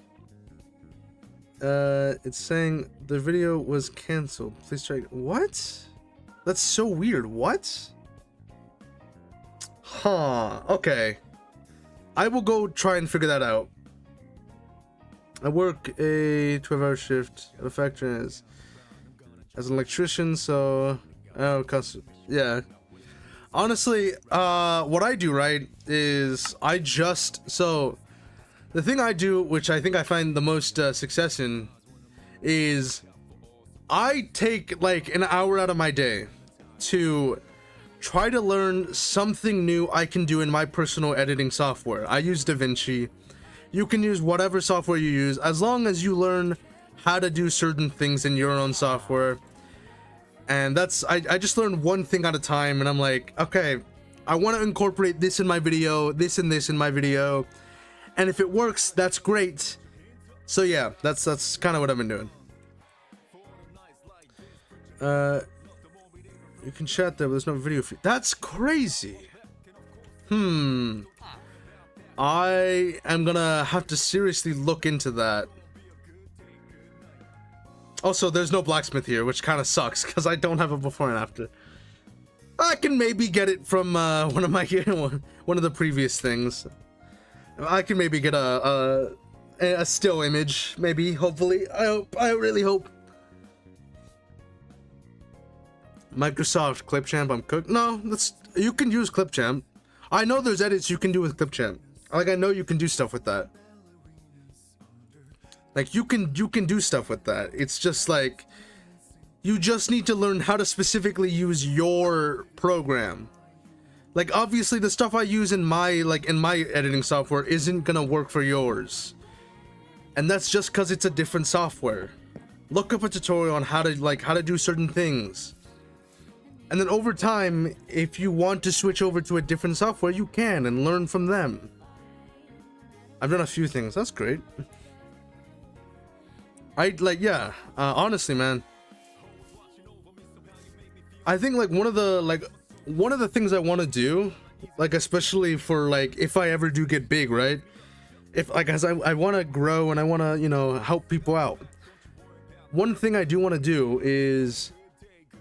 It's saying the video was canceled. Please try. What? That's so weird. What? Huh. Okay. I will go try and figure that out. I work a 12-hour shift at a factory as an electrician, so yeah. Honestly, what I do, right, is so the thing I do, which I think I find the most success in, is I take like an hour out of my day to try to learn something new I can do in my personal editing software. I use DaVinci. You can use whatever software you use, as long as you learn how to do certain things in your own software. And that's, I just learned one thing at a time, and I'm like, okay, I want to incorporate this in my video, this and this in my video, and if it works, that's great. So yeah, that's kind of what I've been doing. You can chat there, but there's no video feed. That's crazy. I am gonna have to seriously look into that. Also, there's no blacksmith here, which kind of sucks because I don't have a before and after. I can maybe get it from one of the previous things. I can maybe get a still image, maybe. Hopefully, I really hope. Microsoft Clipchamp, I'm cooked. No, you can use Clipchamp. I know there's edits you can do with Clipchamp. Like, I know you can do stuff with that. Like, you can do stuff with that. It's just like, you just need to learn how to specifically use your program. Like, obviously the stuff I use in my editing software isn't gonna work for yours. And that's just because it's a different software. Look up a tutorial on how to do certain things. And then over time, if you want to switch over to a different software, you can, and learn from them. I've done a few things. That's great. Honestly, man, I think one of the things I want to do, like, especially for like if I ever do get big, right? If like, as I want to grow and I want to, you know, help people out. One thing I do want to do is,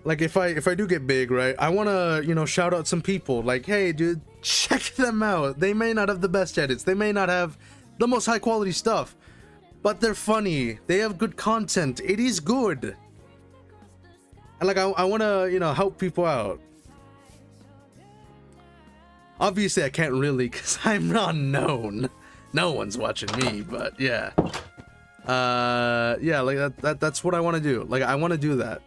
like, if I do get big, right, I want to, you know, shout out some people, like, hey dude, check them out. They may not have the best edits, they may not have the most high quality stuff, but they're funny, they have good content, it is good. And like, I want to, you know, help people out. Obviously I can't really, because I'm not known. No one's watching me, but yeah. Yeah, like that's what I want to do. Like, I want to do that.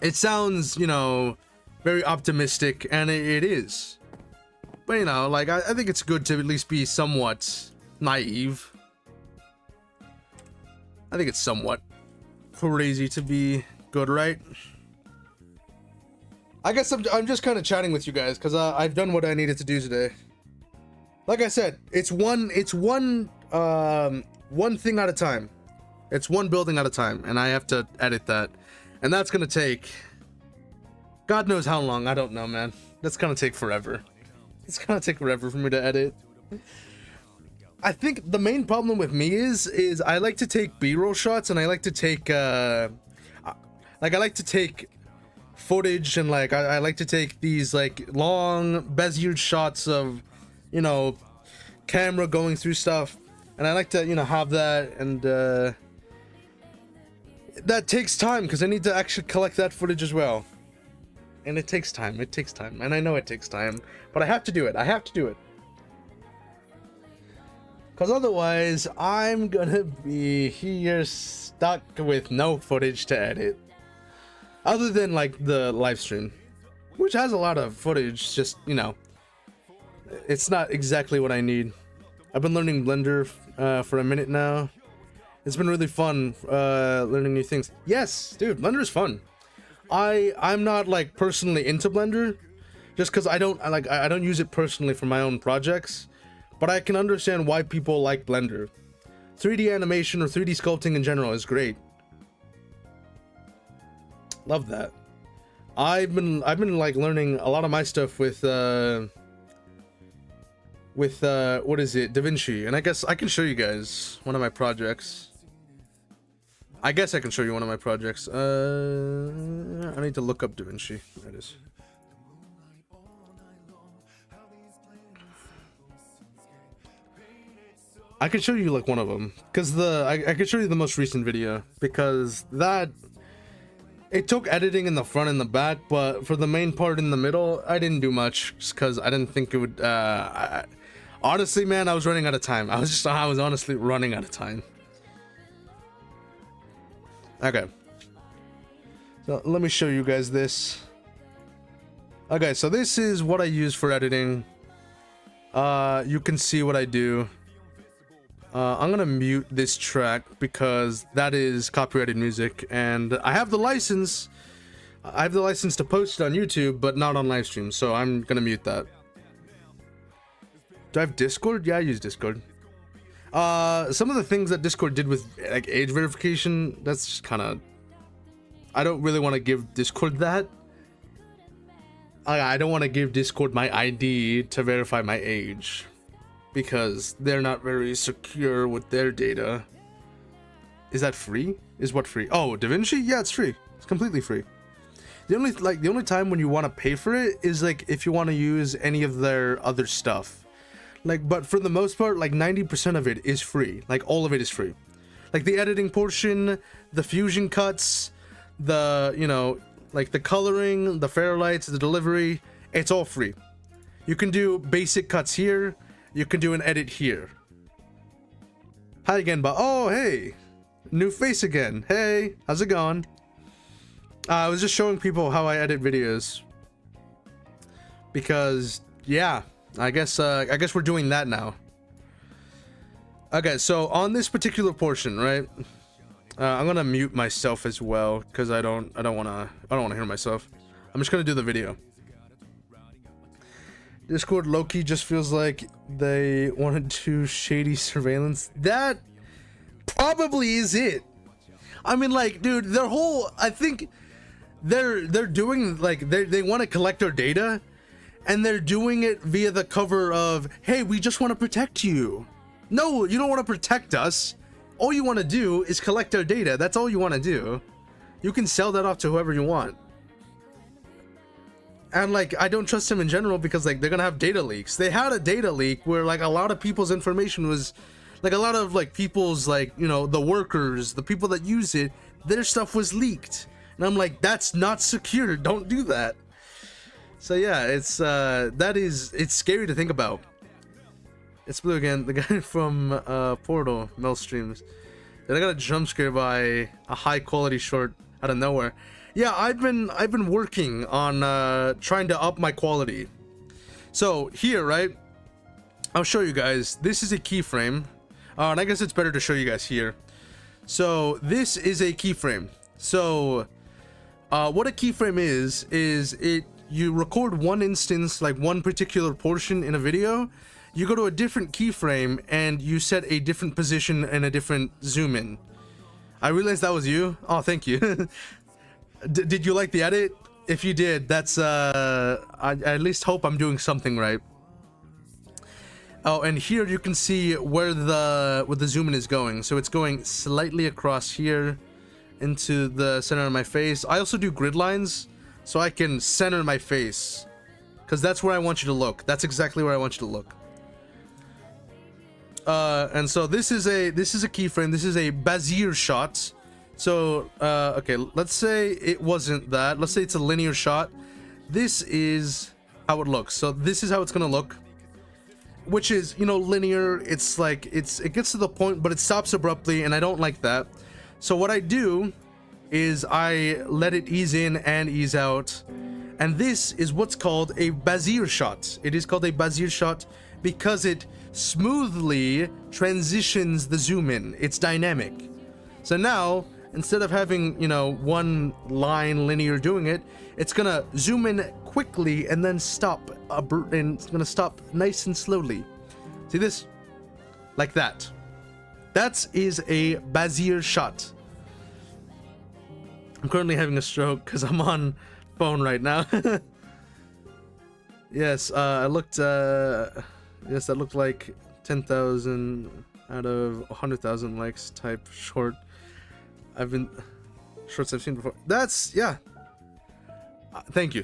It sounds, you know, very optimistic, and it is. But, you know, like, I think it's good to at least be somewhat naive. I think it's somewhat crazy to be good, right? I guess I'm just kind of chatting with you guys, because I've done what I needed to do today. Like I said, it's one thing at a time. It's one building at a time, and I have to edit that. And that's gonna take, God knows how long. I don't know, man. That's gonna take forever. It's gonna take forever for me to edit. I think the main problem with me is I like to take B-roll shots, and I like to take I like to take footage, and like I like to take these like long bezier shots of, you know, camera going through stuff, and I like to, you know, have that, and that takes time because I need to actually collect that footage as well, and it takes time, and I know it takes time, but I have to do it. Because otherwise, I'm gonna be here stuck with no footage to edit. Other than, like, the live stream. Which has a lot of footage, just, you know. It's not exactly what I need. I've been learning Blender for a minute now. It's been really fun learning new things. Yes, dude, Blender is fun. I'm not, like, personally into Blender. Just because I don't use it personally for my own projects. But I can understand why people like Blender. 3D animation or 3D sculpting in general is great. Love that. I've been like learning a lot of my stuff with what is it, DaVinci, and I guess I can show you guys one of my projects. I guess I can show you one of my projects. I need to look up DaVinci. There it is. I could show you like one of them, because I could show you the most recent video, because that, it took editing in the front and the back, but for the main part in the middle, I didn't do much, just because I didn't think it would, honestly, man, I was running out of time. I was honestly running out of time. Okay. So let me show you guys this. Okay, so this is what I use for editing. You can see what I do. I'm gonna mute this track because that is copyrighted music, and I have the license. I have the license to post it on YouTube, but not on live stream, so I'm gonna mute that. Do I have Discord? Yeah, I use Discord. Some of the things that Discord did with like age verification, that's just kind of, I don't really want to give Discord that. I don't want to give Discord my ID to verify my age, because they're not very secure with their data. Is that free? Is what free? Oh, DaVinci? Yeah, it's free. It's completely free. The only time when you want to pay for it is like if you want to use any of their other stuff. Like, but for the most part, like 90% of it is free. Like all of it is free. Like the editing portion, the fusion cuts, the, you know, like the coloring, the fairlights, the delivery, it's all free. You can do basic cuts here. You can do an edit here. Hi again, but oh, hey, new face again. Hey, how's it going? I was just showing people how I edit videos, because yeah, I guess we're doing that now. Okay, so on this particular portion, right? I'm gonna mute myself as well because I don't wanna hear myself. I'm just gonna do the video. Discord low-key just feels like they wanted to shady surveillance. That probably is it. I mean, like, dude, their whole, I think they're doing, like, they want to collect our data, and they're doing it via the cover of, hey, we just want to protect you. No, you don't want to protect us. All you want to do is collect our data. That's all you want to do. You can sell that off to whoever you want. And like, I don't trust them in general because like they're gonna have data leaks. They had a data leak where like a lot of people's information was, like a lot of like people's, like, you know, the workers, the people that use it, their stuff was leaked. And I'm like, that's not secure. Don't do that. So yeah, it's it's scary to think about. It's Blue again, the guy from Portal, Mel streams. Then I got a jump scare by a high quality short out of nowhere. Yeah, I've been working on trying to up my quality. So here, right, I'll show you guys. This is a keyframe, and I guess it's better to show you guys here. So this is a keyframe. So what a keyframe is you record one instance, like one particular portion in a video. You go to a different keyframe and you set a different position and a different zoom in. I realized that was you. Oh, thank you. Did you like the edit? If you did, that's I at least hope I'm doing something right. Oh, and here you can see where the zoom in is going. So it's going slightly across here into the center of my face. I also do grid lines so I can center my face, because that's where I want you to look. That's exactly where I want you to look. And so this is a keyframe. This is a Bezier shot. So okay, let's say it wasn't that. Let's say it's a linear shot. This is how it looks. So this is how it's gonna look, which is, you know, linear. It's like it gets to the point, but it stops abruptly, and I don't like that. So what I do is I let it ease in and ease out, and this is what's called a Bezier shot. It is called a Bezier shot because it smoothly transitions the zoom in. It's dynamic. So now, instead of having, you know, one line linear doing it, it's gonna zoom in quickly and then stop, and it's gonna stop nice and slowly. See this? Like that. That is a Bezier shot. I'm currently having a stroke because I'm on phone right now. Yes, I looked, yes, that looked like 10,000 out of 100,000 likes type short. Shorts I've seen before. That's, yeah. Thank you.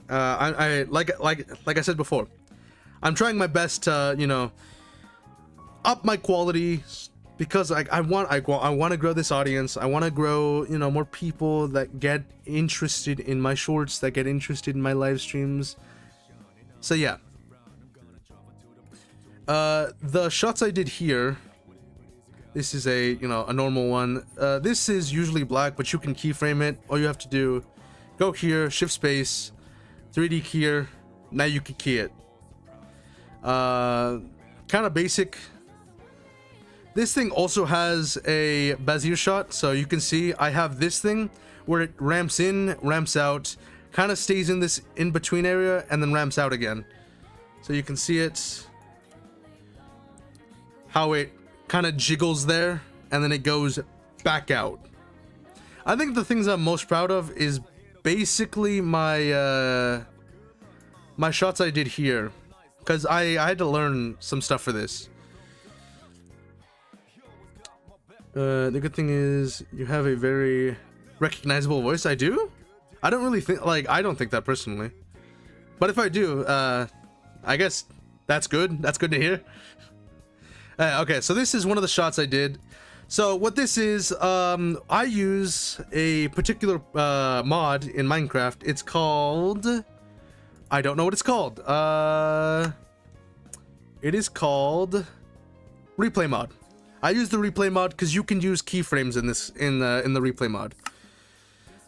I like I said before, I'm trying my best to, you know, up my quality, because I want to grow this audience. I want to grow, you know, more people that get interested in my shorts, that get interested in my live streams. So yeah. The shots I did here, this is a, you know, a normal one. This is usually black, but you can keyframe it. All you have to do, go here, shift space, 3D here. Now you can key it. Kind of basic. This thing also has a Bezier shot, so you can see I have this thing where it ramps in, ramps out, kind of stays in this in-between area, and then ramps out again. So you can see it, how it kind of jiggles there, and then it goes back out. I think the things I'm most proud of is basically my my shots I did here, because I had to learn some stuff for this. The good thing is you have a very recognizable voice. I do? I don't really think, like, I don't think that personally, but if I do, I guess that's good. That's good to hear. Okay, so this is one of the shots I did. So what this is, I use a particular mod in Minecraft. It's called, I don't know what it's called. It is called replay mod. I use the replay mod because you can use keyframes in this, in the replay mod.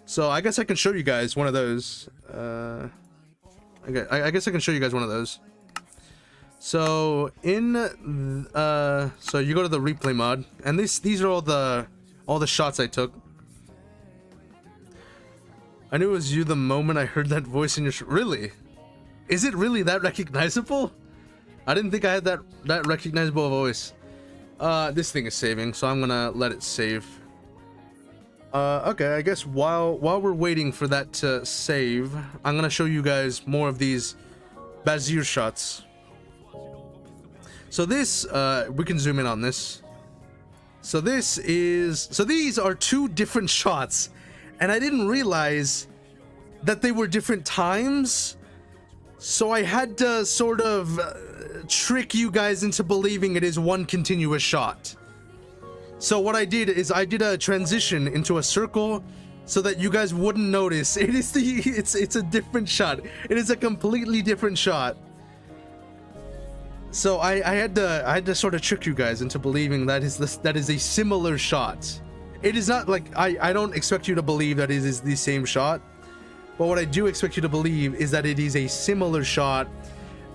So I guess I can show you guys one of those. Okay, I guess I can show you guys one of those. So in so you go to the replay mod, and these are all the shots I took. I knew it was you the moment I heard that voice in your really? Is it really that recognizable? I didn't think I had that recognizable voice. This thing is saving, so I'm gonna let it save. Okay, I guess while we're waiting for that to save, I'm gonna show you guys more of these Bezier shots. So this, we can zoom in on this. So these are two different shots, and I didn't realize that they were different times. So I had to sort of trick you guys into believing it is one continuous shot. So what I did is I did a transition into a circle so that you guys wouldn't notice. It's a different shot. It is a completely different shot. So I had to sort of trick you guys into believing that is a similar shot. It is not like, I don't expect you to believe that it is the same shot, but what I do expect you to believe is that it is a similar shot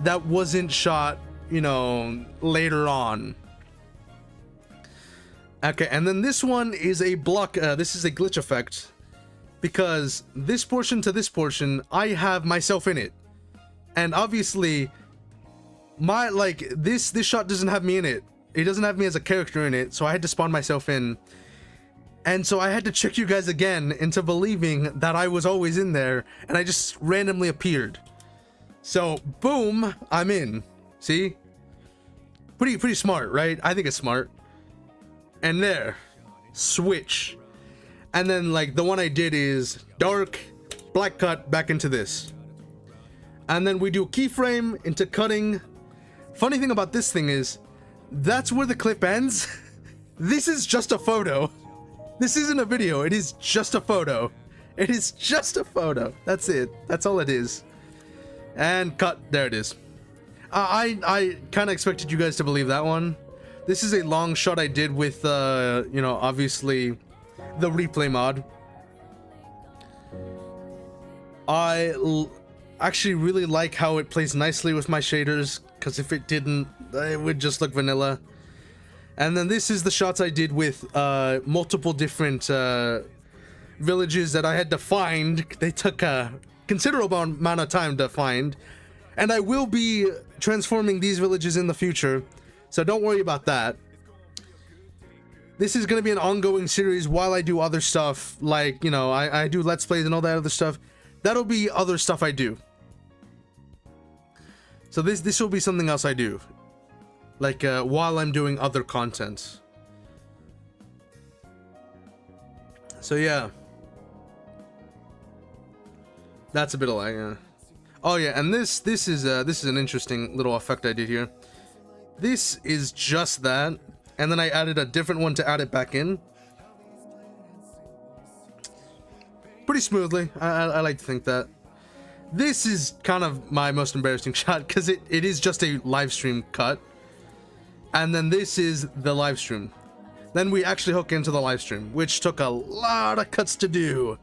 that wasn't shot, you know, later on. Okay, and then this one is a block, this is a glitch effect, because this portion to this portion, I have myself in it. And obviously, this shot doesn't have me in it. It doesn't have me as a character in it, so I had to spawn myself in. And so I had to trick you guys again into believing that I was always in there, and I just randomly appeared. So, boom, I'm in. See? Pretty smart, right? I think it's smart. And there, switch. And then like the one I did is dark, black cut back into this. And then we do keyframe into cutting. Funny thing about this thing is, that's where the clip ends. This is just a photo. This isn't a video, it is just a photo. It is just a photo. That's it. That's all it is. And cut. There it is. I kind of expected you guys to believe that one. This is a long shot I did with, you know, obviously the replay mod. Actually really like how it plays nicely with my shaders, because if it didn't, it would just look vanilla. And then this is the shots I did with multiple different villages that I had to find. They took a considerable amount of time to find. And I will be transforming these villages in the future, so don't worry about that. This is going to be an ongoing series while I do other stuff, like, you know, I do Let's Plays and all that other stuff. That'll be other stuff I do. So this will be something else I do, like while I'm doing other content. So yeah, that's a bit of lag. Oh yeah, and this is an interesting little effect I did here. This is just that, and then I added a different one to add it back in. Pretty smoothly. I like to think that. This is kind of my most embarrassing shot, because it is just a live stream cut. And then this is the live stream. Then we actually hook into the live stream, which took a lot of cuts to do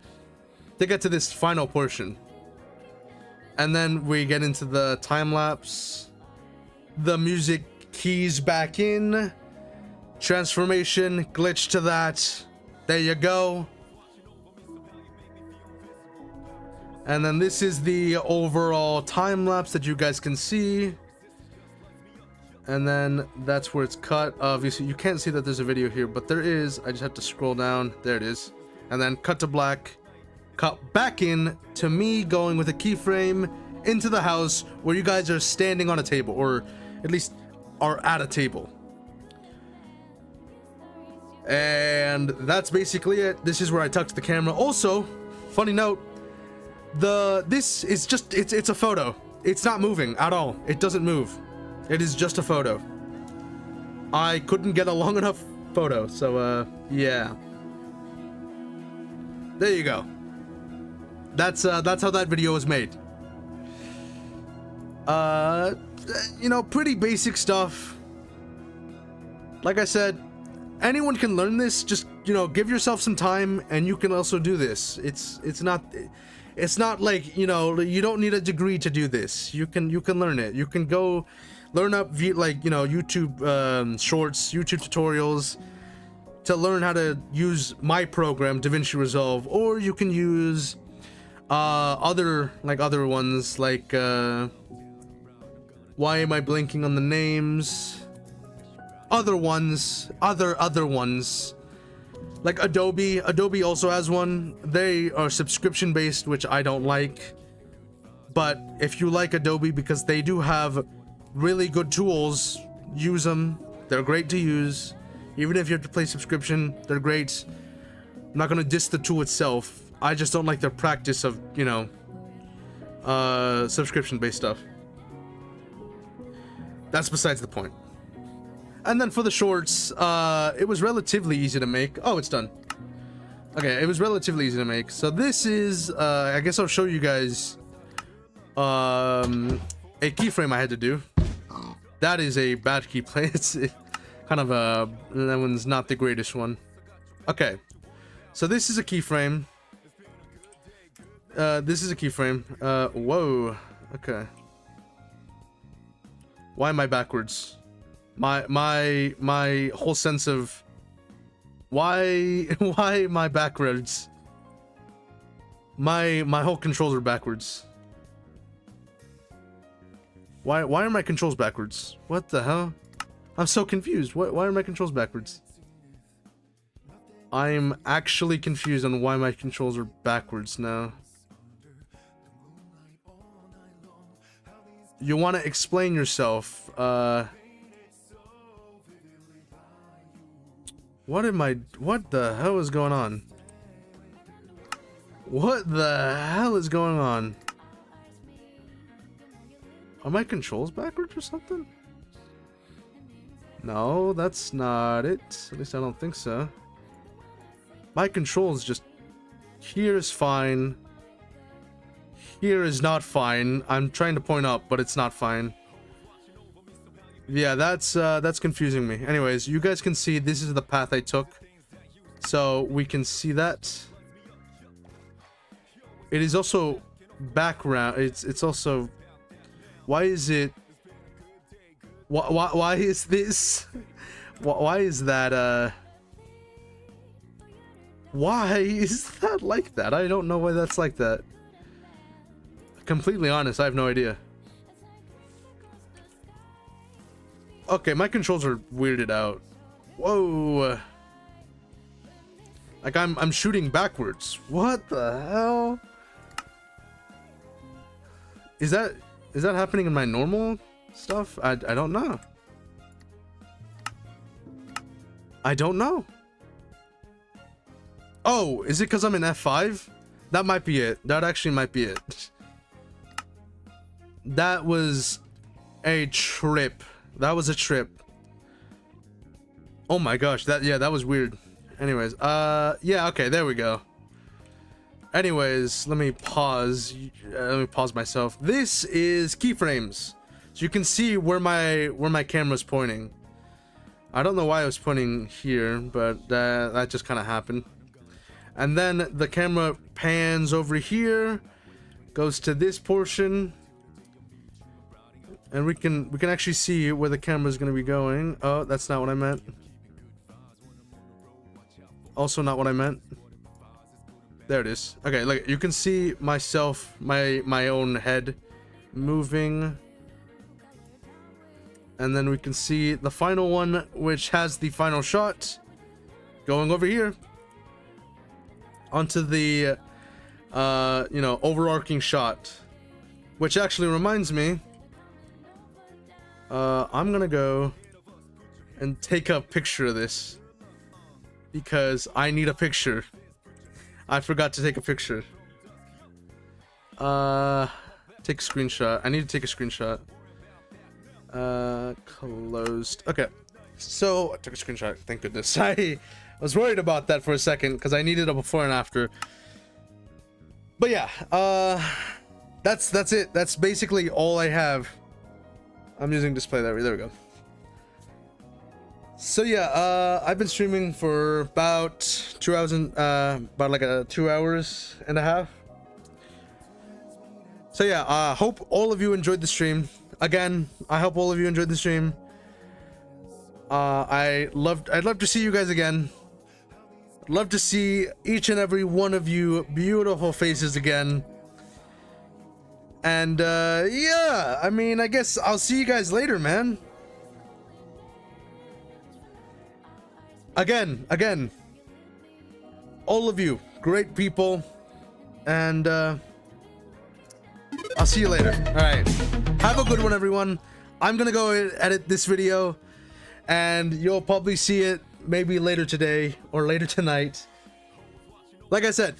to get to this final portion. And then we get into the time lapse, the music keys back in, transformation, glitch to that. There you go. And then this is the overall time lapse that you guys can see. And then that's where it's cut. Obviously, you can't see that there's a video here, but there is. I just have to scroll down. There it is. And then cut to black. Cut back in to me going with a keyframe into the house where you guys are standing on a table, or at least are at a table. And that's basically it. This is where I tucked the camera. Also, funny note, this is just it's a photo. It's not moving at all. It doesn't move. It is just a photo. I couldn't get a long enough photo, so yeah. There you go. That's how that video was made. You know, pretty basic stuff. Like I said, anyone can learn this. Just, you know, give yourself some time and you can also do this. It's not like, you know, you don't need a degree to do this. You can learn it. You can go learn up like, you know, YouTube shorts, YouTube tutorials to learn how to use my program, DaVinci Resolve, or you can use other ones like why am I blinking on the names? Other ones like Adobe. Adobe also has one. They are subscription based, which I don't like. But if you like Adobe, because they do have really good tools, use them. They're great to use. Even if you have to pay subscription, they're great. I'm not gonna diss the tool itself. I just don't like their practice of, you know, subscription based stuff. That's besides the point. And then for the shorts, it was relatively easy to make. Oh, it's done. Okay, it was relatively easy to make. So this is, I guess I'll show you guys a keyframe I had to do. That is a bad keyframe. It's kind of a, that one's not the greatest one. Okay, so this is a keyframe. This is a keyframe. Whoa. Okay. Why am I backwards? My whole sense of why am I backwards? My whole controls are backwards. Why are my controls backwards? What the hell? I'm so confused. Why are my controls backwards? I'm actually confused on why my controls are backwards now. You want to explain yourself? What the hell is going on? What the hell is going on? Are my controls backwards or something? No, that's not it. At least I don't think so. My controls just... Here is fine. Here is not fine. I'm trying to point up, but it's not fine. Yeah, that's confusing me. Anyways, you guys can see this is the path I took. So we can see that. It is also background. It's also... Why is it... Why is this? Why is that, Why is that like that? I don't know why that's like that. Completely honest, I have no idea. Okay, my controls are weirded out. Whoa. Like I'm shooting backwards. What the hell? Is that happening in my normal stuff? I don't know. I don't know. Oh, is it because I'm in F5? That might be it. That actually might be it. That was a trip. That was a trip. Oh my gosh, that was weird. Anyways, yeah, okay, there we go. Anyways, let me pause. Let me pause myself. This is keyframes. So you can see where my camera's pointing. I don't know why I was pointing here, but that just kind of happened. And then the camera pans over here, goes to this portion, and we can actually see where the camera's going to be going. Oh, that's not what I meant. Also not what I meant. There it is. Okay, look, you can see myself, my own head moving. And then we can see the final one, which has the final shot going over here onto the you know, overarching shot, which actually reminds me, I'm gonna go and take a picture of this because I need a picture. I forgot to take a picture. Take a screenshot. I need to take a screenshot. Closed. Okay, so I took a screenshot. Thank goodness. I was worried about that for a second because I needed a before and after. But yeah, that's it. That's basically all I have. I'm using display there we go. So yeah, I've been streaming for about 2 hours and about like 2 hours and a half. So yeah, hope all of you enjoyed the stream. Again, I hope all of you enjoyed the stream. I'd love to see you guys again. I'd love to see each and every one of you beautiful faces again. And yeah, I mean, I guess I'll see you guys later, man. Again, all of you, great people, and I'll see you later. All right, have a good one, everyone. I'm gonna go edit this video, and you'll probably see it maybe later today or later tonight. Like I said,